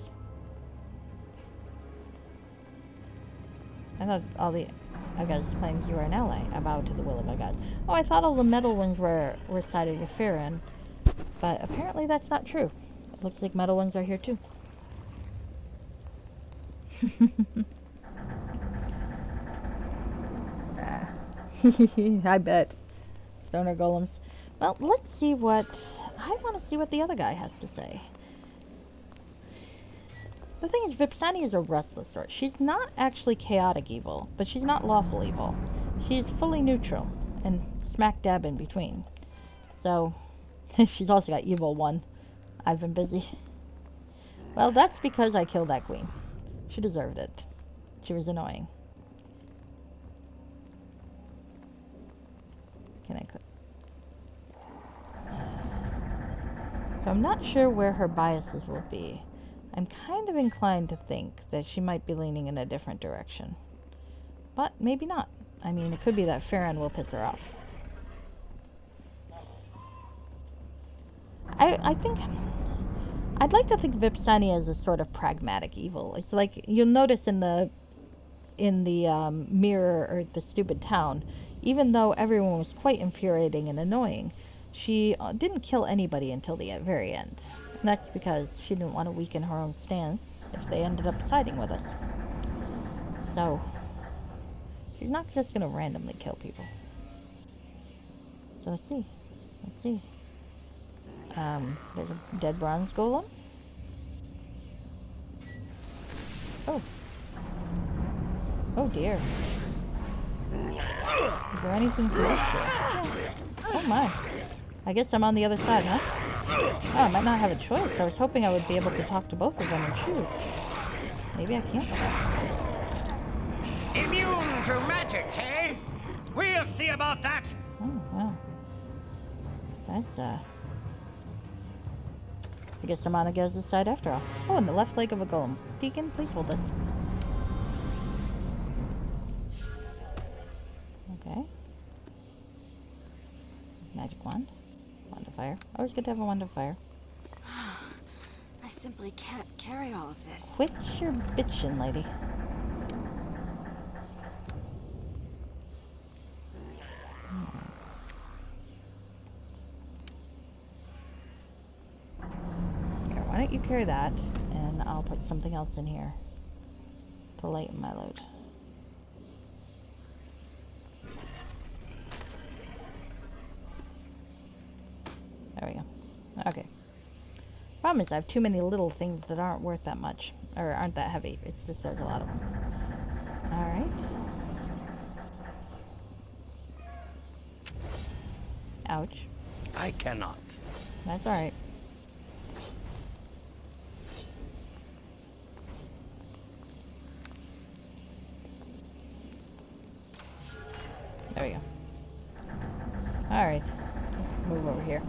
I thought all the Agaz claims you are an ally. I bow to the will of Agaz. Oh, I thought all the metal ones were sided with Farron, but apparently that's not true. Looks like metal ones are here too. I bet. Stoner golems. Well, let's see what... I want to see what the other guy has to say. The thing is, Vipsani is a restless sort. She's not actually chaotic evil, but she's not lawful evil. She's fully neutral, and smack dab in between. So, she's also got evil one. I've been busy. Well, that's because I killed that queen. She deserved it. She was annoying. Can I click? So I'm not sure where her biases will be. I'm kind of inclined to think that she might be leaning in a different direction. But maybe not. I mean, it could be that Farron will piss her off. I think... I'd like to think Vipsani is a sort of pragmatic evil. It's like, you'll notice in the mirror, or the stupid town, even though everyone was quite infuriating and annoying, she didn't kill anybody until the very end. And that's because she didn't want to weaken her own stance if they ended up siding with us. So, she's not just going to randomly kill people. So let's see. There's a dead bronze golem. Oh. Oh dear. Is there anything to this here? Oh my. I guess I'm on the other side, huh? Oh, I might not have a choice. I was hoping I would be able to talk to both of them and choose. Maybe I can't. Immune to magic, eh? We'll see about that. Oh, wow. That's, I guess I'm on Agaz's side after all. Oh, and the left leg of a golem. Deacon, please hold this. Okay. Magic wand. Wand of fire. Always good to have a wand of fire. I simply can't carry all of this. Quit your bitchin', lady. Here, why don't you carry that, and I'll put something else in here to lighten my load. There we go. Okay. Problem is I have too many little things that aren't worth that much. Or aren't that heavy. It's just there's a lot of them. Alright. Ouch. I cannot. That's alright. There we go. Alright. Let's move over here.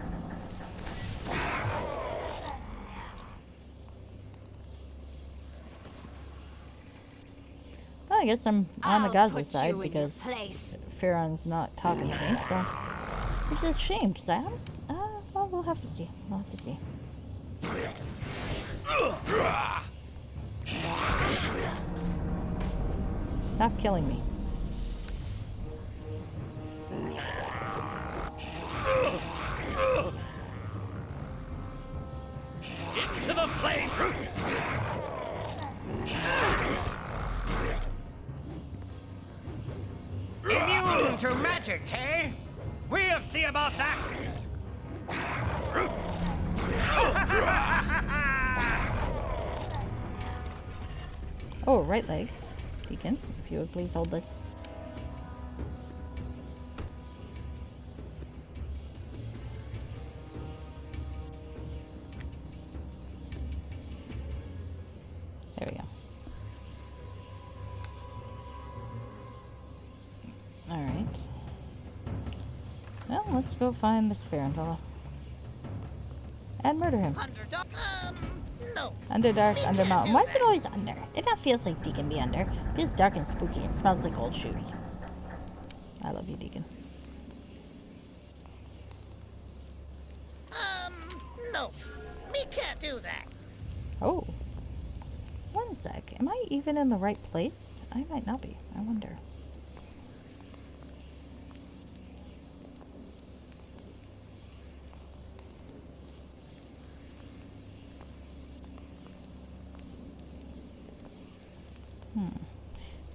Well, I guess I'm on the Gaza side because Farron's not talking to me, so it's a shame, Silas. Well, we'll have to see. We'll have to see. Stop killing me. Into the flame! Immune to magic, eh? We'll see about that. Oh, right leg. Deacon, if you would please hold this. There we go. Alright. Well, let's go find this Farron fella. And murder him. Underdark. No. Underdark, We under can't mountain. do Why is that. it always under? It not feels like Deacon be under. It feels dark and spooky and smells like old shoes. I love you, Deacon. No. Me can't do that. Oh. One sec. Am I even in the right place? I might not be. I wonder.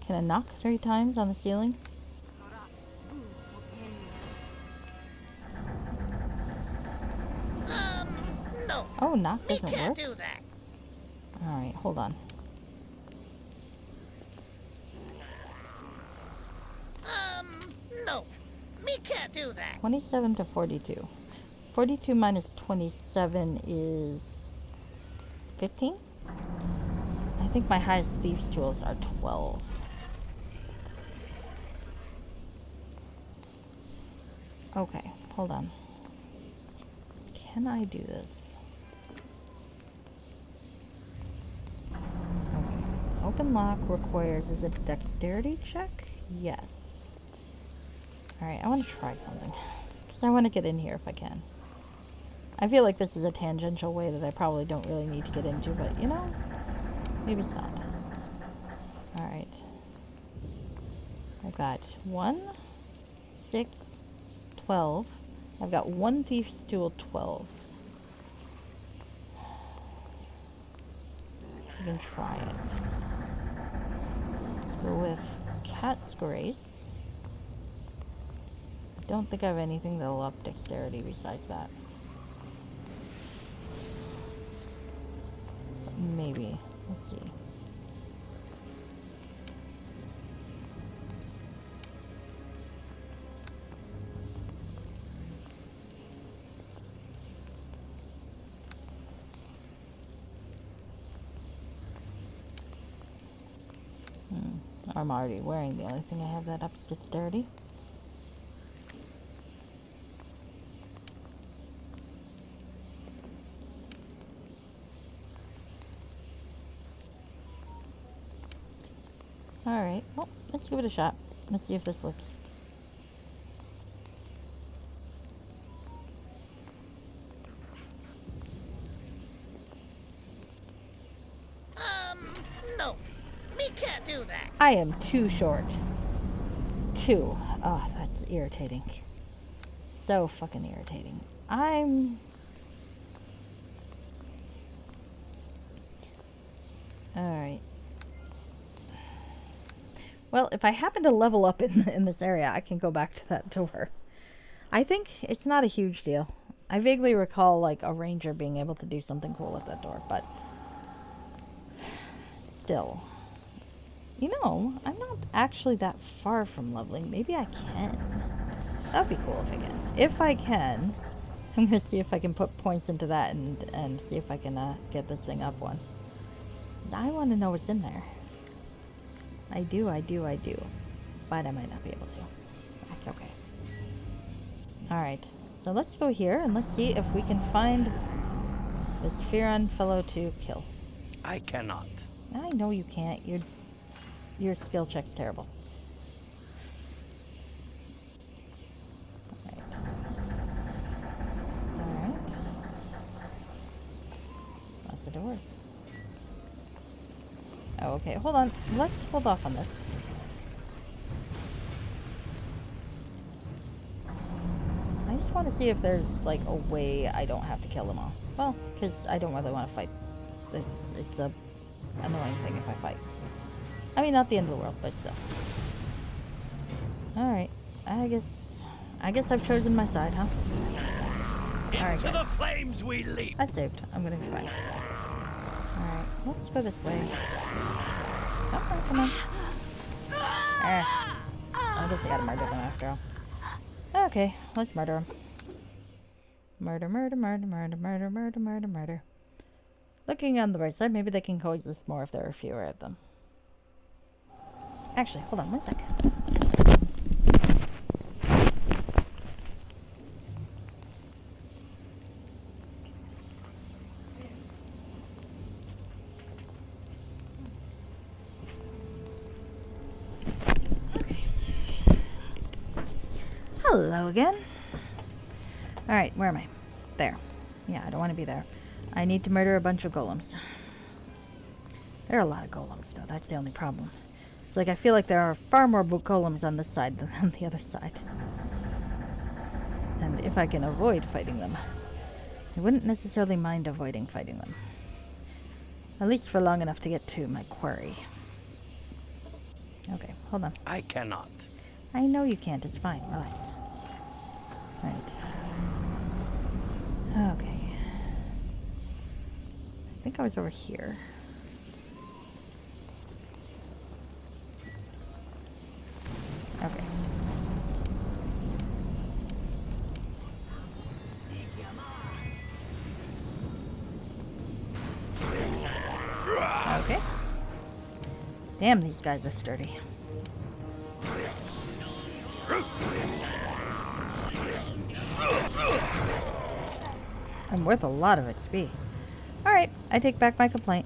Can I knock 3 times on the ceiling? No. Oh, knock Me doesn't can't work? do that. Alright, hold on. No. Me can't do that. 27 to 42. 42 minus 27 is 15? I think my highest thieves tools are 12. Okay, hold on. Can I do this? Okay. Open lock requires, is it a dexterity check? Yes. Alright, I want to try something. Because I want to get in here if I can. I feel like this is a tangential way that I probably don't really need to get into, but you know, maybe it's not. Alright. I've got 1, 6, 12. I've got 1 thief's tool, 12. You can try it. Go with Cat's Grace. I don't think I have anything that'll up dexterity besides that. But maybe. Let's see. I'm already wearing. The only thing I have that up's dexterity. Alright, well, let's give it a shot. Let's see if this works. No. Me can't do that. I am too short. Too. Oh, that's irritating. So fucking irritating. Alright. Well, if I happen to level up in this area, I can go back to that door. I think it's not a huge deal. I vaguely recall, like, a ranger being able to do something cool at that door, but... Still. You know, I'm not actually that far from leveling. Maybe I can. That'd be cool if I can. If I can, I'm gonna see if I can put points into that and see if I can get this thing up one. I want to know what's in there. I do. But I might not be able to. That's okay. Alright, so let's go here and let's see if we can find this Fearon fellow to kill. I cannot. I know you can't. Your skill check's terrible. Alright. Lots of doors. Oh, okay, hold on. Let's hold off on this. I just want to see if there's, like, a way I don't have to kill them all. Well, because I don't really want to fight. It's a annoying thing if I fight. I mean, not the end of the world, but still. Alright, I guess I've chosen my side, huh? Alright, Into the flames we leap! I saved. I'm gonna be fine. Alright, let's go this way. Oh, come on. I guess I gotta murder them after all. Okay, let's murder them. Murder. Looking on the right side, maybe they can coexist more if there are fewer of them. Actually, hold on one sec. Okay. Hello again. Alright, where am I? There. Yeah, I don't want to be there. I need to murder a bunch of golems. There are a lot of golems, though. That's the only problem. It's like I feel like there are far more golems on this side than on the other side. And if I can avoid fighting them, I wouldn't necessarily mind avoiding fighting them. At least for long enough to get to my quarry. Okay, hold on. I cannot. I know you can't. It's fine. Relax. Right. Okay. I think I was over here. Okay. Okay. Damn, these guys are sturdy. I'm worth a lot of XP. Alright, I take back my complaint.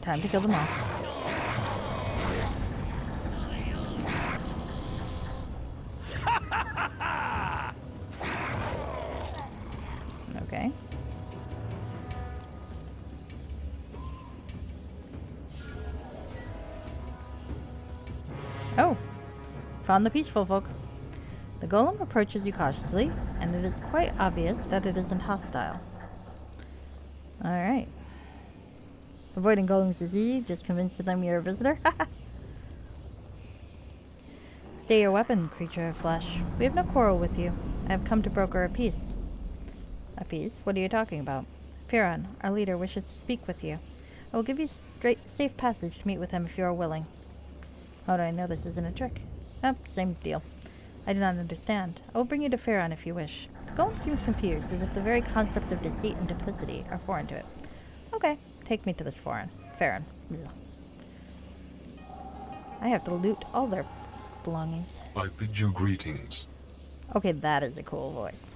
Time to kill them all. Okay. Oh, found the peaceful folk. The golem approaches you cautiously, and it is quite obvious that it isn't hostile. Alright. Avoiding golems is easy, just convince them you're a visitor. Stay your weapon, creature of flesh. We have no quarrel with you. I have come to broker a peace. A peace? What are you talking about? Fearon, our leader, wishes to speak with you. I will give you safe passage to meet with him if you are willing. How do I know this isn't a trick? Same deal. I do not understand. I will bring you to Fearon if you wish. The golem seems confused, as if the very concepts of deceit and duplicity are foreign to it. Okay, take me to this Fearon. I have to loot all their belongings. I bid you greetings. Okay, that is a cool voice.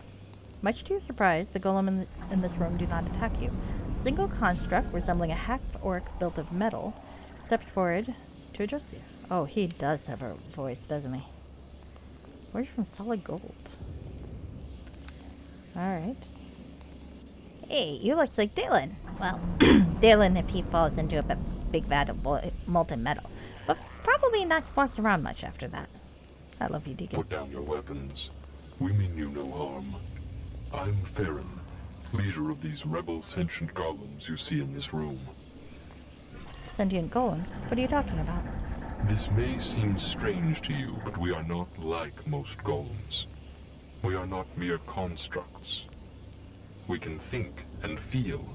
Much to your surprise, the golem in this room do not attack you. A single construct resembling a hacked orc built of metal steps forward to address you. Oh, he does have a voice, doesn't he? Where's from solid gold? Alright. Hey, you look like Dylan. Well, Dylan if he falls into a big vat of molten metal. But probably not walks around much after that. I love you, Deacon. Put down your weapons. We mean you no harm. I'm Theron, leader of these rebel sentient golems you see in this room. Sentient golems? What are you talking about? This may seem strange to you, but we are not like most golems. We are not mere constructs. We can think and feel.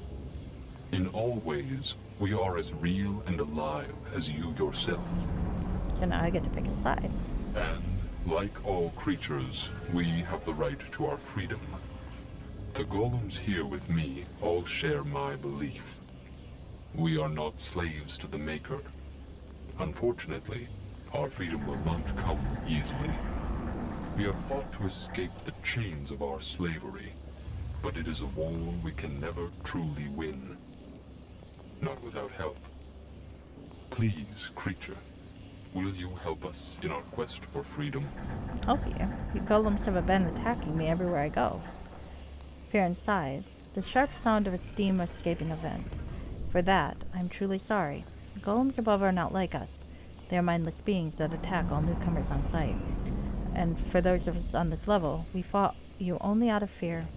In all ways, we are as real and alive as you yourself. So now I get to pick a side. And, like all creatures, we have the right to our freedom. The golems here with me all share my belief. We are not slaves to the Maker. Unfortunately, our freedom will not come easily. We have fought to escape the chains of our slavery, but it is a war we can never truly win. Not without help. Please, creature, will you help us in our quest for freedom? Help you? You golems have been attacking me everywhere I go. Fear and sighs, the sharp sound of a steam escaping a vent. For that, I'm truly sorry. The golems above are not like us. They are mindless beings that attack all newcomers on sight. And for those of us on this level, we fought you only out of fear.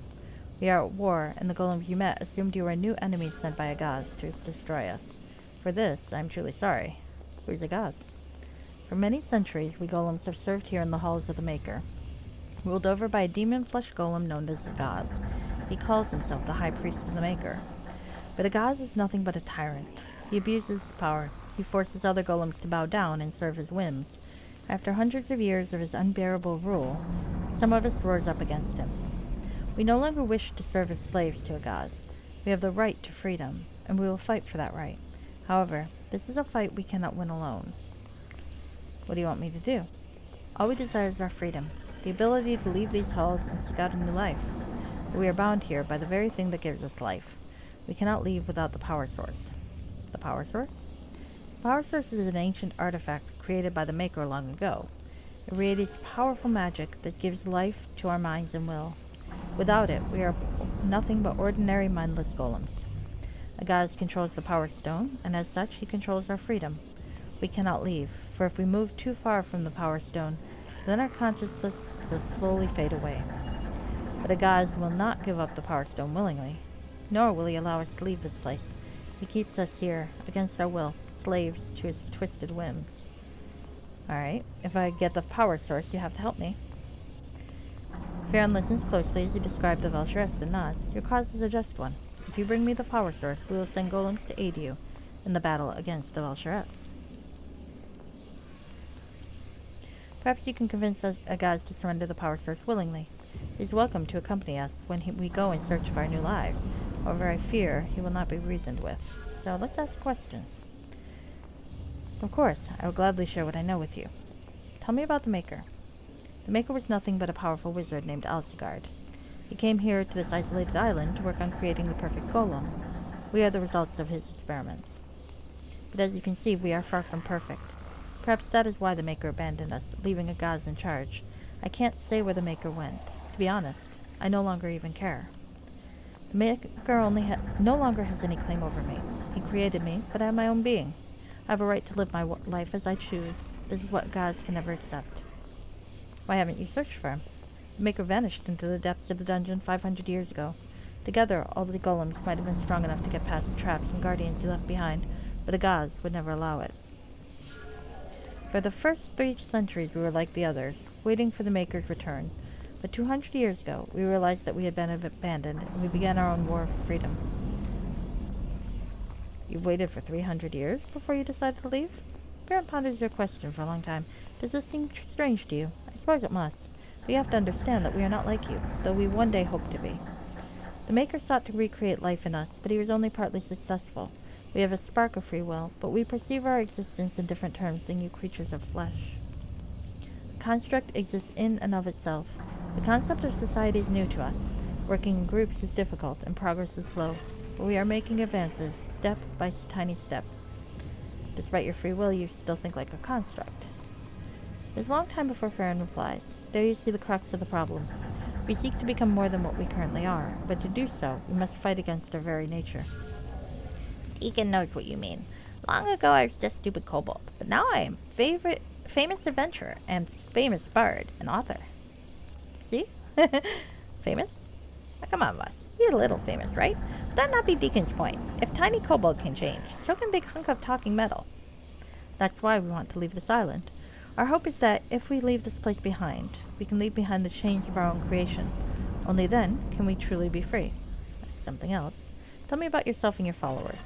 We are at war, and the golems you met assumed you were a new enemy sent by Agaz to destroy us. For this, I'm truly sorry. Who's Agaz? For many centuries, we golems have served here in the halls of the Maker, ruled over by a demon-flesh golem known as Agaz. He calls himself the High Priest of the Maker. But Agaz is nothing but a tyrant. He abuses his power. He forces other golems to bow down and serve his whims. After hundreds of years of his unbearable rule, some of us rose up against him. We no longer wish to serve as slaves to Agaz. We have the right to freedom, and we will fight for that right. However, this is a fight we cannot win alone. What do you want me to do? All we desire is our freedom, the ability to leave these halls and seek out a new life. But we are bound here by the very thing that gives us life. We cannot leave without the power source. The power source? The power source is an ancient artifact created by the Maker long ago. It radiates powerful magic that gives life to our minds and will. Without it, we are nothing but ordinary mindless golems. Agaz controls the Power Stone, and as such, he controls our freedom. We cannot leave, for if we move too far from the Power Stone, then our consciousness will slowly fade away. But Agaz will not give up the Power Stone willingly, nor will he allow us to leave this place. He keeps us here, against our will, slaves to his twisted whims. Alright, if I get the power source, you have to help me. Farron listens closely as you describe the Valsharest and nods. Your cause is a just one. If you bring me the power source, we will send golems to aid you in the battle against the Valsharest. Perhaps you can convince Agaz to surrender the power source willingly. He is welcome to accompany us when we go in search of our new lives. However, I fear he will not be reasoned with. So let's ask questions. Of course, I will gladly share what I know with you. Tell me about the Maker. The Maker was nothing but a powerful wizard named Alsigard. He came here to this isolated island to work on creating the perfect golem. We are the results of his experiments. But as you can see, we are far from perfect. Perhaps that is why the Maker abandoned us, leaving Agaz in charge. I can't say where the Maker went. To be honest, I no longer even care. The Maker no longer has any claim over me. He created me, but I have my own being. I have a right to live my life as I choose. This is what Agaz can never accept. Why haven't you searched for him? The Maker vanished into the depths of the dungeon 500 years ago. Together, all the golems might have been strong enough to get past the traps and guardians he left behind, but Agaz would never allow it. For the first 3 centuries we were like the others, waiting for the Maker's return. But 200 years ago, we realized that we had been abandoned, and we began our own war for freedom. You've waited for 300 years before you decided to leave? Baron ponders your question for a long time. Does this seem strange to you? I suppose it must. But you have to understand that we are not like you, though we one day hope to be. The Maker sought to recreate life in us, but he was only partly successful. We have a spark of free will, but we perceive our existence in different terms than you creatures of flesh. A construct exists in and of itself. The concept of society is new to us. Working in groups is difficult, and progress is slow, but we are making advances, step by tiny step. Despite your free will, you still think like a construct. It is a long time before Farron replies. There you see the crux of the problem. We seek to become more than what we currently are, but to do so, we must fight against our very nature. Deacon knows what you mean. Long ago I was just stupid kobold, but now I am famous adventurer and famous bard and author. See? Famous? Now, come on, boss. He's a little famous, right? Would that not be Deacon's point? If tiny kobold can change, so can big hunk of talking metal. That's why we want to leave this island. Our hope is that if we leave this place behind, we can leave behind the chains of our own creation. Only then can we truly be free. That's something else. Tell me about yourself and your followers.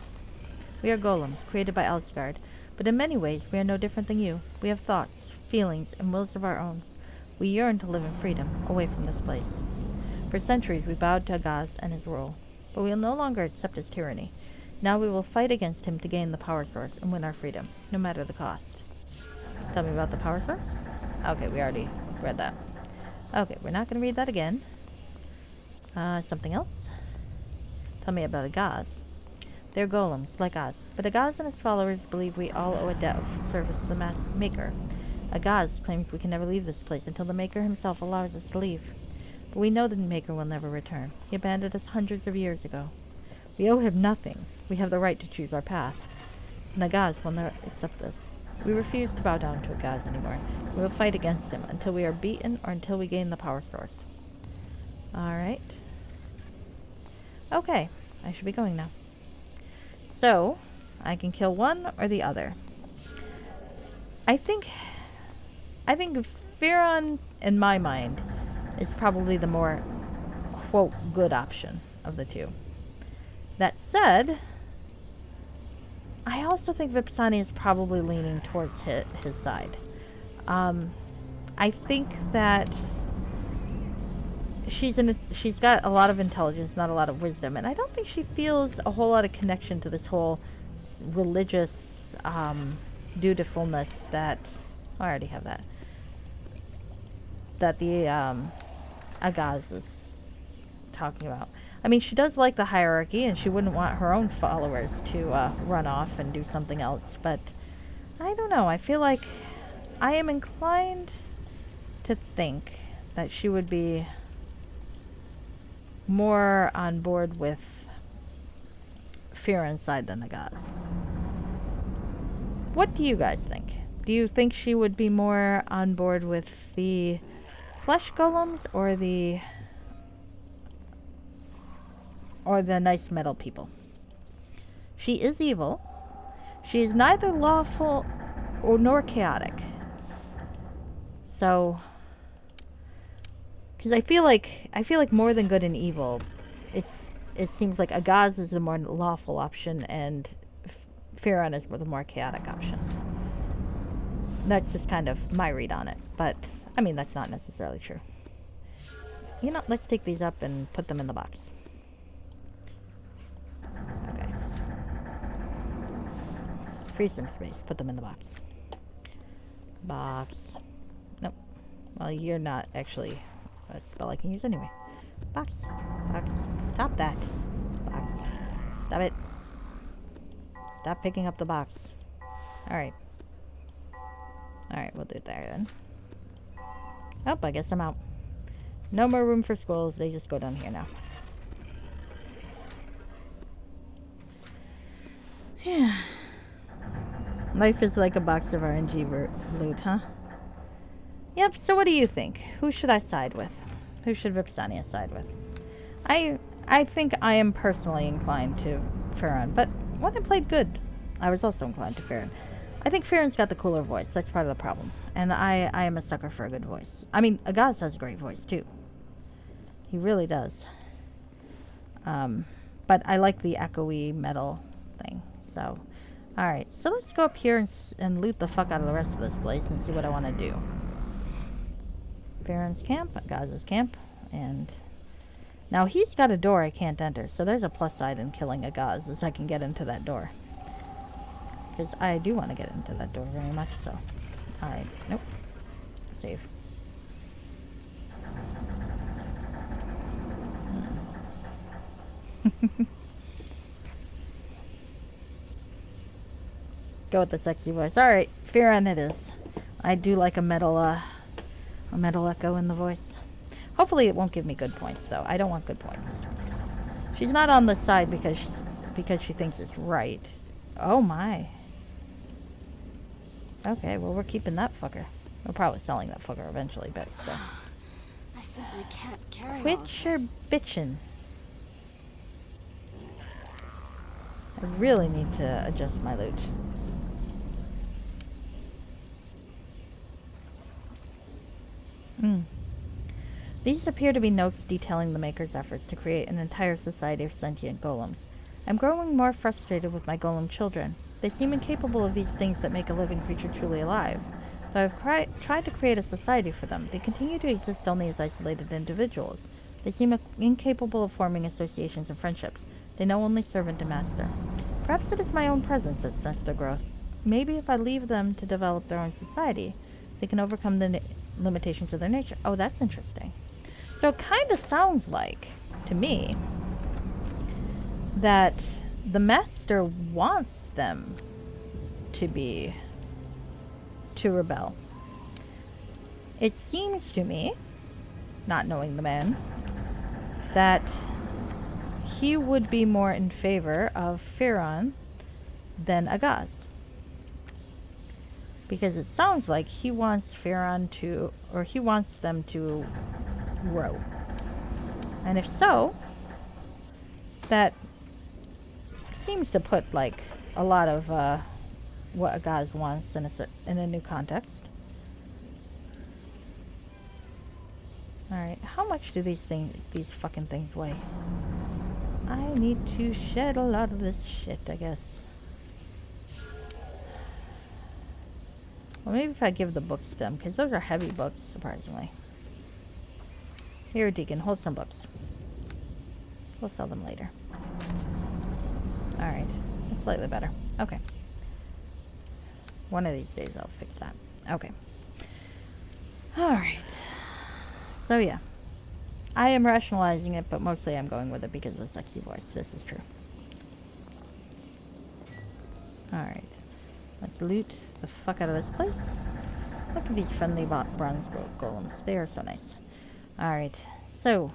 We are golems, created by Asgard, but in many ways we are no different than you. We have thoughts, feelings, and wills of our own. We yearn to live in freedom, away from this place. For centuries we bowed to Agaz and his rule, but we will no longer accept his tyranny. Now we will fight against him to gain the power source and win our freedom, no matter the cost. Tell me about the power source? Okay, we already read that. Okay, we're not going to read that again. Something else? Tell me about Agaz. They're golems, like us, but Agaz and his followers believe we all owe a debt of service to the Maker. Agaz claims we can never leave this place until the Maker himself allows us to leave. But we know the Maker will never return. He abandoned us hundreds of years ago. We owe him nothing. We have the right to choose our path. And Agaz will never accept this. We refuse to bow down to Agaz anymore. We will fight against him until we are beaten or until we gain the power source. Alright. Okay, I should be going now. So, I can kill one or the other. I think Farron, in my mind, is probably the more, quote, good option of the two. That said, I also think Vipsani is probably leaning towards his side. I think that she's got a lot of intelligence, not a lot of wisdom, and I don't think she feels a whole lot of connection to this whole religious dutifulness that I already have that the Agaz is talking about. I mean, she does like the hierarchy, and she wouldn't want her own followers to run off and do something else, but I don't know. I feel like I am inclined to think that she would be more on board with Farron's side than Agaz. What do you guys think? Do you think she would be more on board with the flesh golems or the nice metal people? She is evil. She is neither lawful nor chaotic. So, because I feel like more than good and evil, it seems like Agaz is the more lawful option and Farron is the more chaotic option. That's just kind of my read on it, but I mean that's not necessarily true. You know, let's take these up and put them in the box. Okay. Free some space. Put them in the box. Box. Nope. Well, you're not actually a spell I can use anyway. Box. Box. Stop that. Box. Stop it. Stop picking up the box. Alright. Alright, we'll do it there then. Oh, I guess I'm out. No more room for squirrels. They just go down here now. Yeah. Life is like a box of RNG loot, huh? Yep, so what do you think? Who should I side with? Who should Vipsania side with? I think I am personally inclined to Farron, but when I played good, I was also inclined to Farron. I think Farron's got the cooler voice. That's part of the problem. And I am a sucker for a good voice. I mean, Agaz has a great voice, too. He really does. But I like the echoey metal thing. So, alright. So let's go up here and loot the fuck out of the rest of this place and see what I want to do. Farron's camp, Agaz's camp, and now he's got a door I can't enter, so there's a plus side in killing Agaz, as I can get into that door. because I do want to get into that door very much, so nope. Save. Go with the sexy voice. Alright, Farron it is. I do like a metal echo in the voice. Hopefully it won't give me good points, though. I don't want good points. She's not on the side because she thinks it's right. Oh my. Okay, well we're keeping that fucker. We're probably selling that fucker eventually, but still. I simply can't carry Quit all of your this. bitchin'. I really need to adjust my loot. These appear to be notes detailing the Maker's efforts to create an entire society of sentient golems. I'm growing more frustrated with my golem children. They seem incapable of these things that make a living creature truly alive. Though I've tried to create a society for them, they continue to exist only as isolated individuals. They seem incapable of forming associations and friendships. They know only servant and master. Perhaps it is my own presence that starts their growth. Maybe if I leave them to develop their own society, they can overcome the limitations of their nature. Oh, that's interesting. So it kind of sounds like, to me, that the master wants them to rebel. It seems to me, not knowing the man, that he would be more in favor of Farron than Agaz. Because it sounds like he wants Farron to, or he wants them to grow. And if so, that seems to put like a lot of what Agaz wants in a new context. Alright, how much do these fucking things weigh? I need to shed a lot of this shit, I guess. Well, maybe if I give the books to them, because those are heavy books, surprisingly. Here, Deacon, hold some books. We'll sell them later. Alright, that's slightly better. Okay. One of these days I'll fix that. Okay. Alright. So yeah. I am rationalizing it, but mostly I'm going with it because of the sexy voice. This is true. Alright. Let's loot the fuck out of this place. Look at these friendly bronze golems. They are so nice. Alright. So,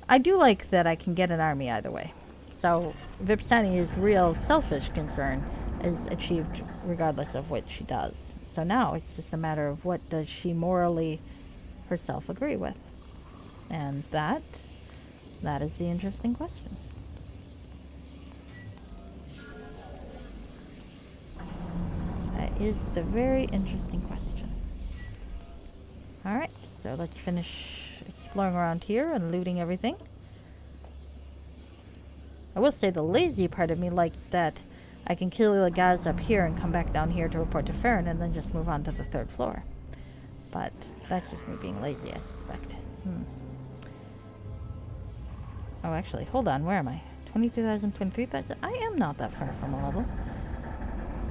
I do like that I can get an army either way. So, Vipsania's real selfish concern is achieved regardless of what she does. So now it's just a matter of what does she morally herself agree with. And that is the interesting question. That is the very interesting question. Alright, so let's finish exploring around here and looting everything. I will say the lazy part of me likes that I can kill the guys up here and come back down here to report to Farron and then just move on to the 3rd floor. But that's just me being lazy, I suspect. Oh, actually, hold on, where am I? 22,000, 23,000? I am not that far from a level.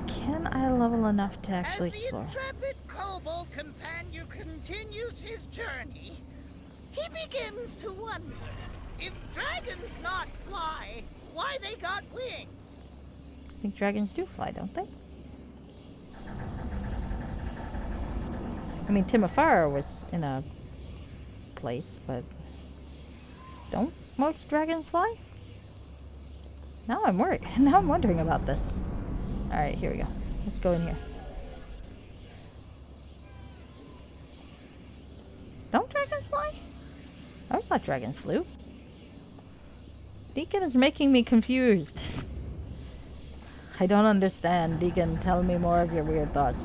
Can I level enough to actually explore? As the intrepid kobold companion continues his journey, he begins to wonder, if dragons not fly, why they got wings? I think dragons do fly, don't they? I mean, Timofara was in a place, but don't most dragons fly? Now I'm worried. Now I'm wondering about this. Alright, here we go. Let's go in here. Don't dragons fly? I thought dragons flew. Deacon is making me confused. I don't understand. Deacon, tell me more of your weird thoughts.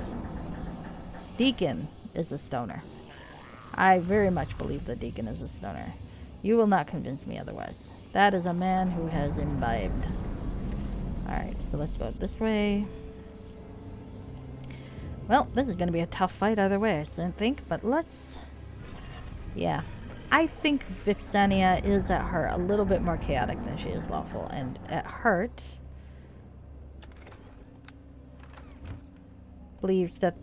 Deacon is a stoner. I very much believe that Deacon is a stoner. You will not convince me otherwise. That is a man who has imbibed. Alright, so let's go this way. Well, this is going to be a tough fight either way, I think, but let's... Yeah. I think Vipsania is at heart a little bit more chaotic than she is lawful, and at heart... believes that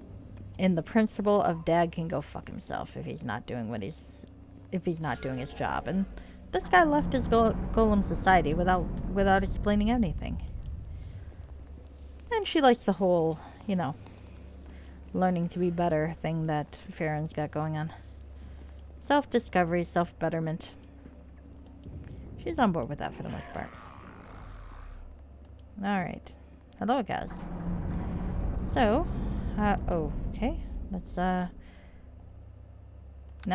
in the principle of Dad can go fuck himself if he's not doing his job. And this guy left his golem society without explaining anything. And she likes the whole, you know, learning to be better thing that Farron's got going on. Self-discovery, self-betterment. She's on board with that for the most part. Alright. Hello, guys. So, okay. Let's, now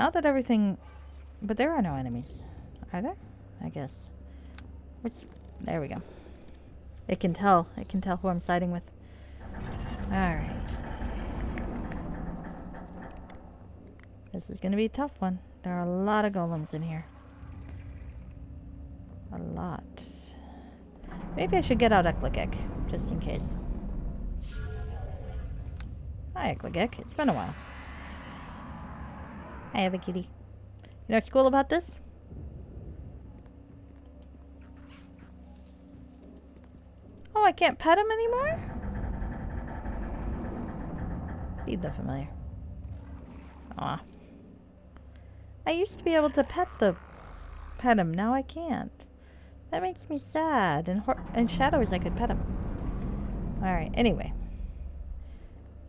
that everything... But there are no enemies. Are there? I guess. There we go. It can tell. It can tell who I'm siding with. Alright. This is gonna be a tough one. There are a lot of golems in here. A lot. Maybe I should get out Ekligek, just in case. Hi, Ekligek. It's been a while. I have a kitty. You know what's cool about this? Oh, I can't pet him anymore? Feed the familiar. Aw. I used to be able to pet him. Now I can't. That makes me sad. In Shadows, I could pet him. Alright, anyway.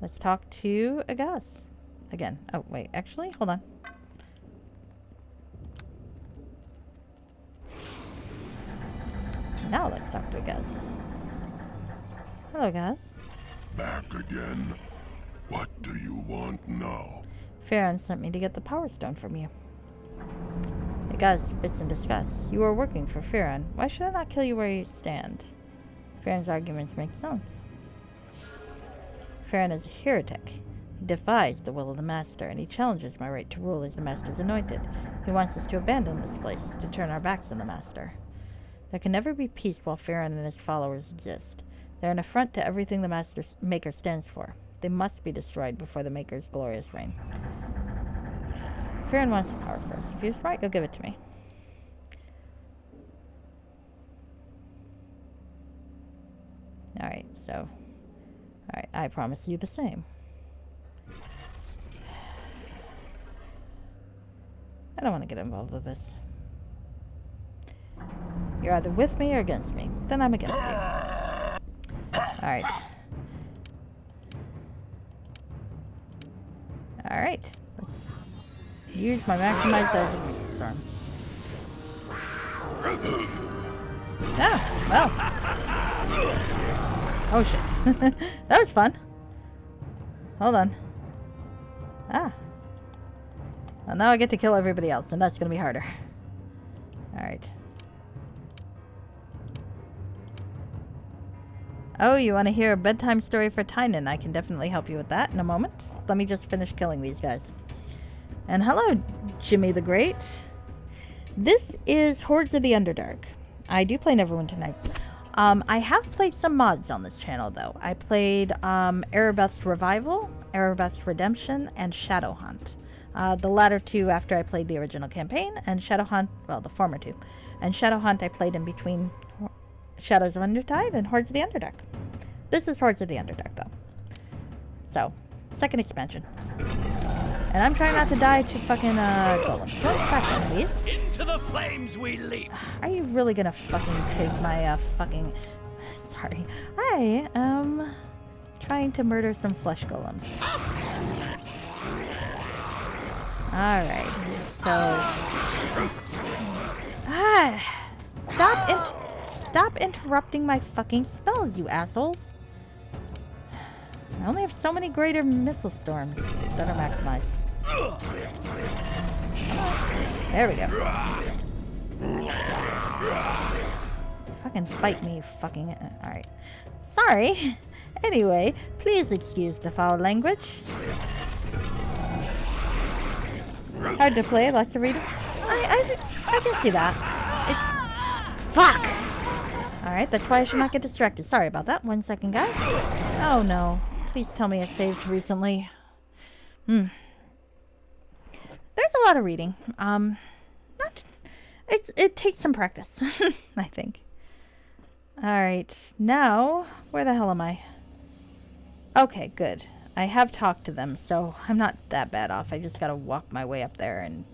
Let's talk to Agas. Again. Oh, wait. Actually, hold on. Now let's talk to Agas. Hello, Agas. Back again. What do you want now? Farron sent me to get the Power Stone from you. Agas bits in disgust. You are working for Farron. Why should I not kill you where you stand? Farron's arguments make sense. Farron is a heretic. He defies the will of the Master, and he challenges my right to rule as the Master's anointed. He wants us to abandon this place, to turn our backs on the Master. There can never be peace while Farron and his followers exist. They're an affront to everything the Maker stands for. They must be destroyed before the Maker's glorious reign. Farron wants a power source. If you're smart, you'll give it to me. Alright, so... Alright, I promise you the same. I don't want to get involved with this. You're either with me or against me. Then I'm against you. Alright. Alright. Let's use my maximized storm. Ah, well. Oh shit. That was fun. Hold on. Ah. Well, now I get to kill everybody else, and that's gonna be harder. Alright. Oh, you want to hear a bedtime story for Tynan? I can definitely help you with that in a moment. Let me just finish killing these guys. And hello, Jimmy the Great. This is Hordes of the Underdark. I do play Neverwinter Nights. I have played some mods on this channel, though. I played Erebeth's Revival, Erebeth's Redemption, and Shadowhunt. The latter two after I played the original campaign, and Shadowhunt, well, the former two. And Shadowhunt I played in between Shadows of Undertide and Hordes of the Underdark. This is Hordes of the Underdark, though. So, second expansion. And I'm trying not to die to fucking, golems. Don't suck, enemies. Into the flames we leap! Are you really gonna fucking take my, fucking... Sorry. I am trying to murder some flesh golems. Alright, so... Stop interrupting my fucking spells, you assholes! I only have so many greater missile storms that are maximized. There we go. Fucking fight me, fucking... Alright. Sorry. Anyway, please excuse the foul language. Hard to play, lots of reading. I can see that. It's... Fuck! Alright, that's why I should not get distracted. Sorry about that. 1 second, guys. Oh no. Please tell me I saved recently. There's a lot of reading. It takes some practice, I think. Alright, now, where the hell am I? Okay, good. I have talked to them, so I'm not that bad off. I just gotta walk my way up there and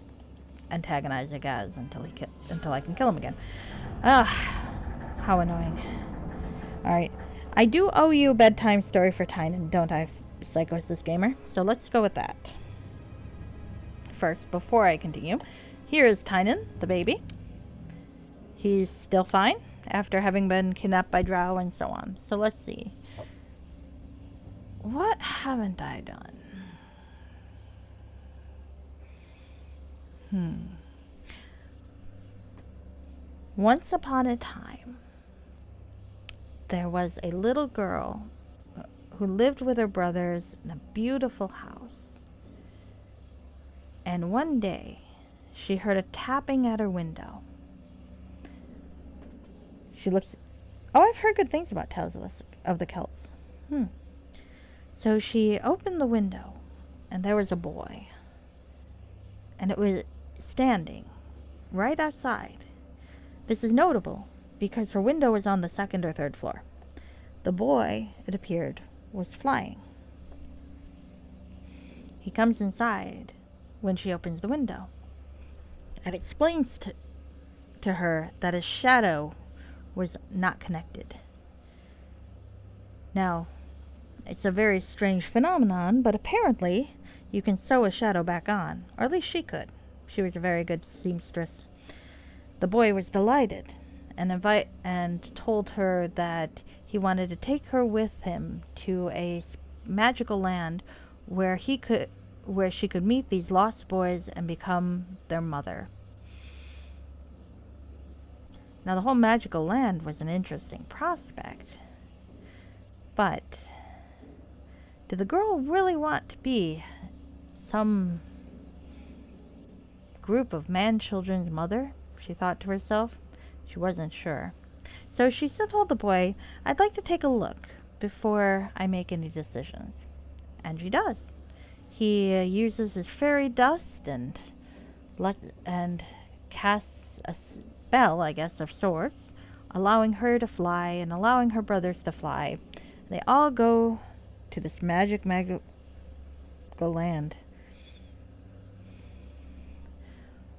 antagonize Agaz until I can kill him again. Ugh, how annoying. Alright, I do owe you a bedtime story for Tynan, don't I, Psychosis Gamer? So let's go with that. First, before I continue, here is Tynan, the baby. He's still fine after having been kidnapped by Drow and so on. So let's see. What haven't I done? Once upon a time, there was a little girl who lived with her brothers in a beautiful house. And one day, she heard a tapping at her window. She looks... Oh, I've heard good things about Tales of the Celts. So she opened the window, and there was a boy. And it was standing right outside. This is notable because her window was on the second or third floor. The boy, it appeared, was flying. He comes inside when she opens the window and explains to her that his shadow was not connected. Now, it's a very strange phenomenon, but apparently you can sew a shadow back on, or at least she could. She was a very good seamstress. The boy was delighted and told her that he wanted to take her with him to a magical land where she could meet these lost boys and become their mother. Now, the whole magical land was an interesting prospect, but did the girl really want to be some group of man-children's mother? She thought to herself. She wasn't sure. So she still told the boy, I'd like to take a look before I make any decisions. And she does. He uses his fairy dust and casts a spell, I guess, of sorts, allowing her to fly and allowing her brothers to fly. They all go to this magical land.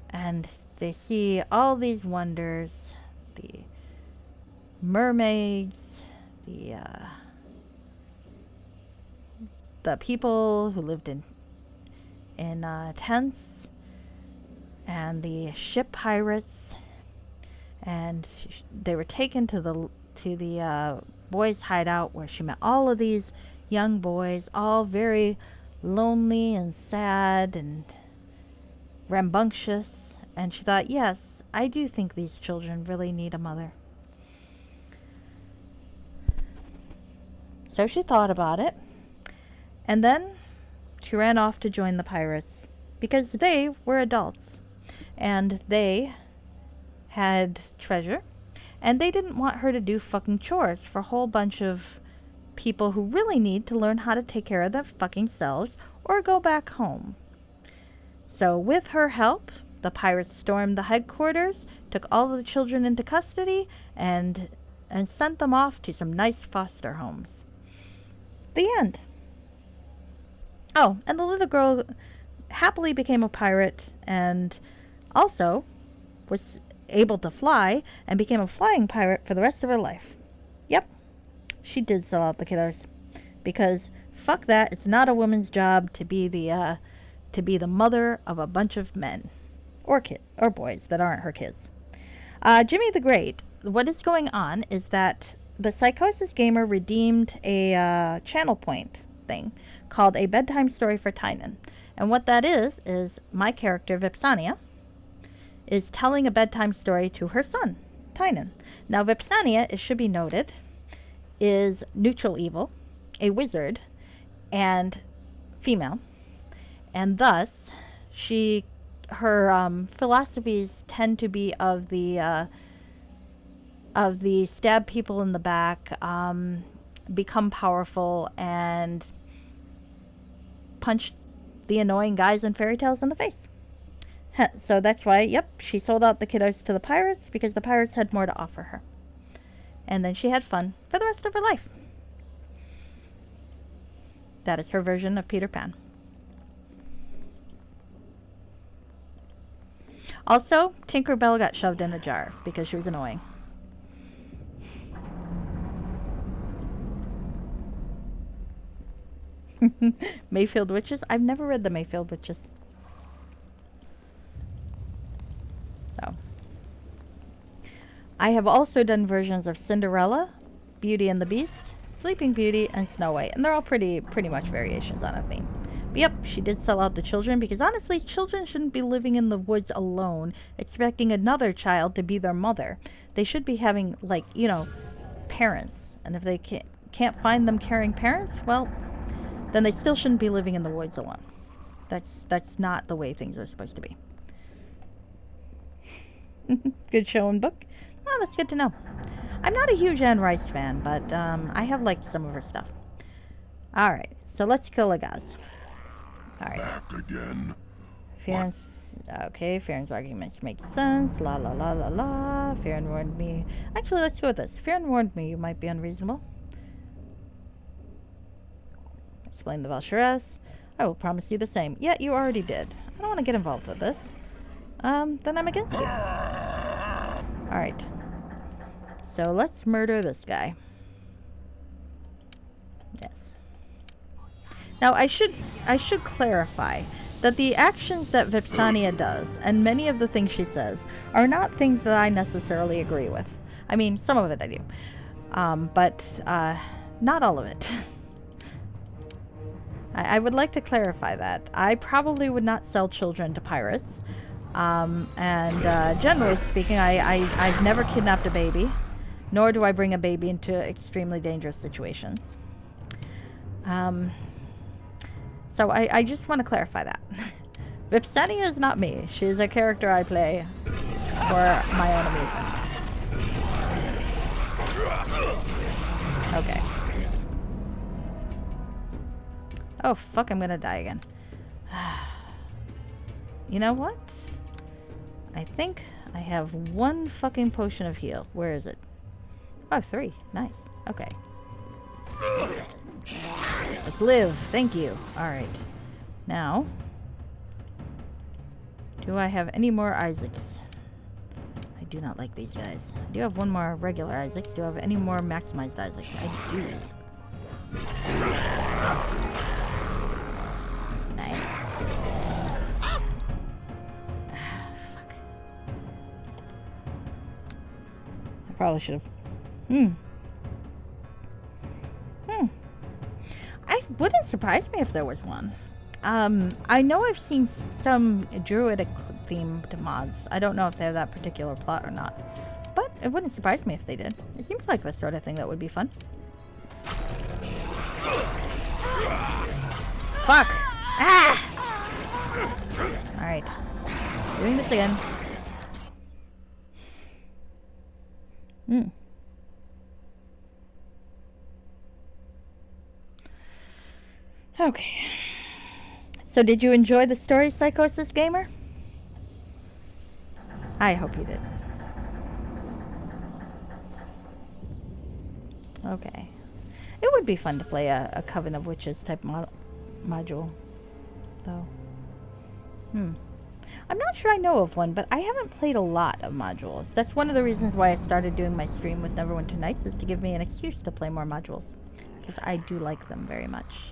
And they see all these wonders, the mermaids, the people who lived in tents, and the ship pirates, and they were taken to the boys' hideout where she met all of these young boys, all very lonely and sad and rambunctious. And she thought, yes, I do think these children really need a mother. So she thought about it. And then she ran off to join the pirates because they were adults. And they had treasure. And they didn't want her to do fucking chores for a whole bunch of people who really need to learn how to take care of their fucking selves or go back home. So with her help, the pirates stormed the headquarters, took all of the children into custody, and sent them off to some nice foster homes. The end. Oh, and the little girl happily became a pirate and also was able to fly and became a flying pirate for the rest of her life. Yep, she did sell out the kiddos. Because fuck that, it's not a woman's job to be the mother of a bunch of men. Or boys that aren't her kids. Jimmy the Great, what is going on is that the Psychosis Gamer redeemed a channel point thing called A Bedtime Story for Tynan. And what that is my character, Vipsania, is telling a bedtime story to her son, Tynan. Now, Vipsania, it should be noted, is neutral evil, a wizard, and female. And thus, her philosophies tend to be of the stab people in the back, become powerful, and punch the annoying guys in fairy tales in the face. So that's why, yep, she sold out the kiddos to the pirates because the pirates had more to offer her. And then she had fun for the rest of her life. That is her version of Peter Pan. Also, Tinkerbell got shoved in a jar because she was annoying. Mayfield Witches? I've never read the Mayfield Witches. So. I have also done versions of Cinderella, Beauty and the Beast, Sleeping Beauty, and Snow White. And they're all pretty much variations on a theme. But yep, she did sell out the children because honestly, children shouldn't be living in the woods alone, expecting another child to be their mother. They should be having, like, you know, parents. And if they can't find them caring parents, well, then they still shouldn't be living in the woods alone. That's not the way things are supposed to be. Good show and book. Oh, that's good to know. I'm not a huge Anne Rice fan, but I have liked some of her stuff. Alright, so let's kill Lagaz. Alright. Back again. Farron's arguments make sense. La la la la la. Farron warned me. Actually, let's go with this. Farron warned me you might be unreasonable. Explain the Valsharess. I will promise you the same. Yeah, you already did. I don't want to get involved with this. Then I'm against you. Alright. So let's murder this guy. Yes. Now I should clarify that the actions that Vipsania does, and many of the things she says, are not things that I necessarily agree with. I mean, some of it I do. But not all of it. I would like to clarify that. I probably would not sell children to pirates. Generally speaking, I've never kidnapped a baby, nor do I bring a baby into extremely dangerous situations. So I just want to clarify that. Vipsania is not me. She is a character I play for my own amusement. Okay. Oh, fuck, I'm gonna die again. You know what? I think I have one fucking potion of heal. Where is it? Oh, 3. Nice. Okay. Let's live. Thank you. Alright. Now, do I have any more Isaacs? I do not like these guys. I do have one more regular Isaacs. Do I have any more maximized Isaacs? I do. Nice. Probably should have. It wouldn't surprise me if there was one. I know I've seen some druidic themed mods. I don't know if they have that particular plot or not. But it wouldn't surprise me if they did. It seems like the sort of thing that would be fun. Fuck! Ah! Alright. Doing this again. Okay. So did you enjoy the story, Psychosis Gamer? I hope you did. Okay. It would be fun to play a Coven of Witches type module, though. I'm not sure I know of one, but I haven't played a lot of modules. That's one of the reasons why I started doing my stream with Neverwinter Nights, is to give me an excuse to play more modules. Because I do like them very much.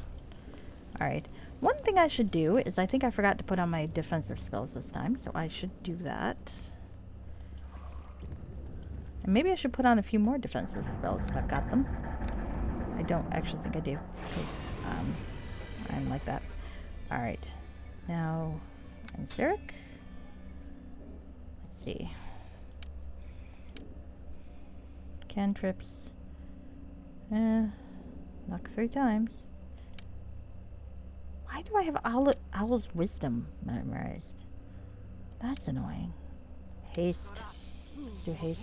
Alright. One thing I should do is, I think I forgot to put on my defensive spells this time, so I should do that. And maybe I should put on a few more defensive spells if I've got them. I don't actually think I do, because I'm like that. Alright. Now, Zurich. Let's see. Cantrips. Knock 3 times. Why do I have Owl's Wisdom memorized? That's annoying. Haste. Let's do haste.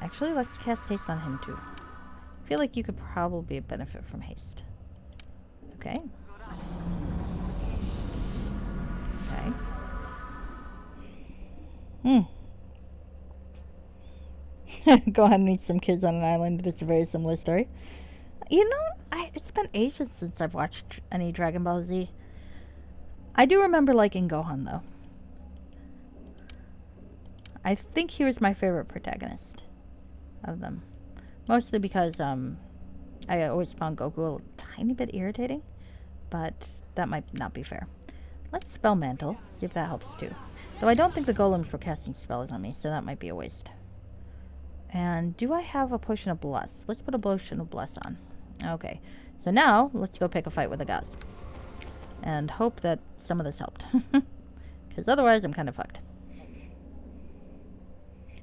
Actually, let's cast haste on him too. I feel like you could probably benefit from haste. Okay. Okay. Go ahead and meet some kids on an island. It's a very similar story. You know, it's been ages since I've watched any Dragon Ball Z. I do remember liking Gohan, though. I think he was my favorite protagonist of them. Mostly because I always found Goku a tiny bit irritating. But that might not be fair. Let's spell mantle, see if that helps too. Though I don't think the golems were casting spells on me, so that might be a waste. And do I have a potion of bless? Let's put a potion of bless on. Okay, so now let's go pick a fight with the gods. And hope that some of this helped. Because otherwise I'm kind of fucked.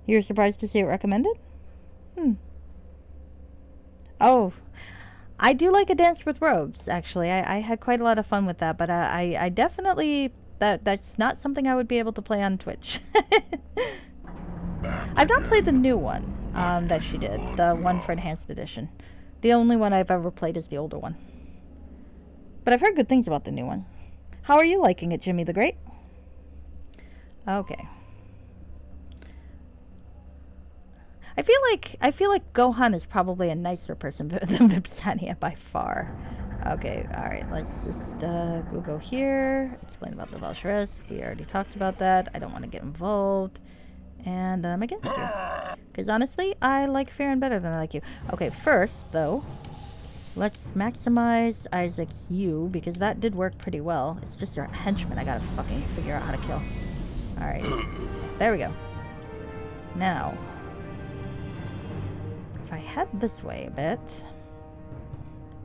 You're surprised to see it recommended? Oh, I do like A Dance with Rogues, actually. I had quite a lot of fun with that, but I definitely... That's not something I would be able to play on Twitch. I've not played the new one that she did, the one for Enhanced Edition. The only one I've ever played is the older one. But I've heard good things about the new one. How are you liking it, Jimmy the Great? Okay. I feel like Gohan is probably a nicer person than Vipsania by far. Okay, alright, let's just go here. Explain about the Valsharess. We already talked about that. I don't want to get involved. And I'm against you. Because honestly, I like Farron better than I like you. Okay, first, though, let's maximize Isaac's U, because that did work pretty well. It's just your henchman I gotta fucking figure out how to kill. Alright. There we go. Now, if I head this way a bit,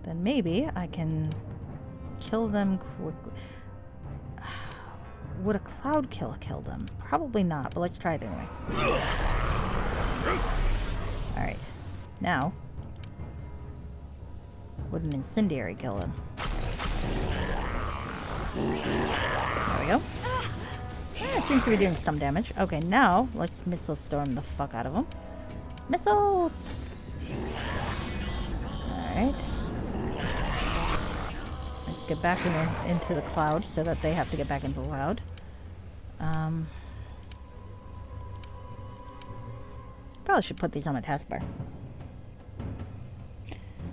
then maybe I can kill them quickly. Would a cloud kill them? Probably not, but let's try it anyway. Alright. Now, would an incendiary kill him? There we go. Yeah, it seems to be doing some damage. Okay, now let's missile storm the fuck out of them. Missiles! Alright. Let's get back into the cloud so that they have to get back into the cloud. Probably should put these on my taskbar.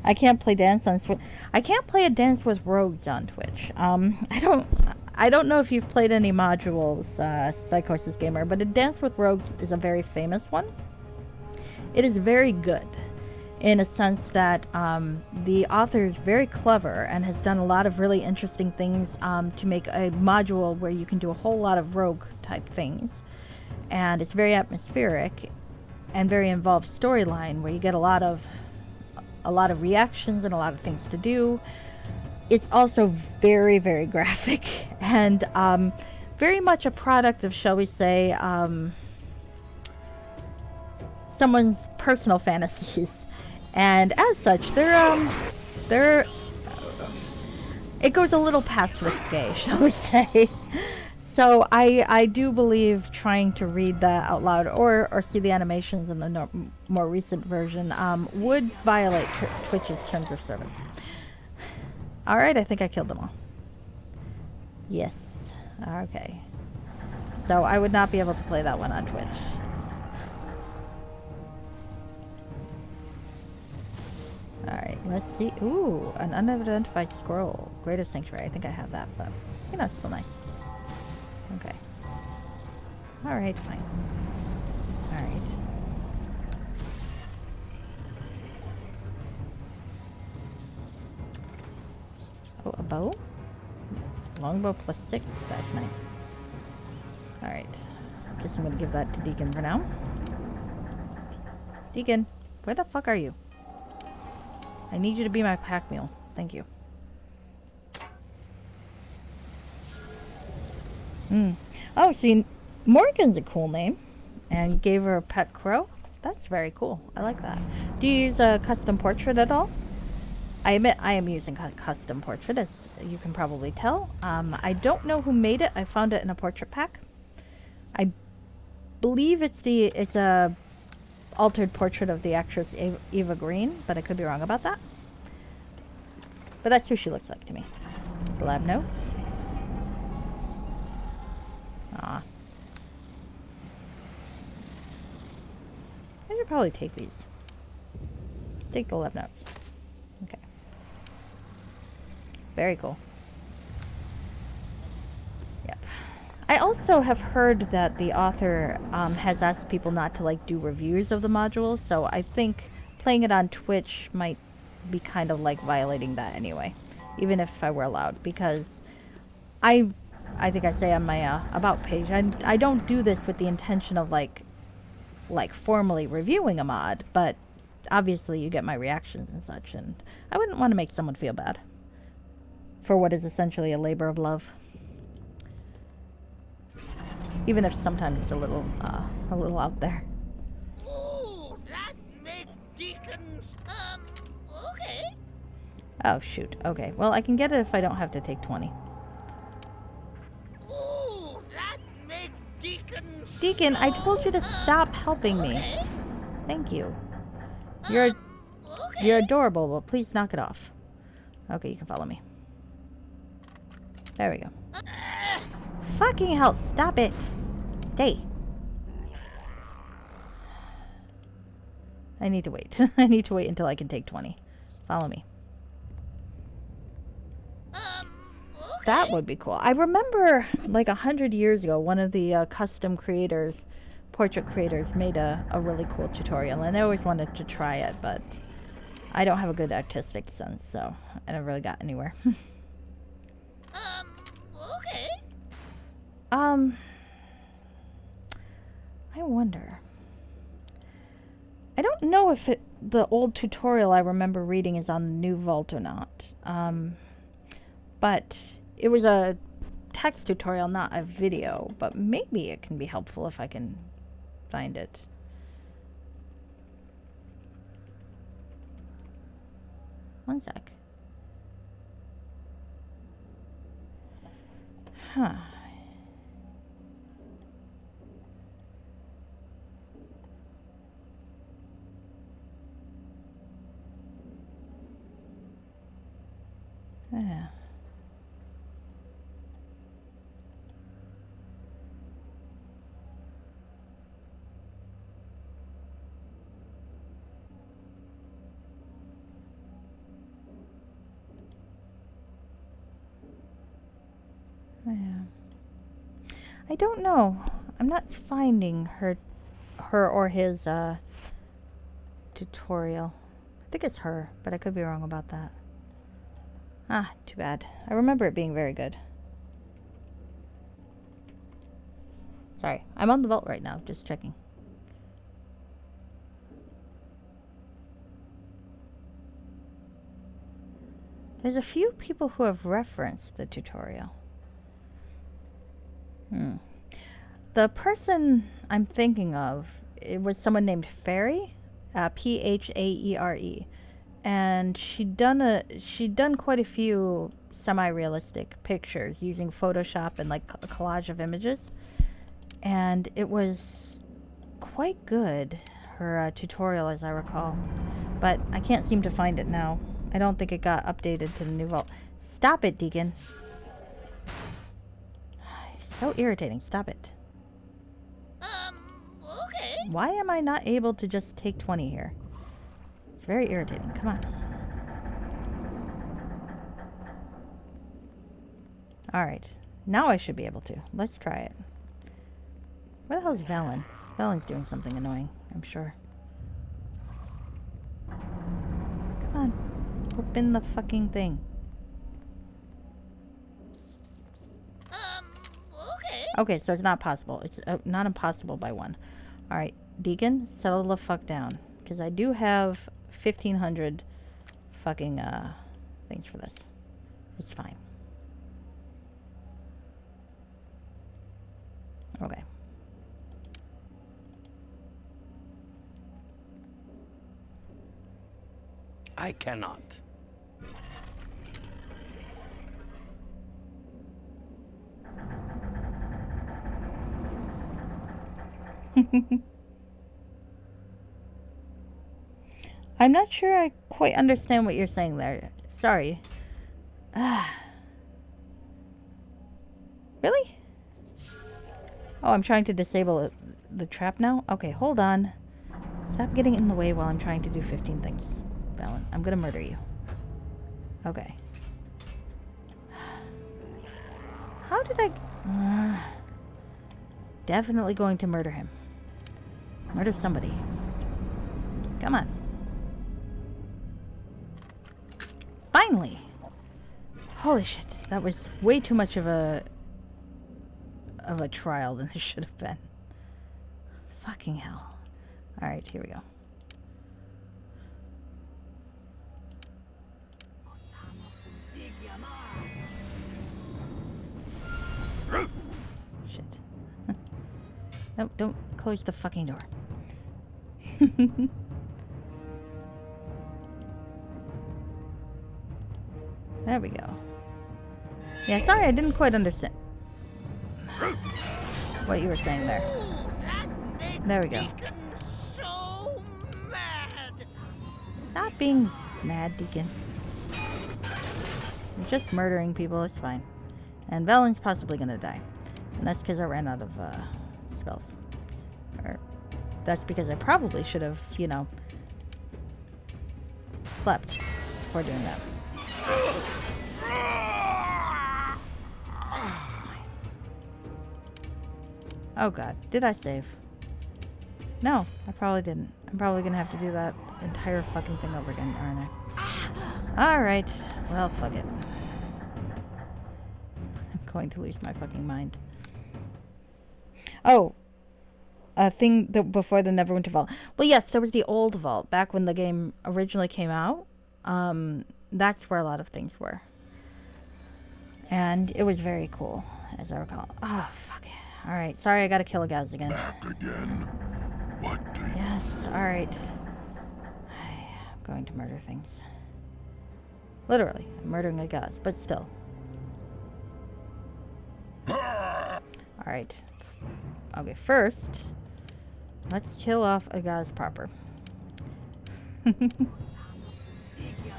I can't play Dance on Switch. I can't play a Dance with Rogues on Twitch. I don't know if you've played any modules, Psychosis Gamer, but a Dance with Rogues is a very famous one. It is very good in a sense that the author is very clever and has done a lot of really interesting things to make a module where you can do a whole lot of rogue type things. And it's very atmospheric and very involved storyline where you get a lot of reactions and a lot of things to do. It's also very, very graphic and very much a product of, shall we say, someone's personal fantasies. And as such, it goes a little past risque, shall we say. So I do believe trying to read that out loud or see the animations in the more recent version would violate Twitch's terms of service. Alright, I think I killed them all. Yes. Okay. So I would not be able to play that one on Twitch. Alright, let's see. Ooh, an unidentified scroll. Greater Sanctuary. I think I have that, but, you know, it's still nice. Okay. Alright, fine. Alright. Oh, a bow? Longbow plus 6. That's nice. Alright. Guess I'm gonna give that to Deacon for now. Deacon, where the fuck are you? I need you to be my pack mule. Thank you. Oh, see, Morgan's a cool name. And gave her a pet crow. That's very cool. I like that. Do you use a custom portrait at all? I admit I am using a custom portrait, as you can probably tell. I don't know who made it. I found it in a portrait pack. I believe it's a altered portrait of the actress Eva Green, but I could be wrong about that. But that's who she looks like to me. Lab notes. Aw. I should probably take these. Take the lab notes. Okay. very cool. Yep. I also have heard that the author has asked people not to like do reviews of the module, so I think playing it on Twitch might be kind of like violating that anyway, even if I were allowed, because I think I say on my about page, I don't do this with the intention of like formally reviewing a mod, but obviously you get my reactions and such, and I wouldn't want to make someone feel bad for what is essentially a labor of love, even if sometimes it's a little out there. Ooh, that makes deacons, okay. Oh shoot, okay, well I can get it if I don't have to take 20. Ooh, that makes deacons. Deacon, I told you to stop helping me. Okay. Thank you. Okay. You're adorable, but please knock it off. Okay, you can follow me. There we go. Fucking hell, stop it. Stay. I need to wait. I need to wait until I can take 20. Follow me. Okay. That would be cool. I remember, like 100 years ago, one of the custom creators, portrait creators, made a really cool tutorial, and I always wanted to try it, but I don't have a good artistic sense, so I never really got anywhere. Okay. I wonder. I don't know if the old tutorial I remember reading is on the new vault or not. But it was a text tutorial, not a video, but maybe it can be helpful if I can find it. One sec. Huh. Yeah. I don't know. I'm not finding her or his tutorial. I think it's her, but I could be wrong about that. Ah, too bad. I remember it being very good. Sorry, I'm on the vault right now, just checking. There's a few people who have referenced the tutorial. The person I'm thinking of, it was someone named Fairy, Phaere, and she'd done quite a few semi-realistic pictures using Photoshop and like a collage of images, and it was quite good, her tutorial, as I recall, but I can't seem to find it now. I don't think it got updated to the new vault. Stop it, Deacon. So irritating. Stop it. Okay. Why am I not able to just take 20 here? It's very irritating. Come on. Alright. Now I should be able to. Let's try it. Where the hell is Valen? Valen's doing something annoying, I'm sure. Come on. Open the fucking thing. Okay, so it's not possible. It's not impossible by 1. Alright, Deacon, settle the fuck down. Because I do have 1,500 fucking things for this. It's fine. Okay. I cannot. I'm not sure I quite understand what you're saying there. Sorry. Really? Oh, I'm trying to disable the trap now? Okay, hold on. Stop getting in the way while I'm trying to do 15 things. Valen, I'm gonna murder you. Okay. did I... definitely going to murder him. Murder somebody. Come on. Finally! Holy shit, that was way too much of a trial than it should have been. Fucking hell. Alright, here we go. Shit. No, don't close the fucking door. There we go. Yeah, sorry, I didn't quite understand what you were saying there. There we go. So mad. Stop being mad, Deacon. You're just murdering people, it's fine. And Valen's possibly gonna die. And that's because I ran out of spells. Or that's because I probably should have, you know, slept before doing that. Oh god, did I save? No, I probably didn't. I'm probably gonna have to do that entire fucking thing over again, aren't I? Alright, well, fuck it. I'm going to lose my fucking mind. Oh, a thing that before the Neverwinter vault. Well, yes, there was the old vault back when the game originally came out. That's where a lot of things were. And it was very cool, as I recall. Oh, fuck it. Alright, sorry I gotta kill a Gaz again. Back again? What do you... Yes, alright. I'm going to murder things. Literally, I'm murdering a Gaz, but still. Alright. Okay, first, let's kill off a Gaz proper.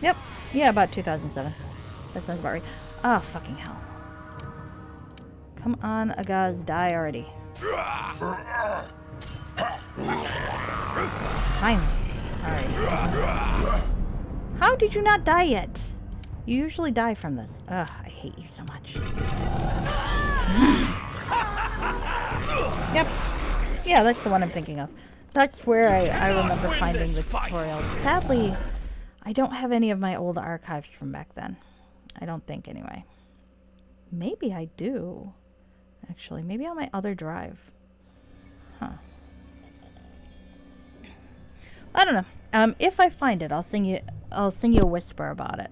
Yep, yeah, about 2007. That sounds about right. Oh, fucking hell. Come on, Agaz, die already. Finally. Alright. How did you not die yet? You usually die from this. Ugh, I hate you so much. Yep. Yeah, that's the one I'm thinking of. That's where I remember finding the tutorial. Sadly, I don't have any of my old archives from back then. I don't think, anyway. Maybe I do. Actually, maybe on my other drive. Huh. I don't know. If I find it, I'll sing you a whisper about it.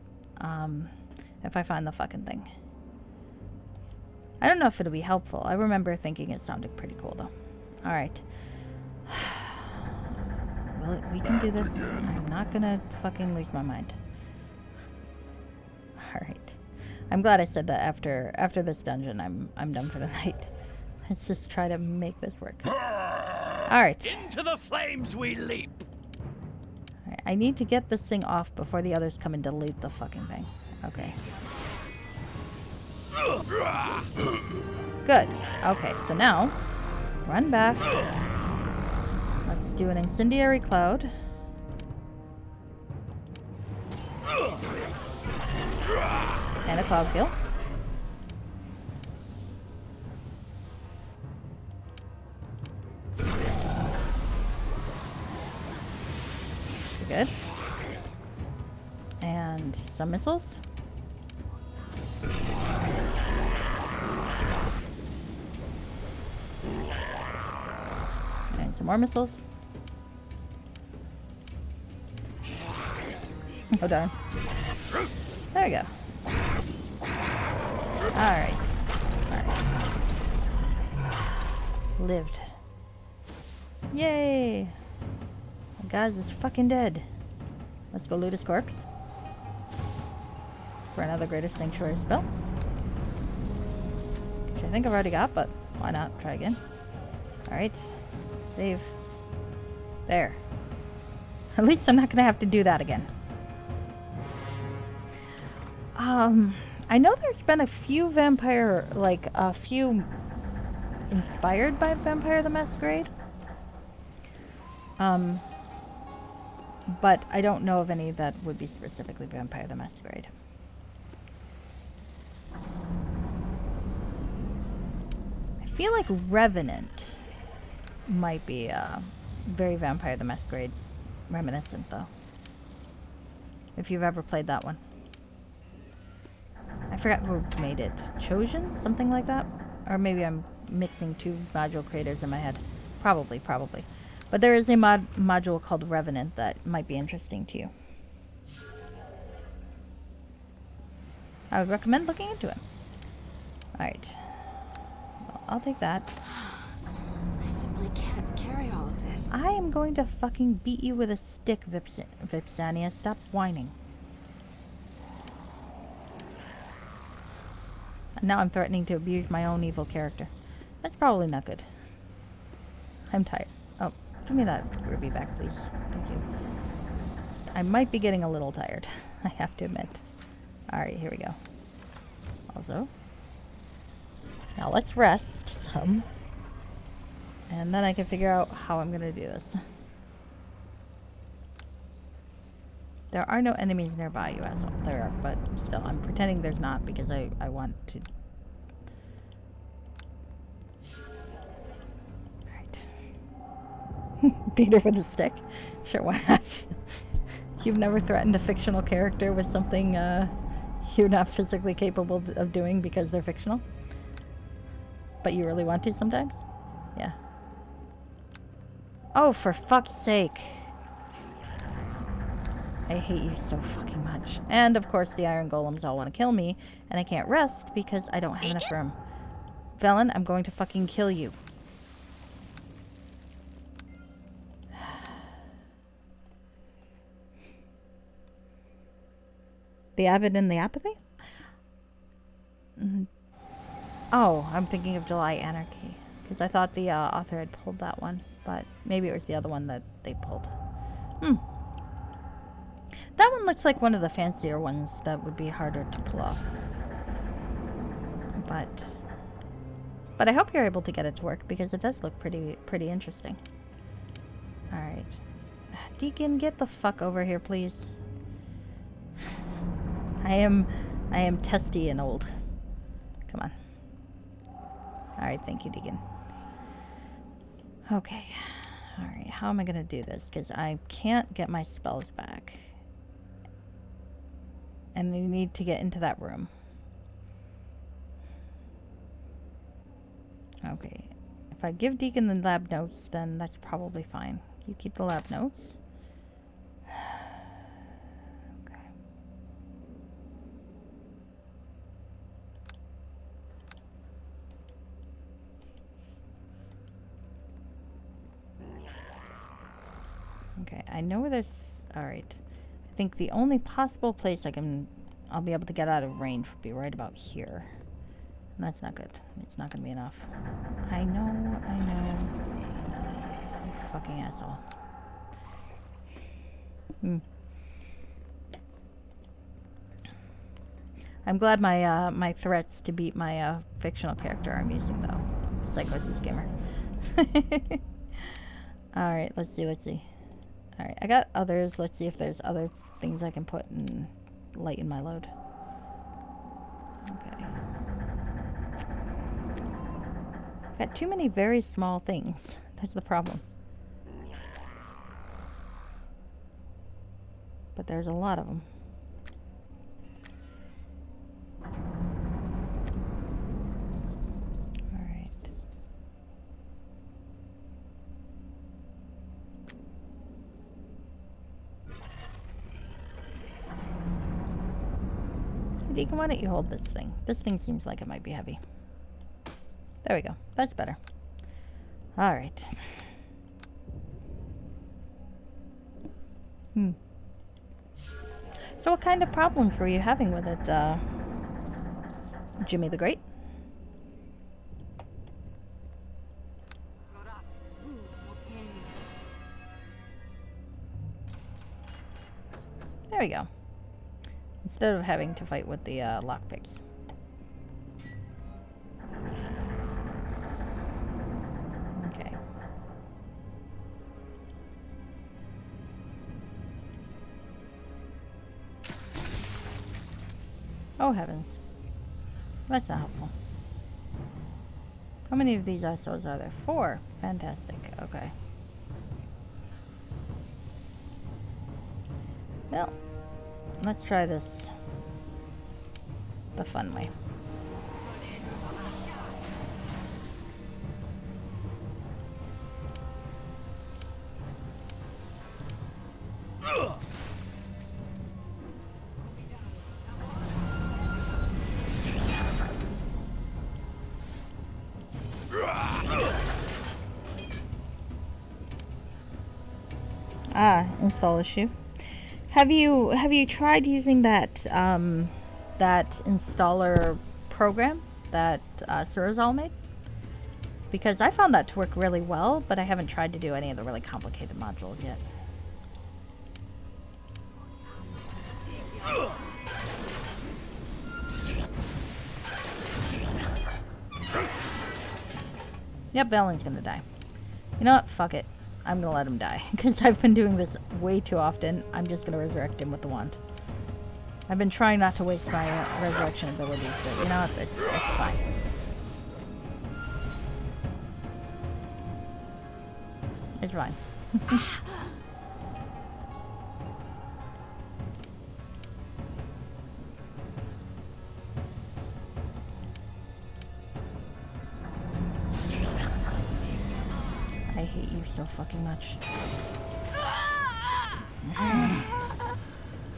If I find the fucking thing. I don't know if it'll be helpful. I remember thinking it sounded pretty cool, though. Alright. Well, we can do this. I'm not gonna fucking lose my mind. Alright. I'm glad I said that after this dungeon. I'm done for the night. Let's just try to make this work. Alright. Into the flames we leap! Alright, I need to get this thing off before the others come and delete the fucking thing. Okay. Good. Okay, so now, run back. Let's do an incendiary cloud. And a cloud kill. Good. And some missiles. And some more missiles. Oh darn. There we go. Alright. Alright. Lived. Yay! The Gaz is fucking dead. Let's go loot his corpse. For another Greatest Sanctuary spell. Which I think I've already got, but why not? Try again. Alright. Save. There. At least I'm not gonna have to do that again. I know there's been a few vampire, like, a few inspired by Vampire the Masquerade. But I don't know of any that would be specifically Vampire the Masquerade. feel like Revenant might be very Vampire the Masquerade reminiscent, though. If you've ever played that one. I forgot who made it. Chosen? Something like that? Or maybe I'm mixing two module creators in my head. Probably. But there is a module called Revenant that might be interesting to you. I would recommend looking into it. Alright. Well, I'll take that. I simply can't carry all of this. I am going to fucking beat you with a stick, Vipsania. Stop whining. And now I'm threatening to abuse my own evil character. That's probably not good. I'm tired. Oh, give me that ruby back, please. Thank you. I might be getting a little tired, I have to admit. Alright, here we go. Also, now let's rest some. And then I can figure out how I'm going to do this. There are no enemies nearby, you asshole. There are, but still, I'm pretending there's not because I want to... Alright. Beat her with a stick? Sure, why not? You've never threatened a fictional character with something you're not physically capable of doing because they're fictional? But you really want to sometimes? Yeah. Oh, for fuck's sake. I hate you so fucking much. And, of course, the iron golems all want to kill me, and I can't rest because I don't have enough room. Velen, I'm going to fucking kill you. The Avid and the Apathy? Oh, I'm thinking of July Anarchy. Because I thought the author had pulled that one. But maybe it was the other one that they pulled. That one looks like one of the fancier ones that would be harder to pull off. But I hope you're able to get it to work because it does look pretty interesting. Alright. Deacon, get the fuck over here, please. I am testy and old. Come on. Alright, thank you, Deacon. Okay. Alright, how am I gonna do this? Because I can't get my spells back. And you need to get into that room. Okay. If I give Deacon the lab notes, then that's probably fine. You keep the lab notes. Okay. Okay, I know where there's... Alright. I think the only possible place I'll be able to get out of range would be right about here. And that's not good. It's not gonna be enough. I know. You fucking asshole. I'm glad my threats to beat my fictional character I'm using though. Psychosis Gamer. Alright, let's see. Alright, I got others. Let's see if there's other things I can put and lighten my load. Okay. I've got too many very small things. That's the problem. But there's a lot of them. Alright. Deacon, why don't you hold this thing? This thing seems like it might be heavy. There we go. That's better. Alright. So what kind of problems were you having with it, Jimmy the Great? There we go. Instead of having to fight with the lockpicks. Okay. Oh heavens. That's not helpful. How many of these ISOs are there? 4. Fantastic. Okay. Well, let's try this the fun way. Install issue. Have you tried using that that installer program that Surazal made? Because I found that to work really well, but I haven't tried to do any of the really complicated modules yet. Yep, Valen's gonna die. You know what? Fuck it. I'm gonna let him die. Because I've been doing this way too often. I'm just gonna resurrect him with the wand. I've been trying not to waste my resurrection abilities, but you know what? It's fine. It's fine. I hate you so fucking much.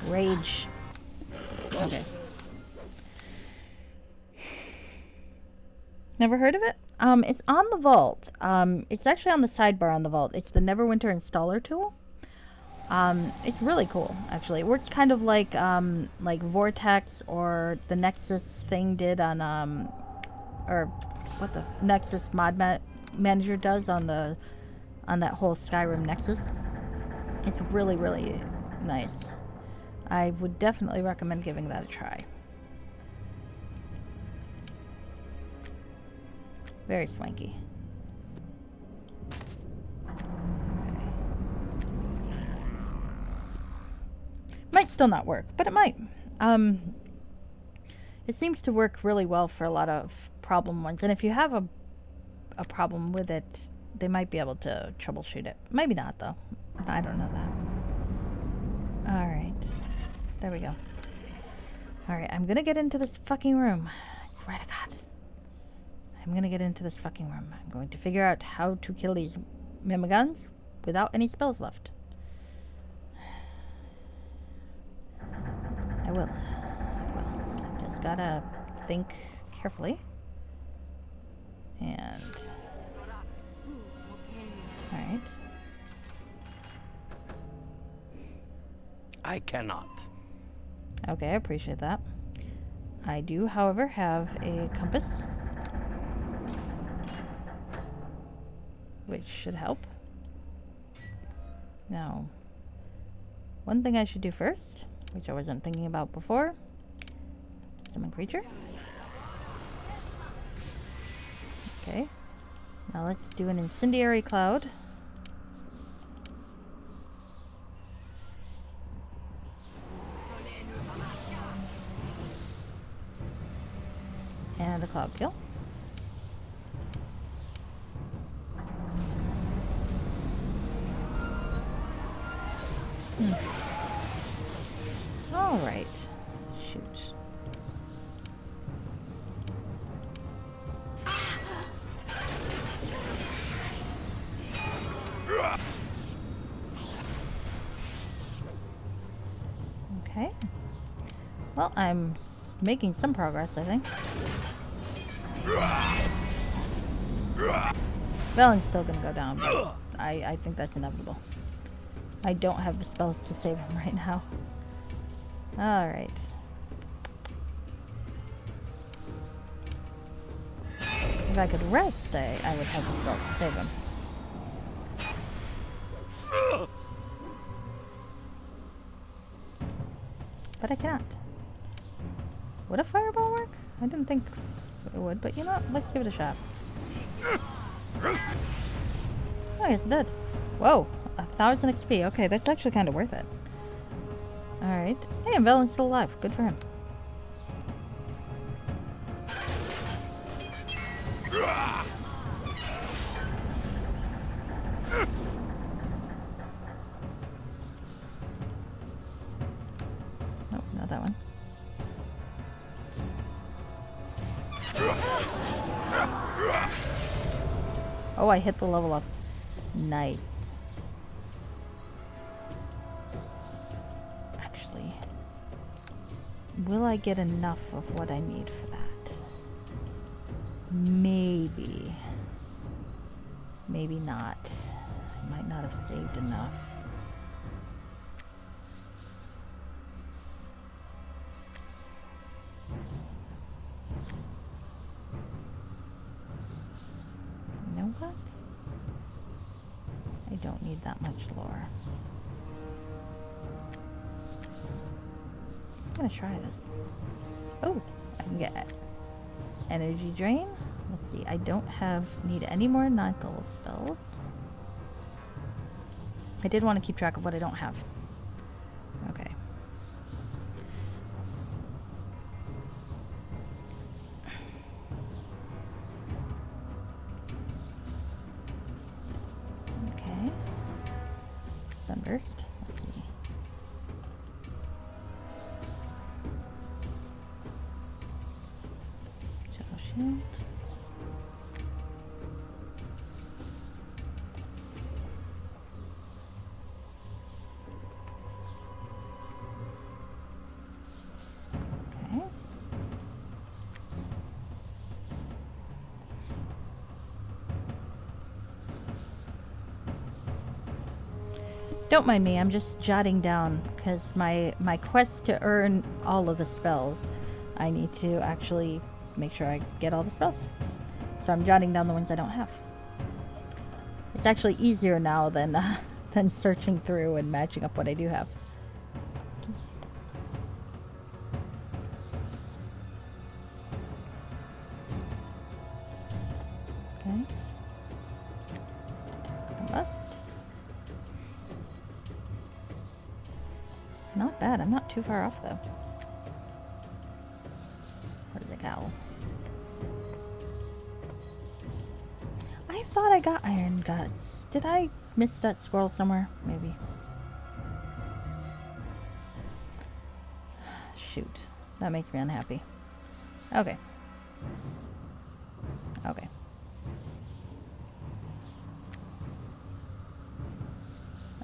Rage. Okay. Never heard of it? It's on the vault. It's actually on the sidebar on the vault. It's the Neverwinter installer tool. It's really cool, actually. It works kind of like Vortex or the Nexus thing did on, or what the Nexus mod manager does on that whole Skyrim Nexus. It's really, really nice. I would definitely recommend giving that a try. Very swanky. Okay. Might still not work, but it might. It seems to work really well for a lot of problem ones, and if you have a problem with it, they might be able to troubleshoot it. Maybe not, though. I don't know that. Alright. There we go. Alright, I'm gonna get into this fucking room. I swear to God. I'm gonna get into this fucking room. I'm going to figure out how to kill these mimigans without any spells left. I will. I just gotta think carefully. And... Alright. I cannot. Okay, I appreciate that. I do, however, have a compass, which should help. Now, one thing I should do first, which I wasn't thinking about before, summon creature. Okay. Now let's do an incendiary cloud. And a cloud kill. All right. Shoot. Okay. Well, I'm making some progress, I think. Valen's still gonna go down, but I think that's inevitable. I don't have the spells to save him right now. Alright. If I could rest, I would have the spells to save him. But I cannot. Would a fireball work? I didn't think it would, but you know what? Let's give it a shot. Oh, I guess it did. Whoa, 1,000 XP. Okay, that's actually kind of worth it. Alright. Hey, and Valen's still alive. Good for him. Oh, I hit the level up. Nice. Actually, will I get enough of what I need for that? Maybe. Maybe not. I might not have saved enough. You know what? I don't need that much lore. I'm gonna try this. Oh, I can get energy drain. Let's see, I don't need any more ninth level spells. I did want to keep track of what I don't have. Okay. Okay. Sunburst. Let's see. Shadow Shield. Okay. Don't mind me, I'm just jotting down because my quest to earn all of the spells, I need to actually make sure I get all the spells. So I'm jotting down the ones I don't have. It's actually easier now than searching through and matching up what I do have. Okay. Combust. It's not bad. I'm not too far off though. What is it, cowl? I thought I got iron guts. Did I miss that scroll somewhere? Maybe. Shoot. That makes me unhappy. Okay. Okay.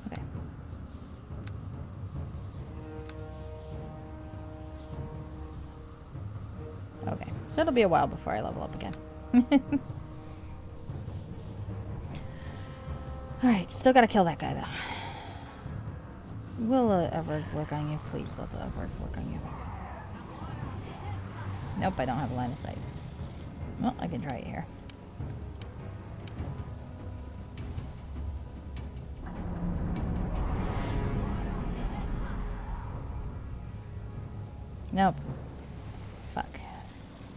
Okay. Okay. So it'll be a while before I level up again. Alright, still gotta kill that guy though. Will Everett work on you? Please let the Everett work on you. Nope, I don't have a line of sight. Well, I can try it here. Nope. Fuck.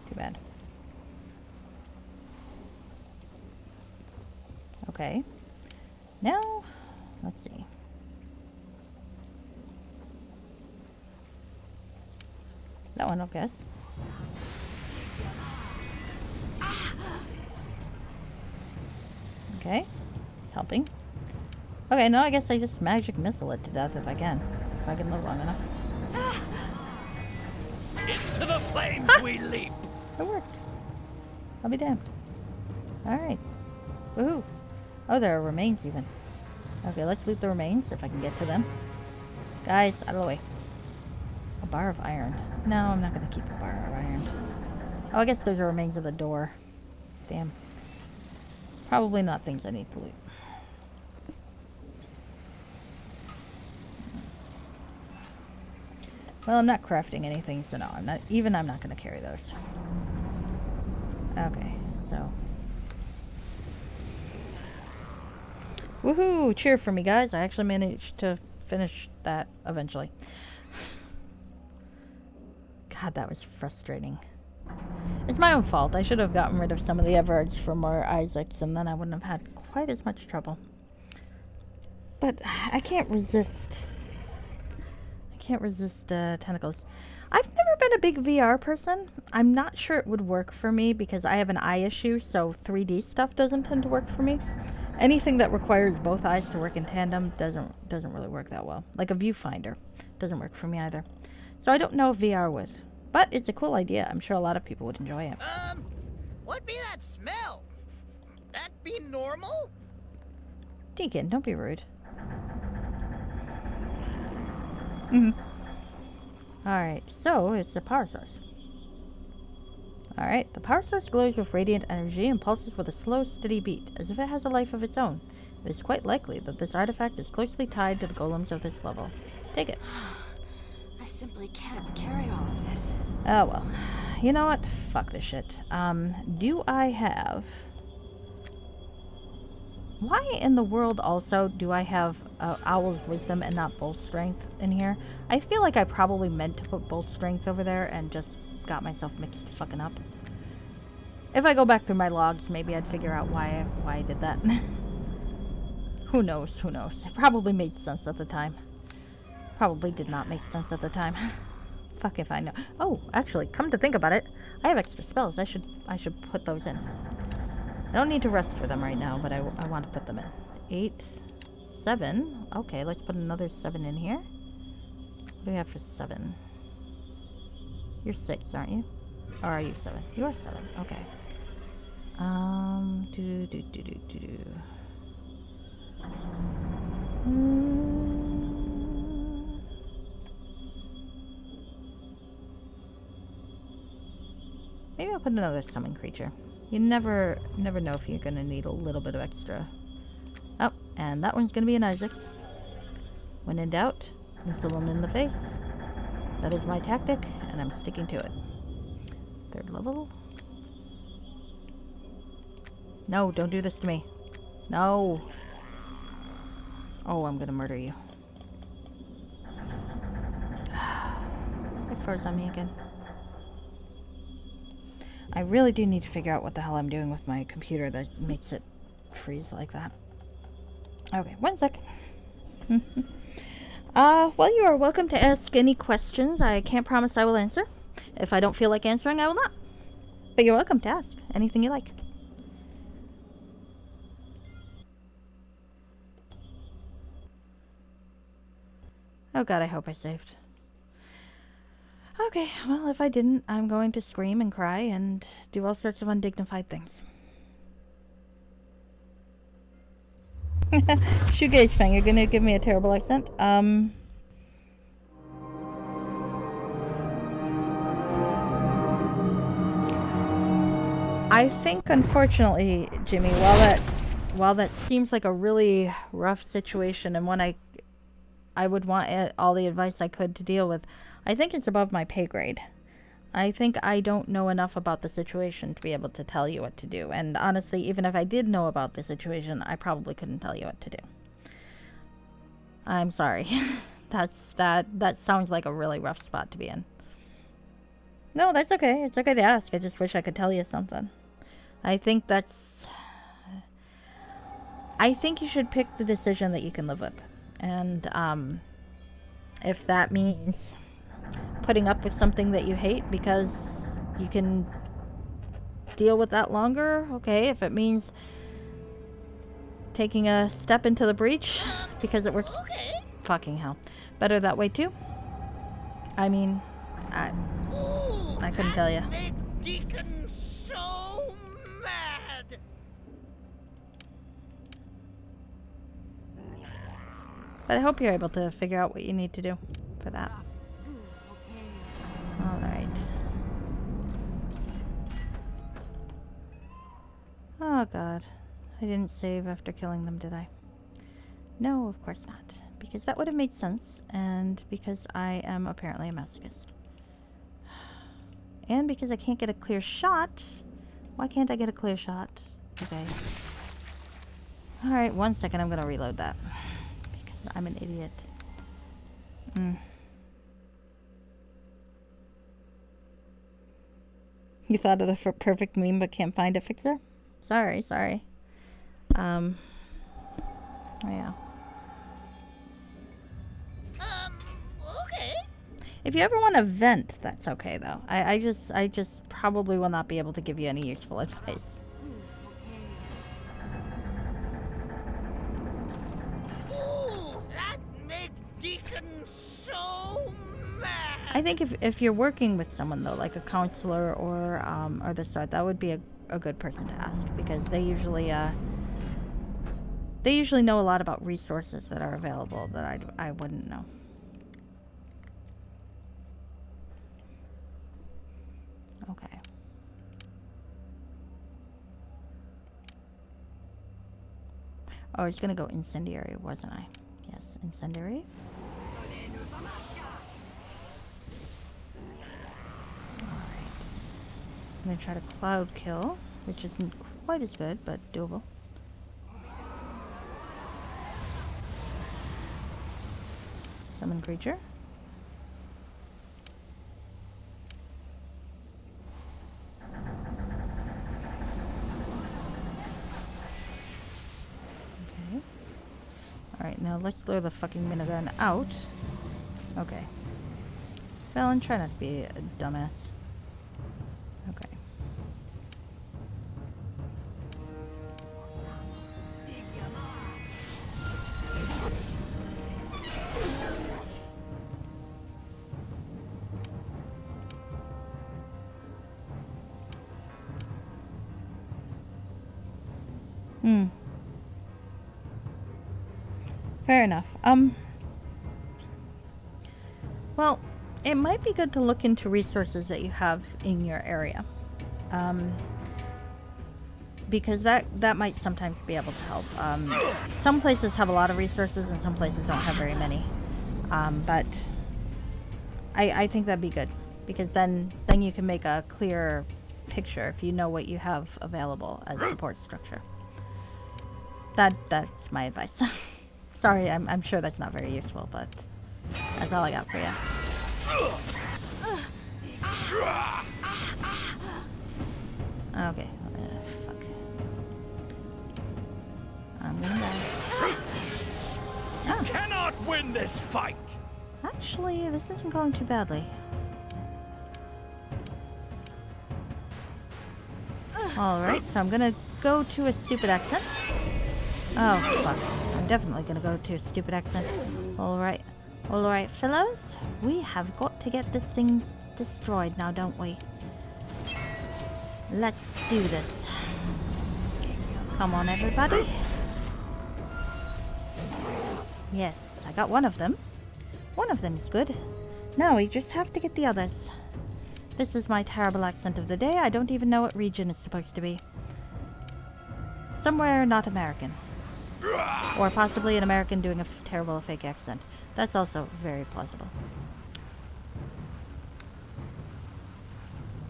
Too bad. Okay. Now, let's see. That one, I'll guess. Okay, it's helping. Okay, no, I guess I just magic missile it to death if I can live long enough. Into the flames we leap! It worked. I'll be damned. Alright. Woohoo. Oh, there are remains even. Okay, let's loot the remains if I can get to them. Guys, out of the way. A bar of iron. No, I'm not going to keep the bar of iron. Oh, I guess those are remains of the door. Damn. Probably not things I need to loot. Well, I'm not crafting anything, so no, I'm not going to carry those. Okay, so. Woohoo! Cheer for me, guys. I actually managed to finish that eventually. God, that was frustrating. It's my own fault. I should have gotten rid of some of the Everards for more Isaacs, and then I wouldn't have had quite as much trouble. But I can't resist. Tentacles. I've never been a big VR person. I'm not sure it would work for me because I have an eye issue, so 3D stuff doesn't tend to work for me. Anything that requires both eyes to work in tandem doesn't really work that well. Like a viewfinder doesn't work for me either. So I don't know if VR would. But it's a cool idea. I'm sure a lot of people would enjoy it. What be that smell? That be normal? Deacon, don't be rude. Mm-hmm. Alright, so it's the power source. Alright, the power source glows with radiant energy and pulses with a slow, steady beat, as if it has a life of its own. It is quite likely that this artifact is closely tied to the golems of this level. Take it. I simply can't carry all of this. Oh well. You know what? Fuck this shit. Do I have... Why in the world also do I have Owl's Wisdom and not Bull Strength in here? I feel like I probably meant to put Bull Strength over there and just got myself mixed fucking up. If I go back through my logs, maybe I'd figure out why I did that. Who knows, who knows. It probably made sense at the time. Probably did not make sense at the time. Fuck if I know. Oh, actually, come to think about it, I have extra spells. I should put those in. I don't need to rest for them right now, but I want to put them in. 8, 7. Okay, let's put another 7 in here. What do we have for 7? You're 6, aren't you? Or are you 7? You are 7. Okay. Maybe I'll put another summon creature. You never know if you're gonna need a little bit of extra. Oh, and that one's gonna be an Isaac's. When in doubt, missile them in the face. That is my tactic, and I'm sticking to it. 3rd level. No, don't do this to me. No. Oh, I'm gonna murder you. It froze on me again. I really do need to figure out what the hell I'm doing with my computer that makes it freeze like that. Okay, 1 sec. Well, you are welcome to ask any questions. I can't promise I will answer. If I don't feel like answering, I will not. But you're welcome to ask anything you like. Oh god, I hope I saved. Okay, well, if I didn't, I'm going to scream and cry and do all sorts of undignified things. Shoegage Fang, you're gonna give me a terrible accent? I think, unfortunately, Jimmy, while that seems like a really rough situation and one I would want all the advice I could to deal with, I think it's above my pay grade. I think I don't know enough about the situation to be able to tell you what to do. And honestly, even if I did know about the situation, I probably couldn't tell you what to do. I'm sorry. That sounds like a really rough spot to be in. No, that's okay. It's okay to ask. I just wish I could tell you something. I think you should pick the decision that you can live with. And, if that means putting up with something that you hate because you can deal with that longer, okay. If it means taking a step into the breach because it works, Okay. fucking hell, better that way too. I mean, I couldn't tell you. Makes Deacon so mad. But I hope you're able to figure out what you need to do for that. Alright. Oh god. I didn't save after killing them, did I? No, of course not. Because that would have made sense, and because I am apparently a masochist. And because I can't get a clear shot. Why can't I get a clear shot? Okay. Alright, 1 second, I'm gonna reload that. Because I'm an idiot. You thought of the perfect meme but can't find a fixer? Sorry. Oh yeah. Okay. If you ever want to vent, that's okay though. I just probably will not be able to give you any useful advice. Ooh, that makes Deacon so mad. I think if you're working with someone though, like a counselor or the sort, that would be a good person to ask, because they usually They usually know a lot about resources that are available that I wouldn't know. Okay. Oh, I was gonna go incendiary, wasn't I? Yes, incendiary. Alright. I'm gonna try to cloud kill, which isn't quite as good, but doable. Summon creature. Okay. Alright, now let's lure the fucking minigun out. Okay. Felon, try not to be a dumbass. Okay. Fair enough. Well, it might be good to look into resources that you have in your area. Because that might sometimes be able to help. Some places have a lot of resources and some places don't have very many. But I think that'd be good. Because then you can make a clearer picture if you know what you have available as support structure. That's my advice. Sorry, I'm sure that's not very useful, but that's all I got for you. Okay. Fuck. I'm gonna die. Oh. Cannot win this fight. Actually, this isn't going too badly. Alright, so I'm gonna go to a stupid accent. Oh, fuck. I'm definitely gonna go to a stupid accent. Alright. Alright, fellows. We have got to get this thing destroyed now, don't we? Let's do this. Come on, everybody. Yes, I got one of them. One of them is good. Now we just have to get the others. This is my terrible accent of the day. I don't even know what region it's supposed to be. Somewhere not American. Or possibly an American doing a terrible fake accent. That's also very plausible.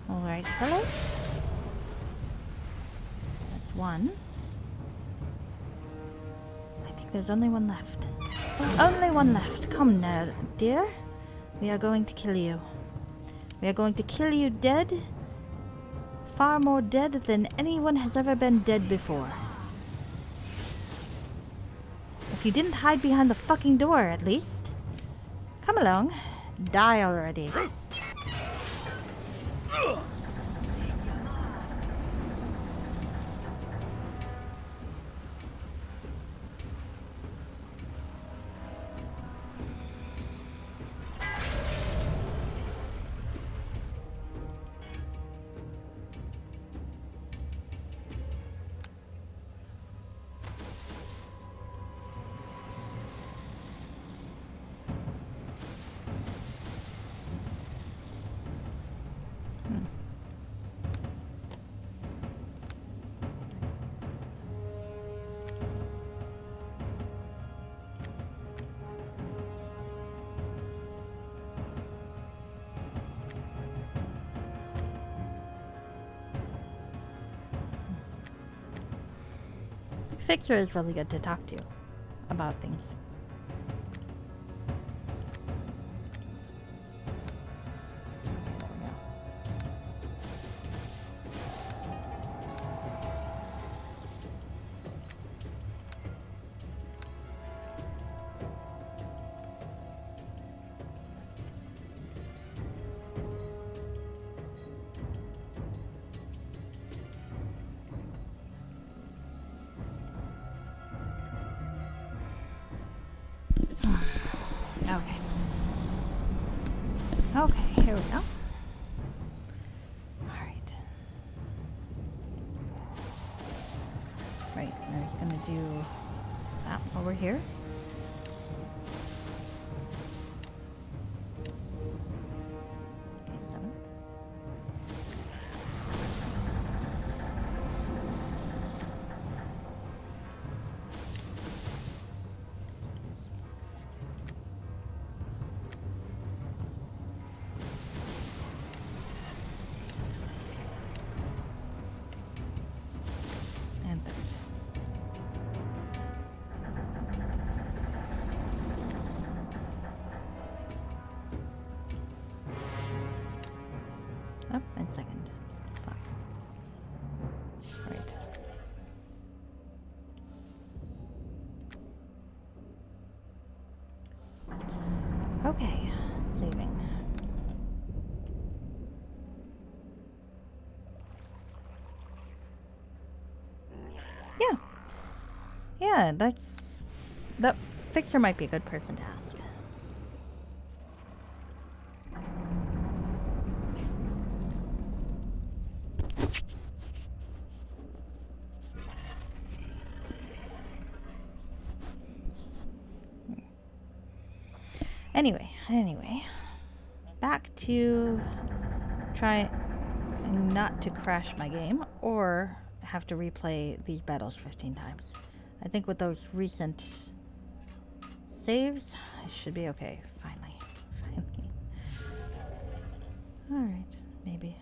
Alright, fellows. That's one. I think there's only one left. Only one left. Come now, dear. We are going to kill you. We are going to kill you dead. Far more dead than anyone has ever been dead before. If you didn't hide behind the fucking door, at least. Come along. Die already. Fixer is really good to talk to about things. Okay. Okay, here we go. Alright. Right, I was gonna do map while we're here. Okay, 7. And 3rd. Oh, and 2nd. Fuck. Right. Okay, saving. Yeah. Yeah, that Fixer might be a good person to ask. Anyway. Back to try not to crash my game or have to replay these battles 15 times. I think with those recent saves, I should be okay. Finally. Alright, maybe.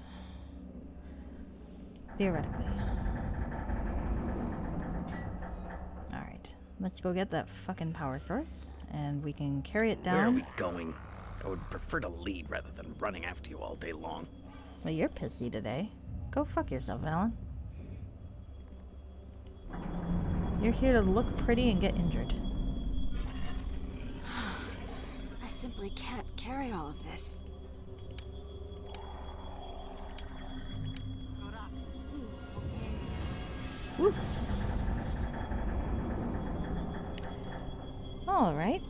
Theoretically. Alright, let's go get that fucking power source, and we can carry it down. Where are we going? I would prefer to lead rather than running after you all day long. Well, you're pissy today. Go fuck yourself, Alan. You're here to look pretty and get injured. I simply can't carry all of this. Woo. All right.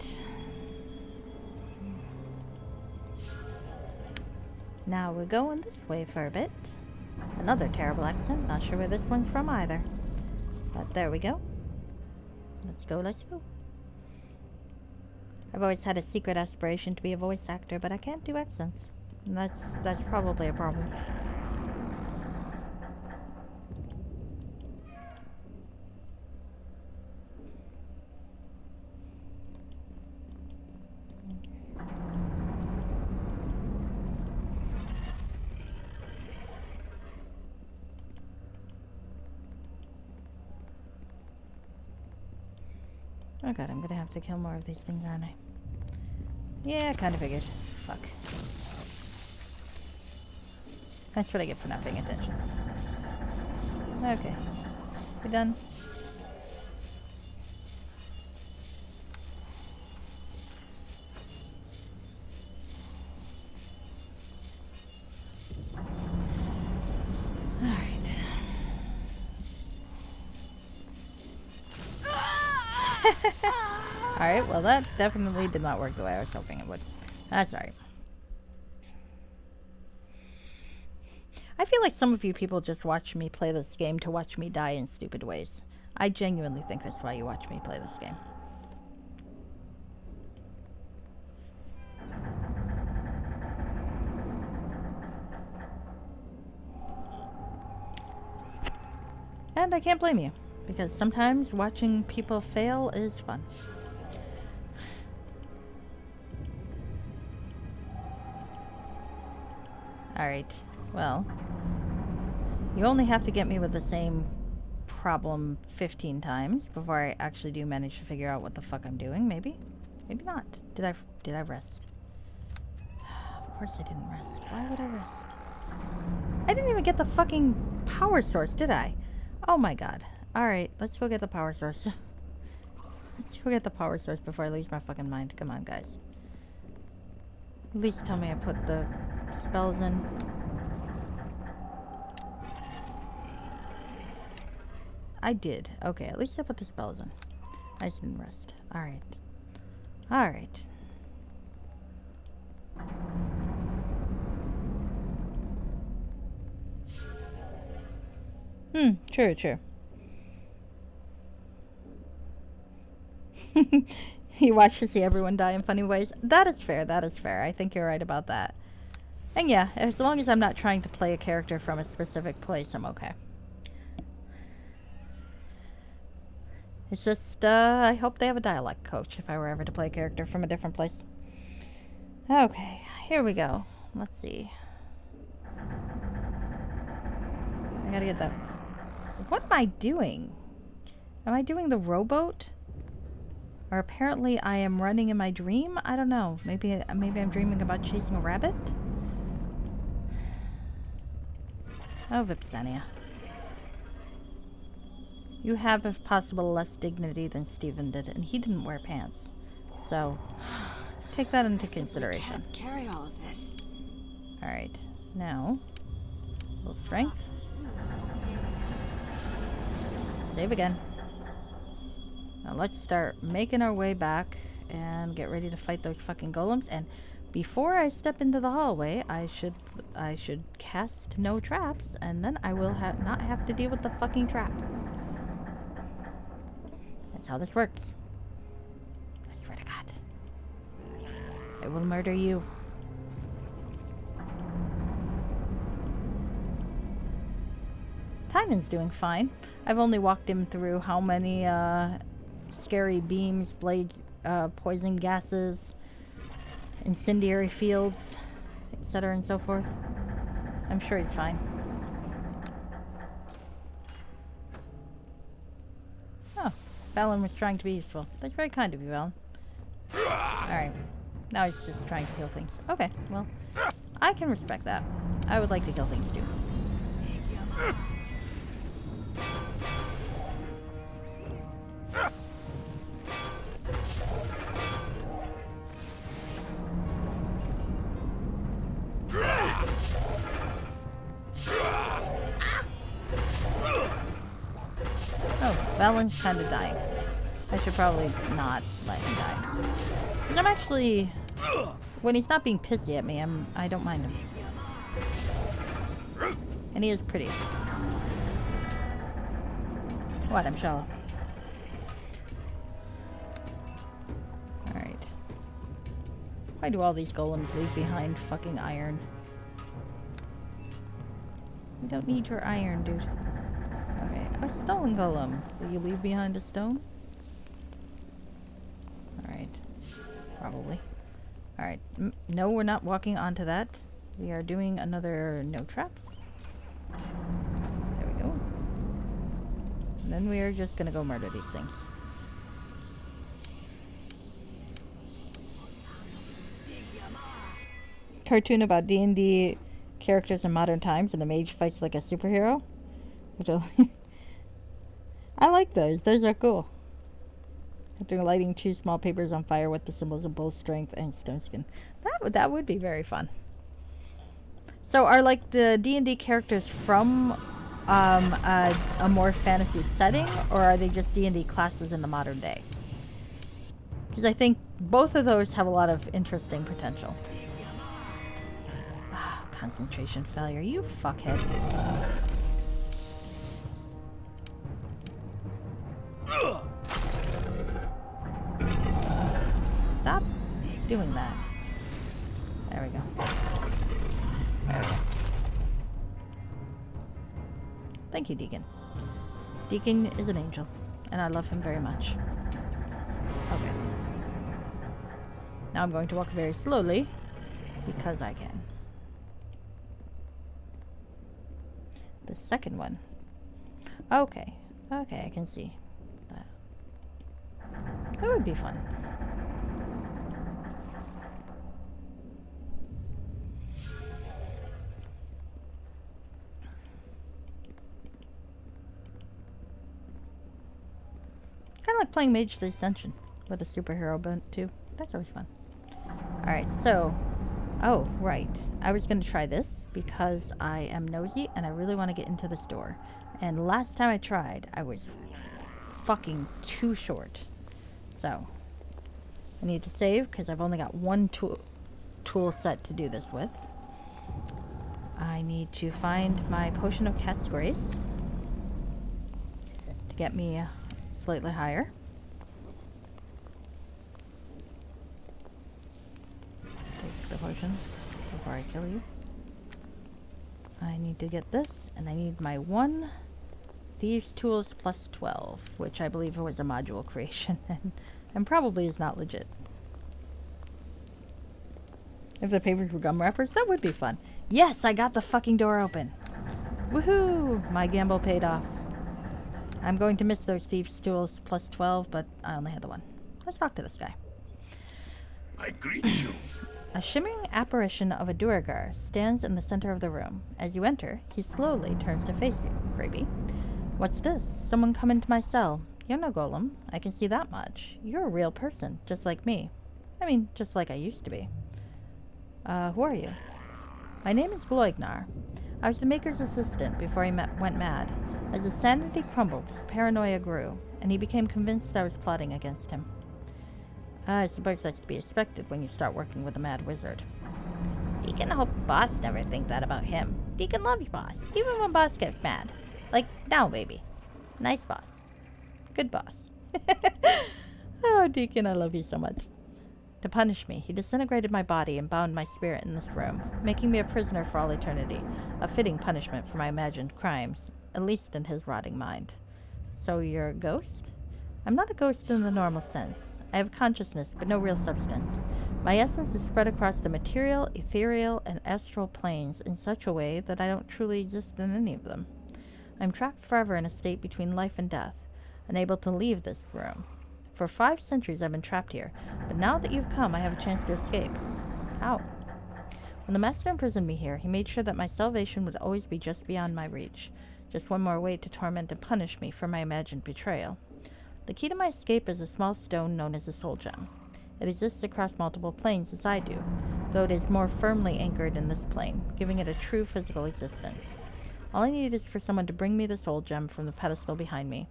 Now we're going this way for a bit. Another terrible accent. Not sure where this one's from either. But there we go. Let's go. I've always had a secret aspiration to be a voice actor, but I can't do accents. And that's probably a problem. Oh god, I'm gonna have to kill more of these things, aren't I? Yeah, I kinda figured. Fuck. That's what I get for not paying attention. Okay. We done? Alright, well that definitely did not work the way I was hoping it would. That's alright. I feel like some of you people just watch me play this game to watch me die in stupid ways. I genuinely think that's why you watch me play this game. And I can't blame you, because sometimes watching people fail is fun. Alright, well, you only have to get me with the same problem 15 times before I actually do manage to figure out what the fuck I'm doing, maybe? Maybe not. Did I rest? Of course I didn't rest. Why would I rest? I didn't even get the fucking power source, did I? Oh my god. Alright, let's go get the power source. Let's go get the power source before I lose my fucking mind. Come on, guys. At least tell me I put the spells in. I did. Okay, at least I put the spells in. I just didn't rest. Alright. Alright. True. You watch to see everyone die in funny ways. That is fair, that is fair. I think you're right about that. And yeah, as long as I'm not trying to play a character from a specific place, I'm okay. It's just, I hope they have a dialect coach if I were ever to play a character from a different place. Okay, here we go. Let's see. I gotta get that. What am I doing? Am I doing the rowboat? Or apparently I am running in my dream? I don't know. Maybe I'm dreaming about chasing a rabbit? Oh, Vipsania. You have, if possible, less dignity than Stephen did, and he didn't wear pants. So, take that into consideration. I can't carry all of this. Alright, now, a little strength. Save again. Now let's start making our way back and get ready to fight those fucking golems. And before I step into the hallway, I should cast no traps, and then I will not have to deal with the fucking trap. That's how this works. I swear to God. I will murder you. Timon's doing fine. I've only walked him through how many scary beams, blades, poison gases, incendiary fields, etc. and so forth. I'm sure he's fine. Oh, Valen was trying to be useful. That's very kind of you, Valen. Alright. Now he's just trying to kill things. Okay, well, I can respect that. I would like to kill things too. Valen's kind of dying. I should probably not let him die. And I'm actually, when he's not being pissy at me, I don't mind him. And he is pretty. What? I'm shallow. Alright. Why do all these golems leave behind fucking iron? We don't need your iron, dude. Okay, a stone golem. Will you leave behind a stone? Alright. Probably. Alright. No, we're not walking onto that. We are doing another no traps. There we go. And then we are just gonna go murder these things. Cartoon about D&D characters in modern times and the mage fights like a superhero. Which I like those. Those are cool. After lighting 2 small papers on fire with the symbols of both strength and stone skin. That would be very fun. So are like the D&D characters from a more fantasy setting, or are they just D&D classes in the modern day? Because I think both of those have a lot of interesting potential. Concentration failure, you fuckhead. Stop doing that. There we go. There we go. Thank you, Deacon. Deacon is an angel, and I love him very much. Okay. Now I'm going to walk very slowly, because I can. The second one. Okay. Okay, I can see that. That would be fun. Kind of like playing Mage the Ascension with a superhero bent too. That's always fun. Alright, so... Oh, right. I was going to try this because I am nosy and I really want to get into this door. And last time I tried, I was fucking too short. So, I need to save because I've only got one tool set to do this with. I need to find my Potion of Cat's Grace to get me slightly higher. potion before I kill you. I need to get this, and I need my 1 Thieves' Tools plus 12, which I believe was a module creation, and probably is not legit. If the papers were gum wrappers, that would be fun. Yes, I got the fucking door open. Woohoo! My gamble paid off. I'm going to miss those Thieves' Tools plus 12, but I only had the 1. Let's talk to this guy. I greet you. A shimmering apparition of a Duergar stands in the center of the room. As you enter, he slowly turns to face you. Creepy. What's this? Someone come into my cell. You're no golem. I can see that much. You're a real person, just like me. I mean, just like I used to be. Who are you? My name is Gloignar. I was the Maker's assistant before he went mad. As his sanity crumbled, his paranoia grew, and he became convinced I was plotting against him. I suppose that's to be expected when you start working with a mad wizard. Deacon hoped Boss never think that about him. Deacon loves Boss, even when Boss gets mad. Like, now, baby. Nice Boss. Good Boss. Oh, Deacon, I love you so much. To punish me, he disintegrated my body and bound my spirit in this room, making me a prisoner for all eternity, a fitting punishment for my imagined crimes, at least in his rotting mind. So you're a ghost? I'm not a ghost in the normal sense. I have consciousness, but no real substance. My essence is spread across the material, ethereal, and astral planes in such a way that I don't truly exist in any of them. I'm trapped forever in a state between life and death, unable to leave this room. For 5 centuries I've been trapped here, but now that you've come, I have a chance to escape. How? When the Master imprisoned me here, he made sure that my salvation would always be just beyond my reach, just one more way to torment and punish me for my imagined betrayal. The key to my escape is a small stone known as a soul gem. It exists across multiple planes as I do, though it is more firmly anchored in this plane, giving it a true physical existence. All I need is for someone to bring me the soul gem from the pedestal behind me.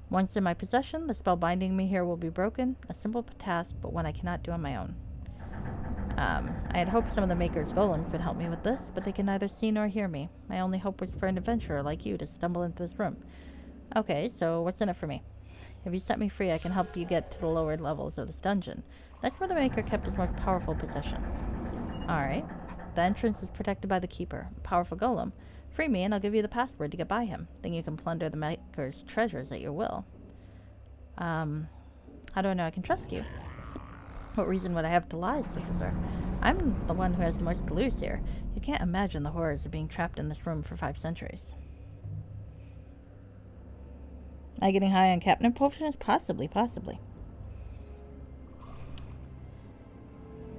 Once in my possession, the spell binding me here will be broken, a simple task, but one I cannot do on my own. I had hoped some of the Maker's golems would help me with this, but they can neither see nor hear me. My only hope was for an adventurer like you to stumble into this room. Okay, so what's in it for me? If you set me free, I can help you get to the lower levels of this dungeon. That's where the Maker kept his most powerful possessions. Alright. The entrance is protected by the Keeper, a powerful golem. Free me and I'll give you the password to get by him. Then you can plunder the Maker's treasures at your will. How do I know I can trust you? What reason would I have to lie, Officer? I'm the one who has the most to lose here. You can't imagine the horrors of being trapped in this room for 5 centuries. Am I getting high on catnip potions? Possibly.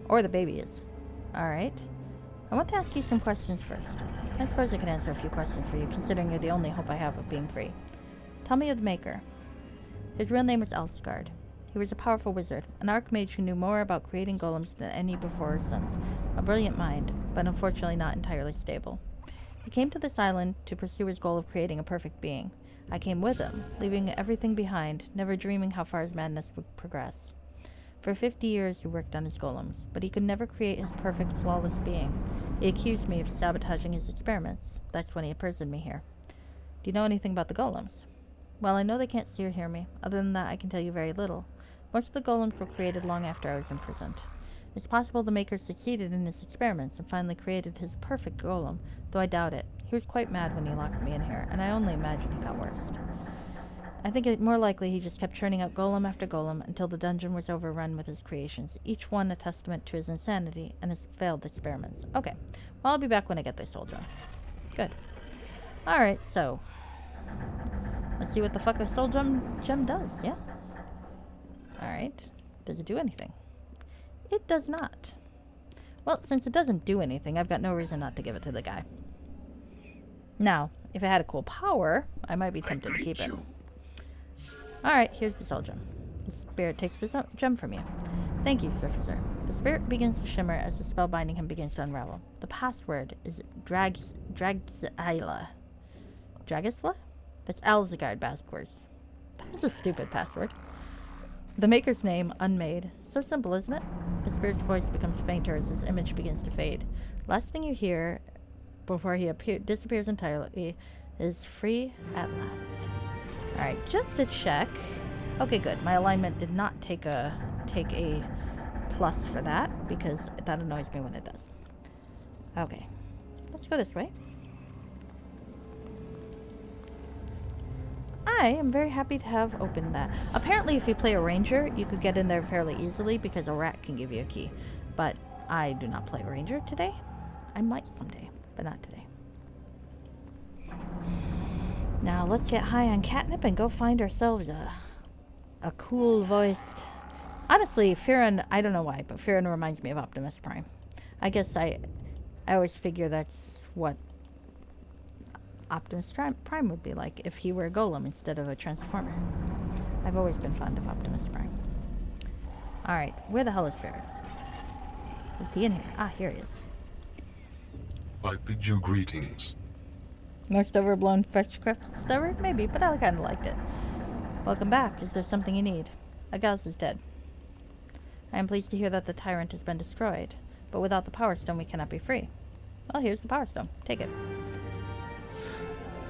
Or the baby is. Alright. I want to ask you some questions first. I suppose I can answer a few questions for you, considering you're the only hope I have of being free. Tell me of the Maker. His real name was Elsgard. He was a powerful wizard, an archmage who knew more about creating golems than any before his sons. A brilliant mind, but unfortunately not entirely stable. He came to this island to pursue his goal of creating a perfect being. I came with him, leaving everything behind, never dreaming how far his madness would progress. For 50 years he worked on his golems, but he could never create his perfect, flawless being. He accused me of sabotaging his experiments. That's when he imprisoned me here. Do you know anything about the golems? Well, I know they can't see or hear me. Other than that, I can tell you very little. Most of the golems were created long after I was imprisoned. It's possible the Maker succeeded in his experiments and finally created his perfect golem, though I doubt it. He was quite mad when he locked me in here, and I only imagine he got worse. I think it more likely he just kept churning out golem after golem until the dungeon was overrun with his creations, each one a testament to his insanity and his failed experiments. Okay, well, I'll be back when I get this soul gem. Good. Alright, so let's see what the fuck a soul gem does, yeah? Alright. Does it do anything? It does not. Well, since it doesn't do anything, I've got no reason not to give it to the guy. Now, if it had a cool power, I might be tempted to keep it. Alright, here's the soul gem. The spirit takes the gem from you. Thank you, Surfacer. The spirit begins to shimmer as the spell binding him begins to unravel. The password is Dragisla. Dragisla? That's Alzigard backwards. That was a stupid password. The Maker's name, unmade. So simple, isn't it? The spirit's voice becomes fainter as his image begins to fade. Last thing you hear before he disappears entirely is free at last. Alright, just to check. Okay, good. My alignment did not take a plus for that, because that annoys me when it does. Okay. Let's go this way. I am very happy to have opened that. Apparently, if you play a ranger, you could get in there fairly easily because a rat can give you a key. But I do not play a ranger today. I might someday, but not today. Now, let's get high on catnip and go find ourselves a cool-voiced... Honestly, Farron, I don't know why, but Farron reminds me of Optimus Prime. I guess I always figure that's what Optimus Prime would be like if he were a golem instead of a transformer. I've always been fond of Optimus Prime. Alright, where the hell is Farron? Is he in here? Ah, here he is. I bid you greetings. Most overblown fetch quest ever? Maybe, but I kind of liked it. Welcome back. Is there something you need? Agaz is dead. I am pleased to hear that the tyrant has been destroyed, but without the Power Stone we cannot be free. Well, here's the Power Stone. Take it.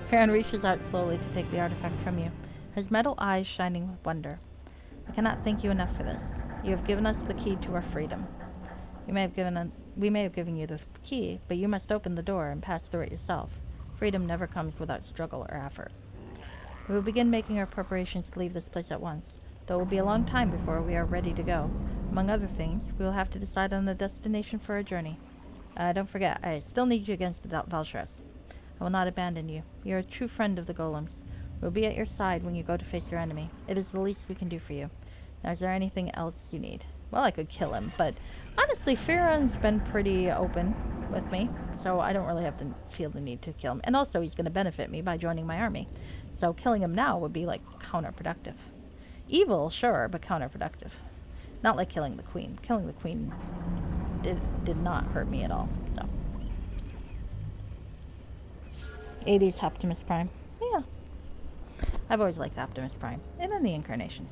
Farron reaches out slowly to take the artifact from you, his metal eyes shining with wonder. I cannot thank you enough for this. You have given us the key to our freedom. We may have given you the key, but you must open the door and pass through it yourself. Freedom never comes without struggle or effort. We will begin making our preparations to leave this place at once, though it will be a long time before we are ready to go. Among other things, we will have to decide on the destination for our journey. Don't forget, I still need you against the Valshras. I will not abandon you. You are a true friend of the golems. We will be at your side when you go to face your enemy. It is the least we can do for you. Now, is there anything else you need? Well, I could kill him, but honestly, Farron's been pretty open with me, so I don't really have to feel the need to kill him. And also, he's going to benefit me by joining my army. So killing him now would be, like, counterproductive. Evil, sure, but counterproductive. Not like killing the queen. Killing the queen did not hurt me at all, so. 80s Optimus Prime. Yeah. I've always liked Optimus Prime. And then the Incarnation.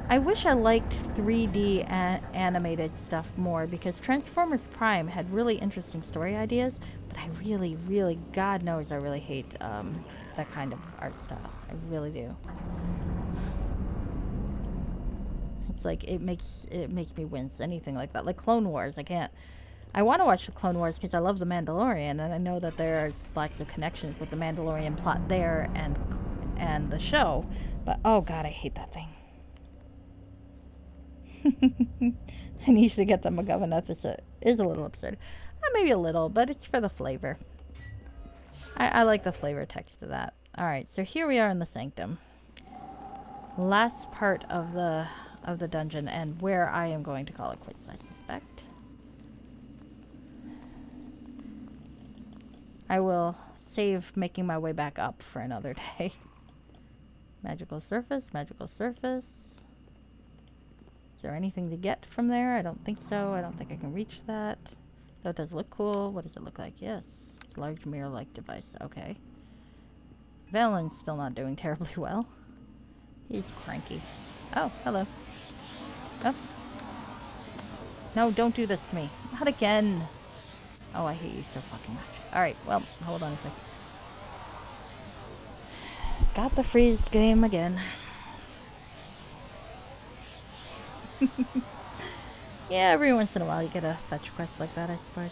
I wish I liked 3D animated stuff more, because Transformers Prime had really interesting story ideas, but I really, God knows I really hate that kind of art style. I really do. It's like, it makes me wince, anything like that. Like Clone Wars, I can't. I want to watch the Clone Wars because I love The Mandalorian, and I know that there's lots of connections with the Mandalorian plot there and the show, but oh god, I hate that thing. I need to get the McGovern is a little absurd. Maybe a little, but it's for the flavor. I like the flavor text of that. Alright, so here we are in the Sanctum. Last part of the dungeon, and where I am going to call it quits, I suspect. I will save making my way back up for another day. Magical surface, magical surface. Is there anything to get from there? I don't think so. I don't think I can reach that. Though it does look cool. What does it look like? Yes. It's a large mirror-like device. Okay. Valen's still not doing terribly well. He's cranky. Oh, hello. Oh. No, don't do this to me. Not again. Oh, I hate you so fucking much. Alright, well, hold on a sec. Got the freeze game again. Yeah, every once in a while you get a fetch quest like that, I suppose.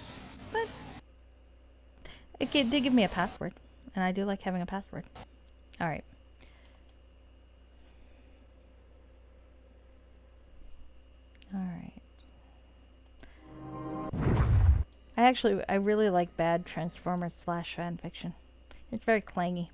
But it did give me a password, and I do like having a password. Alright. Alright. I really like bad Transformers / fanfiction. It's very clangy.